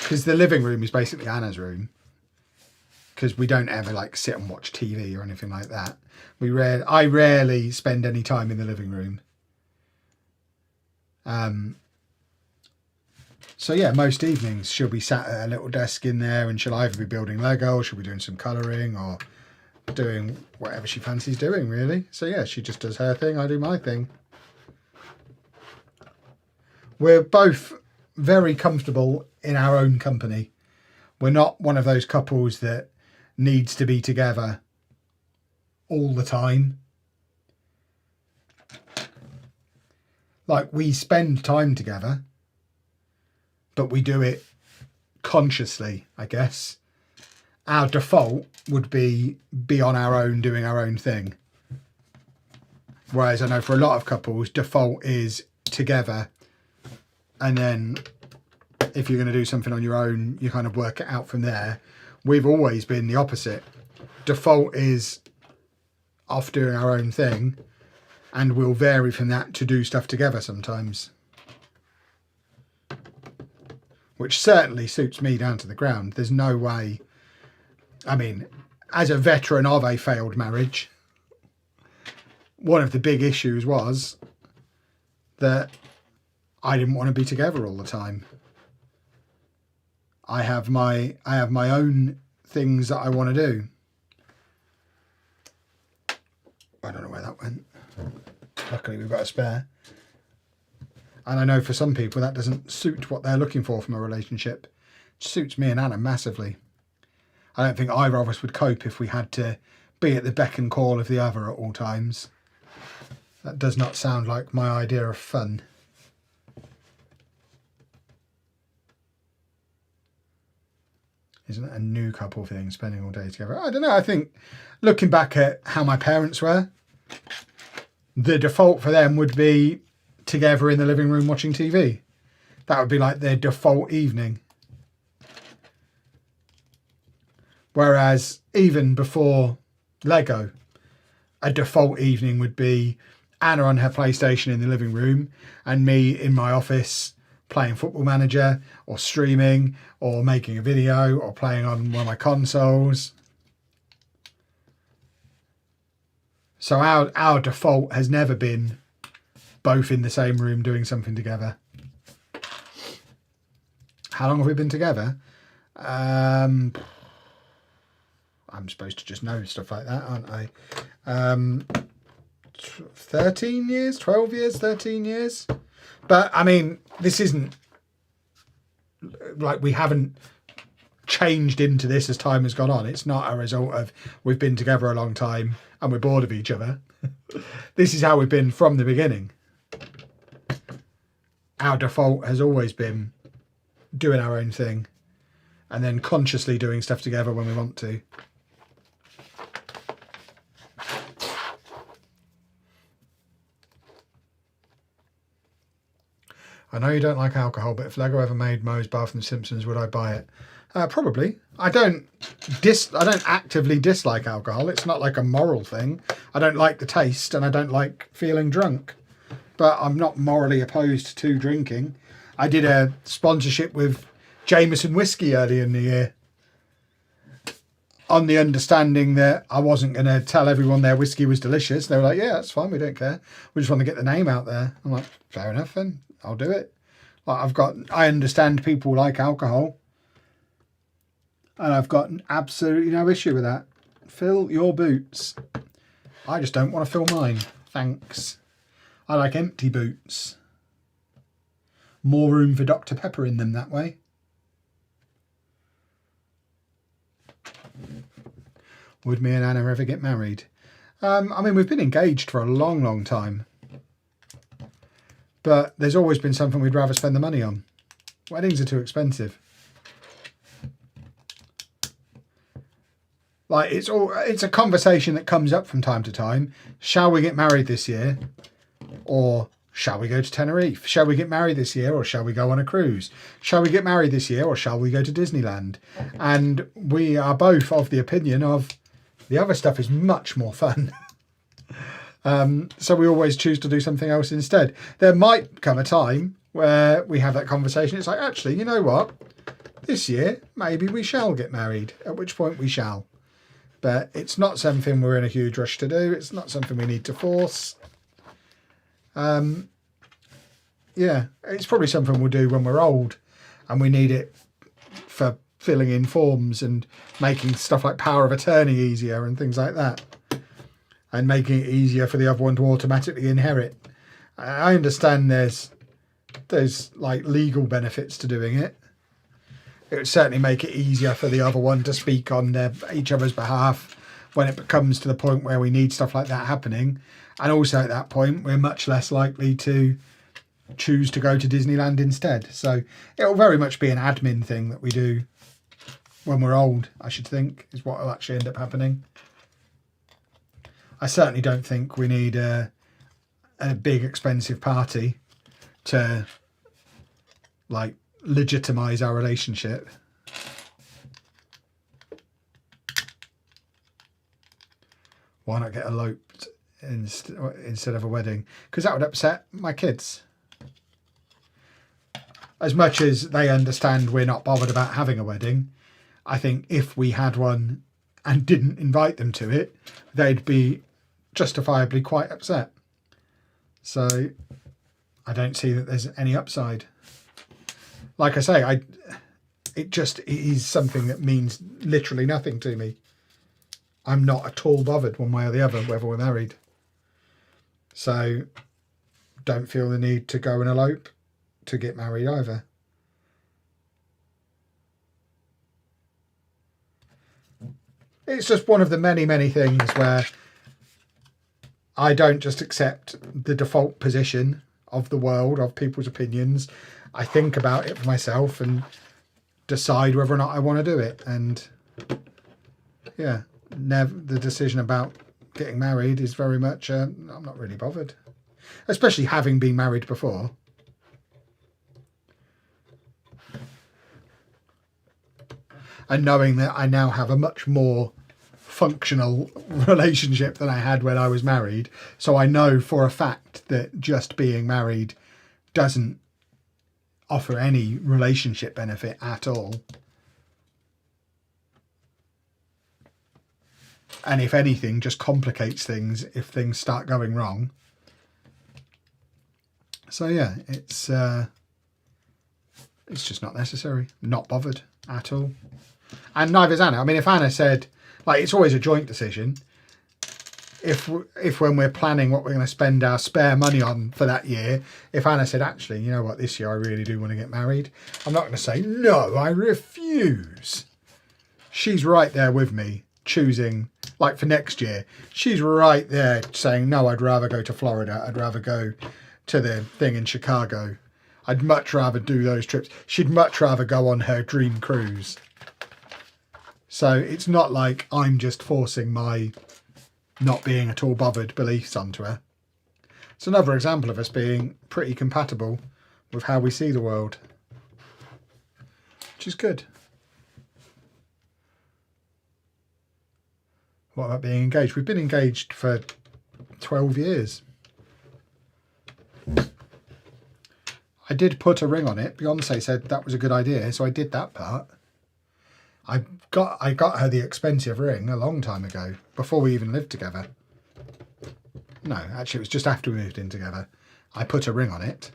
because the living room is basically Anna's room, because we don't ever like sit and watch TV or anything like that. I rarely spend any time in the living room. So yeah, most evenings she'll be sat at a little desk in there, and she'll either be building Lego, or she'll be doing some colouring, or doing whatever she fancies doing, really. So yeah, she just does her thing, I do my thing. We're both very comfortable in our own company. We're not one of those couples that needs to be together all the time. Like, we spend time together, but we do it consciously, I guess. Our default would be on our own, doing our own thing. Whereas I know for a lot of couples, default is together, and then if you're going to do something on your own, you kind of work it out from there. We've always been the opposite. Default is off doing our own thing, and we'll vary from that to do stuff together sometimes. Which certainly suits me down to the ground. There's no way. I mean, as a veteran of a failed marriage, one of the big issues was that I didn't want to be together all the time. I have my own things that I want to do. I don't know where that went. Luckily we've got a spare. And I know for some people that doesn't suit what they're looking for from a relationship. It suits me and Anna massively. I don't think either of us would cope if we had to be at the beck and call of the other at all times. That does not sound like my idea of fun. Isn't it a new couple thing, spending all day together? I don't know. I think looking back at how my parents were, the default for them would be together in the living room watching TV. That would be like their default evening. Whereas even before Lego, a default evening would be Anna on her PlayStation in the living room and me in my office playing Football Manager or streaming or making a video or playing on one of my consoles. So our default has never been both in the same room doing something together. How long have we been together? I'm supposed to just know stuff like that, aren't I? 13 years, 12 years, 13 years. But I mean, this isn't like we haven't changed into this as time has gone on. It's not a result of we've been together a long time and we're bored of each other. This is how we've been from the beginning. Our default has always been doing our own thing and then consciously doing stuff together when we want to. I know you don't like alcohol, but if Lego ever made Moe's Bar from The Simpsons, would I buy it? Probably. I don't actively dislike alcohol. It's not like a moral thing. I don't like the taste and I don't like feeling drunk. But I'm not morally opposed to drinking. I did a sponsorship with Jameson Whiskey early in the year, on the understanding that I wasn't going to tell everyone their whiskey was delicious. They were like, yeah, that's fine, we don't care. We just want to get the name out there. I'm like, fair enough then, I'll do it. Like, I understand people like alcohol. And I've got absolutely no issue with that. Fill your boots. I just don't want to fill mine. Thanks. I like empty boots. More room for Dr. Pepper in them that way. Would me and Anna ever get married? I mean, we've been engaged for a long, long time. But there's always been something we'd rather spend the money on. Weddings are too expensive. Like, it's a conversation that comes up from time to time. Shall we get married this year? Or shall we go to Tenerife? Shall we get married this year, or shall we go on a cruise? Shall we get married this year, or shall we go to Disneyland? And we are both of the opinion of the other stuff is much more fun. So we always choose to do something else instead. There might come a time where we have that conversation. It's like, actually, you know what? This year, maybe we shall get married, at which point we shall. But it's not something we're in a huge rush to do. It's not something we need to force. Yeah, it's probably something we'll do when we're old and we need it for filling in forms and making stuff like power of attorney easier and things like that. And making it easier for the other one to automatically inherit. I understand there's like legal benefits to doing it. It would certainly make it easier for the other one to speak on each other's behalf when it comes to the point where we need stuff like that happening. And also at that point, we're much less likely to choose to go to Disneyland instead. So it'll very much be an admin thing that we do when we're old, I should think, is what will actually end up happening. I certainly don't think we need a big expensive party to like legitimize our relationship. Why not get eloped instead of a wedding? Because that would upset my kids. As much as they understand we're not bothered about having a wedding, I think if we had one and didn't invite them to it, they'd be justifiably quite upset. So I don't see that there's any upside. Like I say, it is something that means literally nothing to me. I'm not at all bothered one way or the other whether we're married. So don't feel the need to go and elope to get married either. It's just one of the many, many things where I don't just accept the default position of the world, of people's opinions. I think about it for myself and decide whether or not I want to do it. And yeah, the decision about getting married is very much, I'm not really bothered. Especially having been married before. And knowing that I now have a much more functional relationship than I had when I was married. So I know for a fact that just being married doesn't offer any relationship benefit at all. And if anything, just complicates things if things start going wrong. So yeah, it's just not necessary. Not bothered at all. And neither is Anna. I mean, if Anna said, like, it's always a joint decision. If when we're planning what we're going to spend our spare money on for that year, if Anna said, actually, you know what, this year I really do want to get married, I'm not going to say, no, I refuse. She's right there with me, choosing, like for next year, she's right there saying, no, I'd rather go to Florida. I'd rather go to the thing in Chicago. I'd much rather do those trips. She'd much rather go on her dream cruise. So it's not like I'm just forcing my not being at all bothered beliefs onto her. It's another example of us being pretty compatible with how we see the world, which is good. What about being engaged? We've been engaged for 12 years. I did put a ring on it. Beyonce said that was a good idea, so I did that part. I got her the expensive ring a long time ago, before we even lived together. No, actually it was just after we moved in together. I put a ring on it.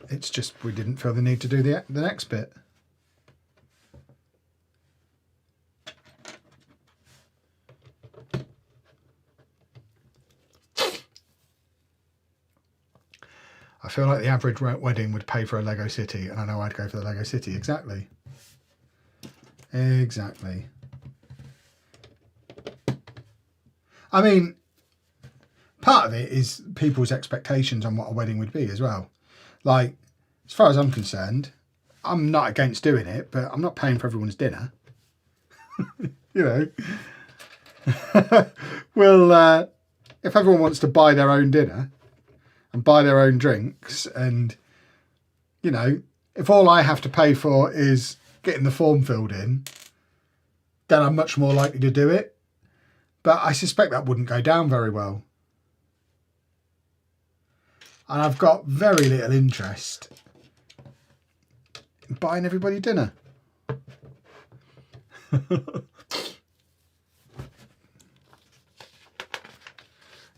It's just we didn't feel the need to do the next bit. I feel like the average wedding would pay for a Lego city, and I know I'd go for the Lego city. Exactly. Exactly. I mean, part of it is people's expectations on what a wedding would be as well. Like, as far as I'm concerned, I'm not against doing it, but I'm not paying for everyone's dinner. You know. Well, if everyone wants to buy their own dinner and buy their own drinks, and, you know, if all I have to pay for is getting the form filled in, then I'm much more likely to do it. But I suspect that wouldn't go down very well. And I've got very little interest in buying everybody dinner.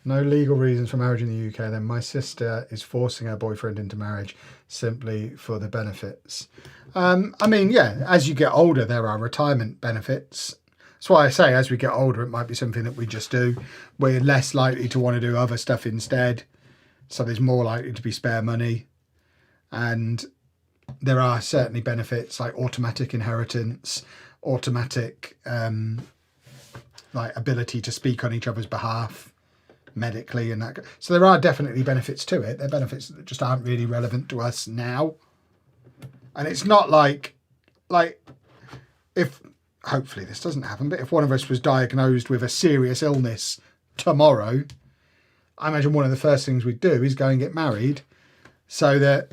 No legal reasons for marriage in the UK then. My sister is forcing her boyfriend into marriage simply for the benefits. I mean, yeah, as you get older, there are retirement benefits. That's why I say as we get older, it might be something that we just do. We're less likely to want to do other stuff instead. So there's more likely to be spare money. And there are certainly benefits like automatic inheritance, automatic like ability to speak on each other's behalf medically, and that. So there are definitely benefits to it. They're benefits that just aren't really relevant to us now. And it's not like if, hopefully this doesn't happen, but if one of us was diagnosed with a serious illness tomorrow, I imagine one of the first things we'd do is go and get married so that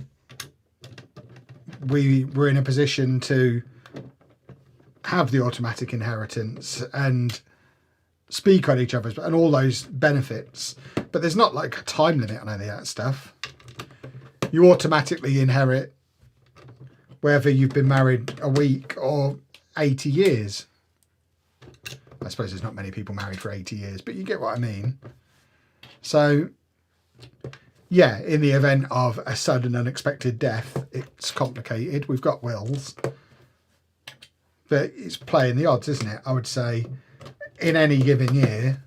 we were in a position to have the automatic inheritance and speak on each other's and all those benefits. But there's not like a time limit on any of that stuff. You automatically inherit whether you've been married a week or 80 years. I suppose there's not many people married for 80 years, but you get what I mean. So, yeah, in the event of a sudden unexpected death, it's complicated. We've got wills. But it's playing the odds, isn't it? I would say in any given year,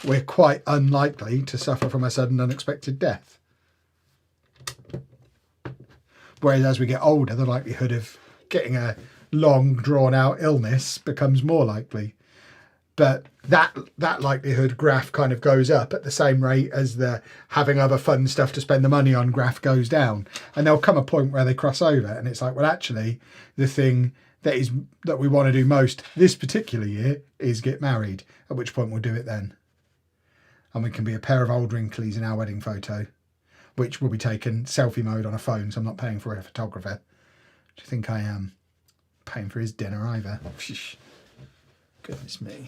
we're quite unlikely to suffer from a sudden unexpected death. Whereas as we get older, the likelihood of getting a long, drawn-out illness becomes more likely. But that likelihood graph kind of goes up at the same rate as the having other fun stuff to spend the money on graph goes down. And there'll come a point where they cross over, and it's like, well, actually, the thing that we want to do most this particular year is get married, at which point we'll do it then. And we can be a pair of old wrinklies in our wedding photo, which will be taken selfie mode on a phone, so I'm not paying for a photographer. Do you think I am paying for his dinner either? Goodness me.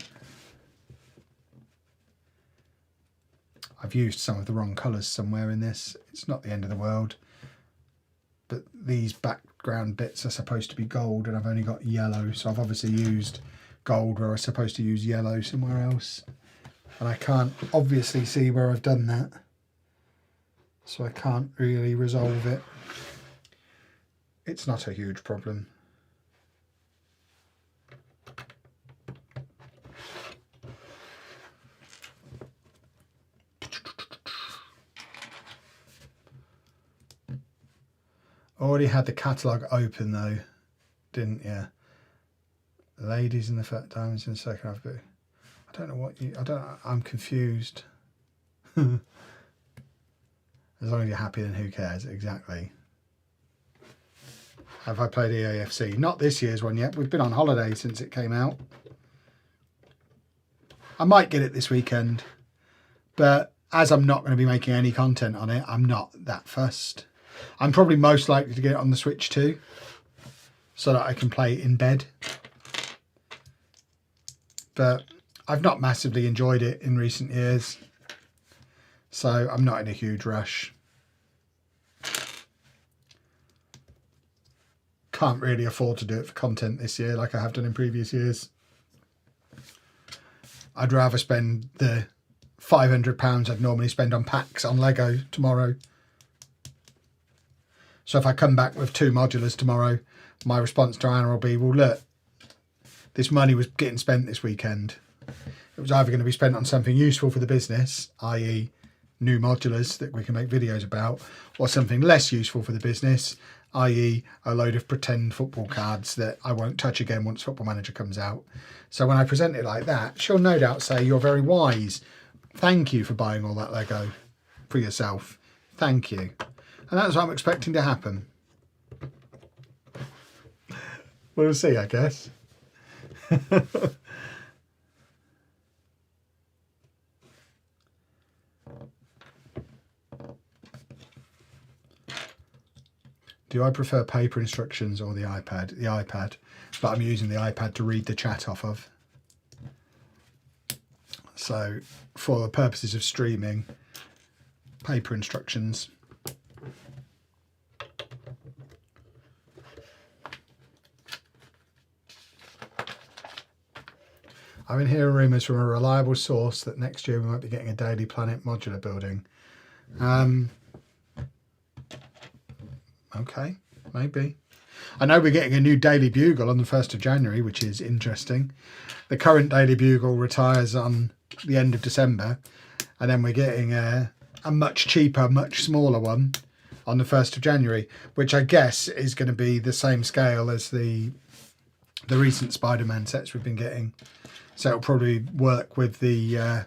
I've used some of the wrong colours somewhere in this. It's not the end of the world. But these background bits are supposed to be gold and I've only got yellow. So I've obviously used gold where I was supposed to use yellow somewhere else. And I can't obviously see where I've done that. So I can't really resolve it. It's not a huge problem. Already had the catalogue open though, didn't you? Ladies in the fat diamonds in the second half. But I don't know what you. I'm confused. As long as you're happy, then who cares? Exactly. Have I played EAFC? Not this year's one yet. We've been on holiday since it came out. I might get it this weekend, but as I'm not going to be making any content on it, I'm not that fussed. I'm probably most likely to get it on the Switch too, so that I can play it in bed. But I've not massively enjoyed it in recent years, so I'm not in a huge rush. Can't really afford to do it for content this year like I have done in previous years. I'd rather spend the £500 I'd normally spend on packs on Lego tomorrow. So if I come back with 2 modulars tomorrow, my response to Anna will be, well, look, this money was getting spent this weekend. It was either going to be spent on something useful for the business, i.e. new modulars that we can make videos about, or something less useful for the business, i.e. a load of pretend football cards that I won't touch again once Football Manager comes out. So when I present it like that, she'll no doubt say, you're very wise. Thank you for buying all that Lego for yourself. Thank you. And that's what I'm expecting to happen. We'll see, I guess. Do I prefer paper instructions or the iPad? The iPad, but I'm using the iPad to read the chat off of. So for the purposes of streaming, paper instructions. I've been hearing rumours from a reliable source that next year we might be getting a Daily Planet modular building. Okay, maybe. I know we're getting a new Daily Bugle on the 1st of January, which is interesting. The current Daily Bugle retires on the end of December, and then we're getting a much cheaper, much smaller one on the 1st of January, which I guess is going to be the same scale as the recent Spider-Man sets we've been getting. So it'll probably work with the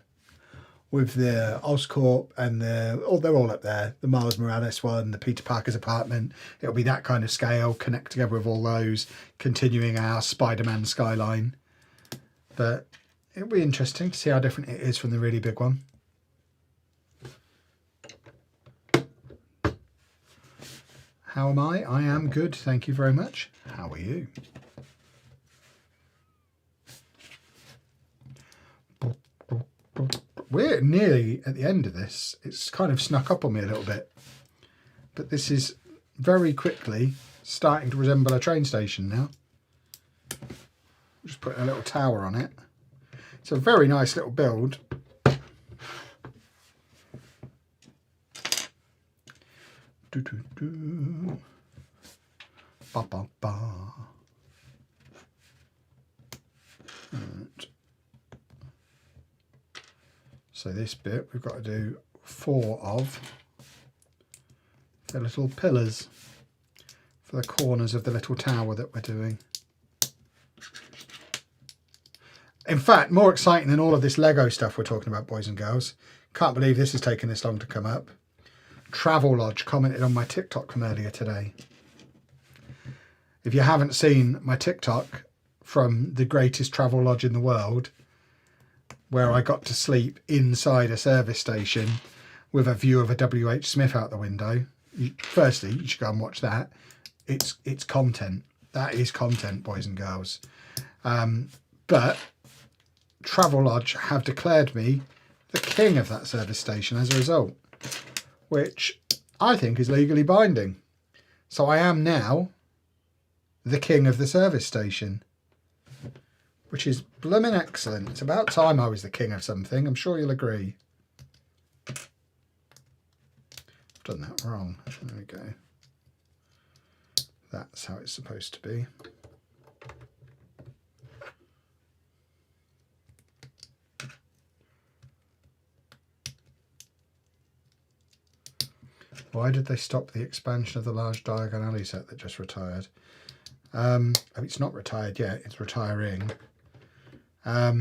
Oscorp and they're all up there. The Miles Morales one, the Peter Parker's apartment. It'll be that kind of scale, connect together with all those, continuing our Spider-Man skyline. But it'll be interesting to see how different it is from the really big one. How am I? I am good, thank you very much. How are you? We're nearly at the end of this. It's kind of snuck up on me a little bit. But this is very quickly starting to resemble a train station now. Just putting a little tower on it. It's a very nice little build. Ba ba ba. Right. So this bit we've got to do 4 of the little pillars for the corners of the little tower that we're doing. In fact, more exciting than all of this Lego stuff we're talking about, boys and girls. Can't believe this has taken this long to come up. Travel Lodge commented on my TikTok from earlier today. If you haven't seen my TikTok from the greatest travel lodge in the world, where I got to sleep inside a service station with a view of a WH Smith out the window. Firstly, you should go and watch that. It's content. That is content, boys and girls. But Travel Lodge have declared me the king of that service station as a result, which I think is legally binding. So I am now the king of the service station, which is blooming excellent. It's about time I was the king of something. I'm sure you'll agree. I've done that wrong. There we go. That's how it's supposed to be. Why did they stop the expansion of the large Diagon Alley set that just retired? It's not retired yet, it's retiring. I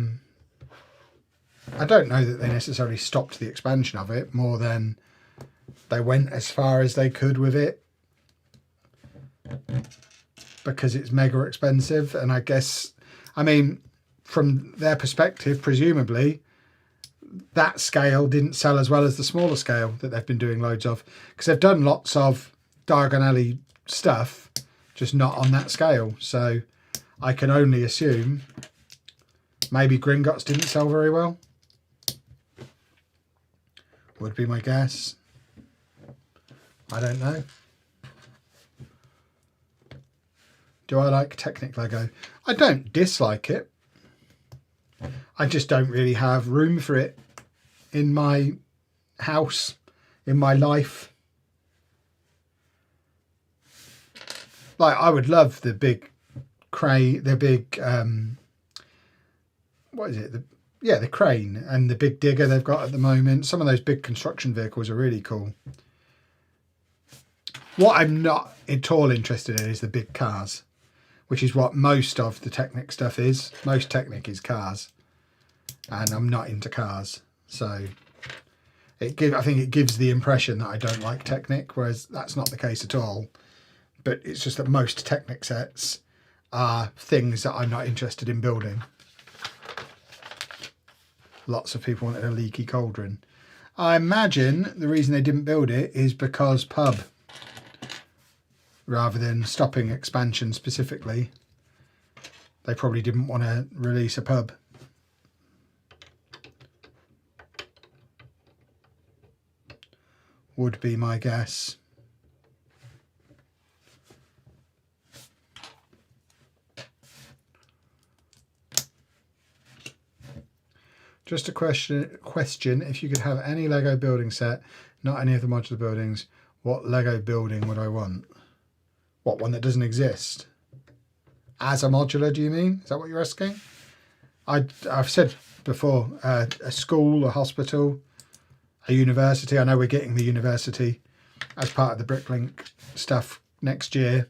don't know that they necessarily stopped the expansion of it, more than they went as far as they could with it because it's mega expensive. And I guess, I mean, from their perspective, presumably that scale didn't sell as well as the smaller scale that they've been doing loads of, because they've done lots of Diagon Alley stuff, just not on that scale. So I can only assume maybe Gringotts didn't sell very well. Would be my guess. I don't know. Do I like Technic Lego? I don't dislike it. I just don't really have room for it in my house, in my life. Like, I would love the big crane, the big, what is it? The crane and the big digger they've got at the moment. Some of those big construction vehicles are really cool. What I'm not at all interested in is the big cars, which is what most of the Technic stuff is. Most Technic is cars, and I'm not into cars. So I think it gives the impression that I don't like Technic, whereas that's not the case at all. But it's just that most Technic sets are things that I'm not interested in building. Lots of people wanted a leaky cauldron. I imagine the reason they didn't build it is because pub, rather than stopping expansion specifically. They probably didn't want to release a pub. Would be my guess. Just a question, if you could have any Lego building set, not any of the modular buildings, what Lego building would I want? What, one that doesn't exist? As a modular, do you mean? Is that what you're asking? I've said before, a school, a hospital, a university. I know we're getting the university as part of the BrickLink stuff next year,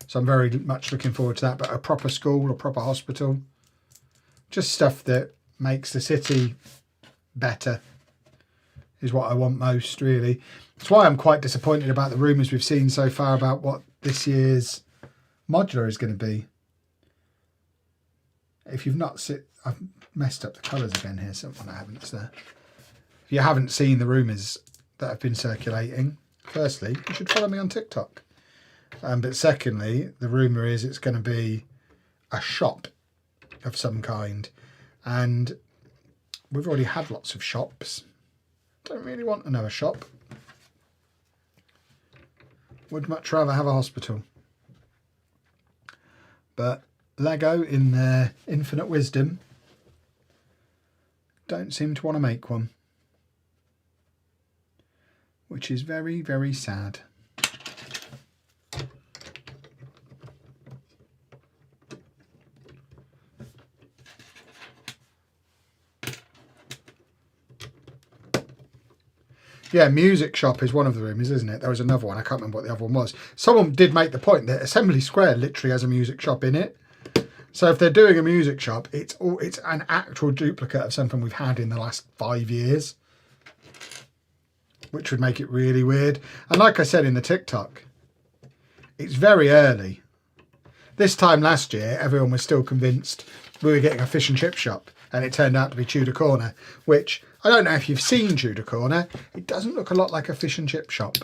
so I'm very much looking forward to that. But a proper school, a proper hospital, just stuff that makes the city better is what I want most, really. That's why I'm quite disappointed about the rumours we've seen so far about what this year's modular is going to be. If you've not seen, I've messed up the colours again here, someone I haven't there. If you haven't seen the rumours that have been circulating, firstly, you should follow me on TikTok. But secondly, the rumour is it's going to be a shop of some kind. And we've already had lots of shops. Don't really want another shop. Would much rather have a hospital. But Lego, in their infinite wisdom, don't seem to want to make one. Which is very, very sad. Yeah, music shop is one of the rooms, isn't it? There was another one. I can't remember what the other one was. Someone did make the point that Assembly Square literally has a music shop in it. So if they're doing a music shop, it's an actual duplicate of something we've had in the last 5 years, which would make it really weird. And like I said in the TikTok, it's very early. This time last year, everyone was still convinced we were getting a fish and chip shop, and it turned out to be Tudor Corner, which I don't know if you've seen Tudor Corner. It doesn't look a lot like a fish and chip shop.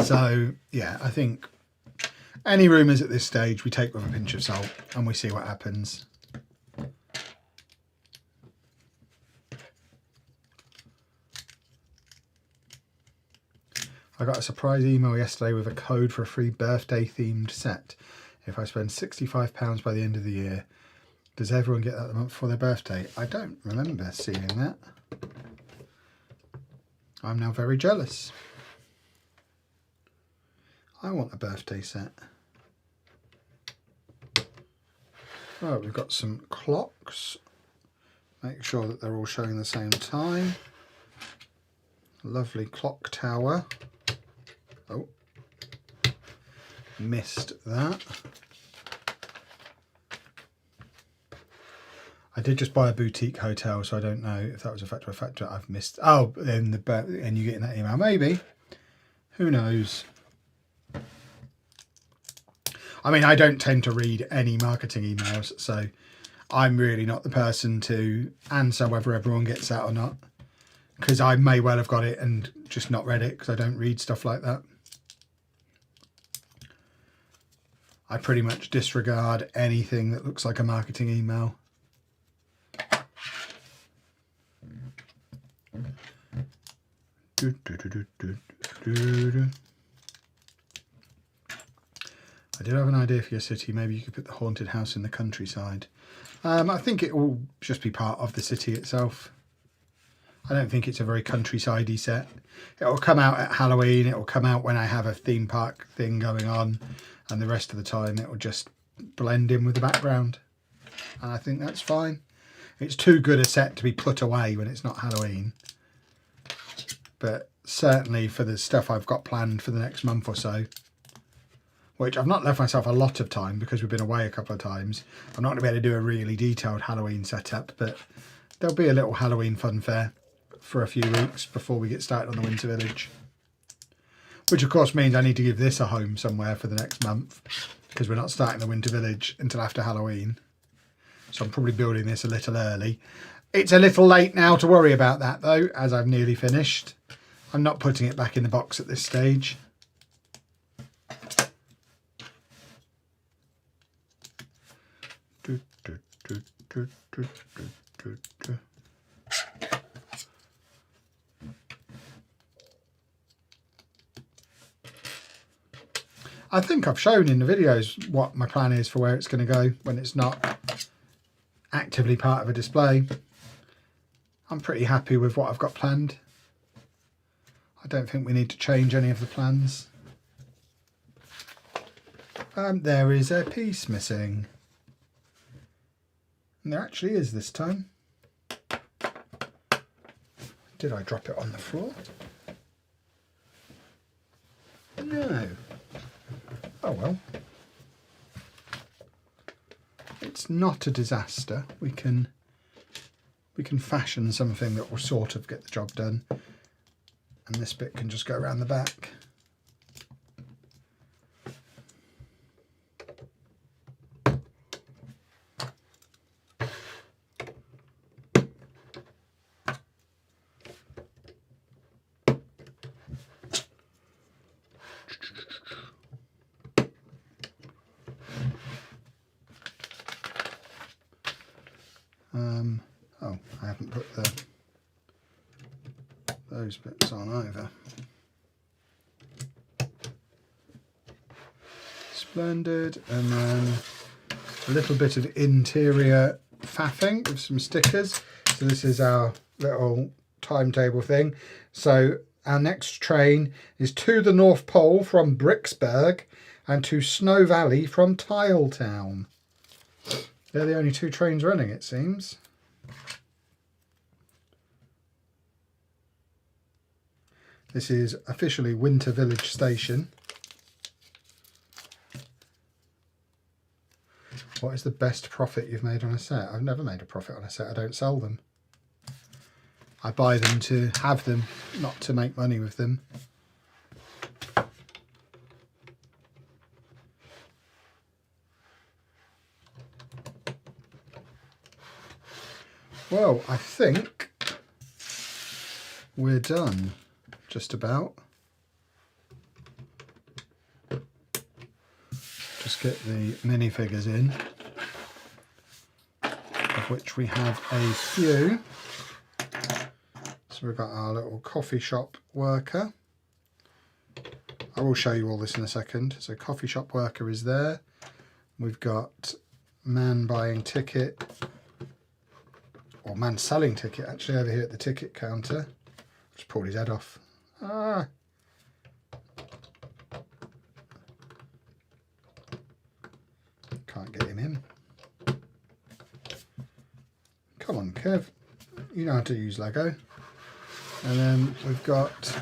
So, yeah, I think any rumours at this stage we take with a pinch of salt and we see what happens. I got a surprise email yesterday with a code for a free birthday themed set. If I spend £65 by the end of the year, does everyone get that the month before their birthday? I don't remember seeing that. I'm now very jealous. I want a birthday set. Oh, we've got some clocks. Make sure that they're all showing the same time. Lovely clock tower. Oh, missed that. I did just buy a boutique hotel, so I don't know if that was a factor or a factor I've missed. Oh, and you getting that email? Maybe. Who knows? I mean, I don't tend to read any marketing emails, so I'm really not the person to answer whether everyone gets that or not, because I may well have got it and just not read it because I don't read stuff like that. I pretty much disregard anything that looks like a marketing email. I did have an idea for your city. Maybe you could put the haunted house in the countryside. I think it will just be part of the city itself. I don't think it's a very countryside-y set. It will come out at Halloween. It will come out when I have a theme park thing going on. And the rest of the time it will just blend in with the background. And I think that's fine. It's too good a set to be put away when it's not Halloween. But certainly for the stuff I've got planned for the next month or so, which I've not left myself a lot of time because we've been away a couple of times. I'm not going to be able to do a really detailed Halloween setup, but there'll be a little Halloween fun fair for a few weeks before we get started on the Winter Village. Which of course means I need to give this a home somewhere for the next month, because we're not starting the Winter Village until after Halloween. So I'm probably building this a little early. It's a little late now to worry about that though, as I've nearly finished. I'm not putting it back in the box at this stage. I think I've shown in the videos what my plan is for where it's going to go when it's not actively part of a display. I'm pretty happy with what I've got planned. I don't think we need to change any of the plans. There is a piece missing. And there actually is this time. Did I drop it on the floor? No. Oh well. It's not a disaster. We can fashion something that will sort of get the job done. And this bit can just go around the back. Oh, I haven't put those bits on either. Splendid. And then a little bit of interior faffing with some stickers. So this is our little timetable thing. So our next train is to the North Pole from Bricksburg and to Snow Valley from Tiletown. They're the only two trains running, it seems. This is officially Winter Village Station. What is the best profit you've made on a set? I've never made a profit on a set. I don't sell them. I buy them to have them, not to make money with them. Well, I think we're done, just about. Just get the minifigures in, of which we have a few. So we've got our little coffee shop worker. I will show you all this in a second. So coffee shop worker is there. We've got man buying ticket, or man selling ticket actually, over here at the ticket counter. Just pulled his head off. Ah. Can't get him in. Come on, Kev. You know how to use Lego. And then we've got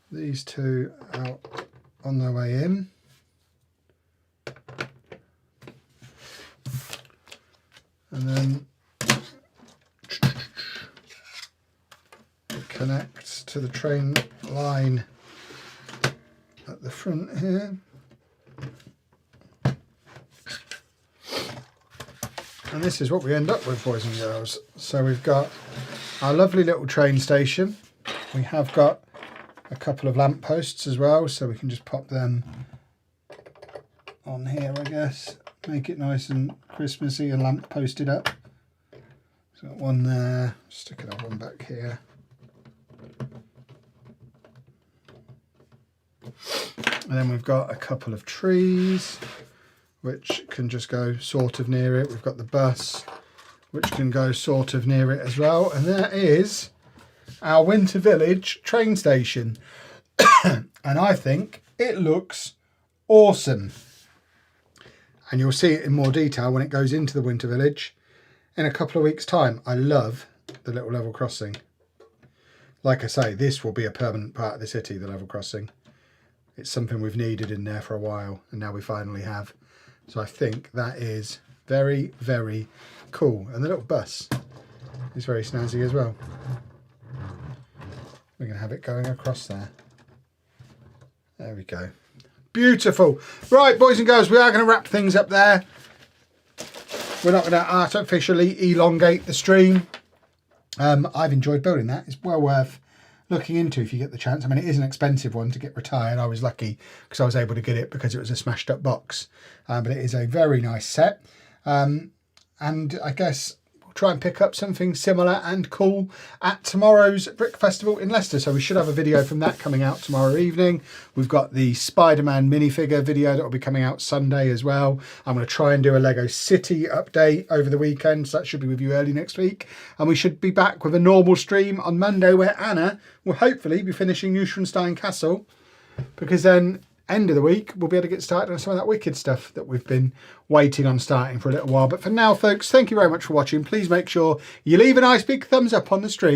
these two out on their way in. And then it connects to the train line at the front here. And this is what we end up with, boys and girls. So we've got our lovely little train station. We have got a couple of lamp posts as well, so we can just pop them on here, I guess. Make it nice and Christmassy and lamp posted up. So got one there, stick another one back here. And then we've got a couple of trees which can just go sort of near it. We've got the bus which can go sort of near it as well. And there is our Winter Village train station. And I think it looks awesome. And you'll see it in more detail when it goes into the Winter Village in a couple of weeks' time. I love the little level crossing. Like I say, this will be a permanent part of the city, the level crossing. It's something we've needed in there for a while, and now we finally have. So I think that is very, very cool. And the little bus is very snazzy as well. We're going to have it going across there. There we go. Beautiful. Right, boys and girls, we are going to wrap things up there. We're not going to artificially elongate the stream. I've enjoyed building that. It's well worth looking into if you get the chance. I mean, it is an expensive one to get retired. I was lucky because I was able to get it because it was a smashed up box. But it is a very nice set. And I guess we'll try and pick up something similar and cool at tomorrow's Brick Festival in Leicester. So we should have a video from that coming out tomorrow evening. We've got the Spider-Man minifigure video that will be coming out Sunday as well. I'm going to try and do a Lego City update over the weekend. So that should be with you early next week. And we should be back with a normal stream on Monday where Anna will hopefully be finishing Neuschwanstein Castle. Because then end of the week we'll be able to get started on some of that wicked stuff that we've been waiting on starting for a little while. But for now, folks, thank you very much for watching. Please make sure you leave a nice big thumbs up on the stream.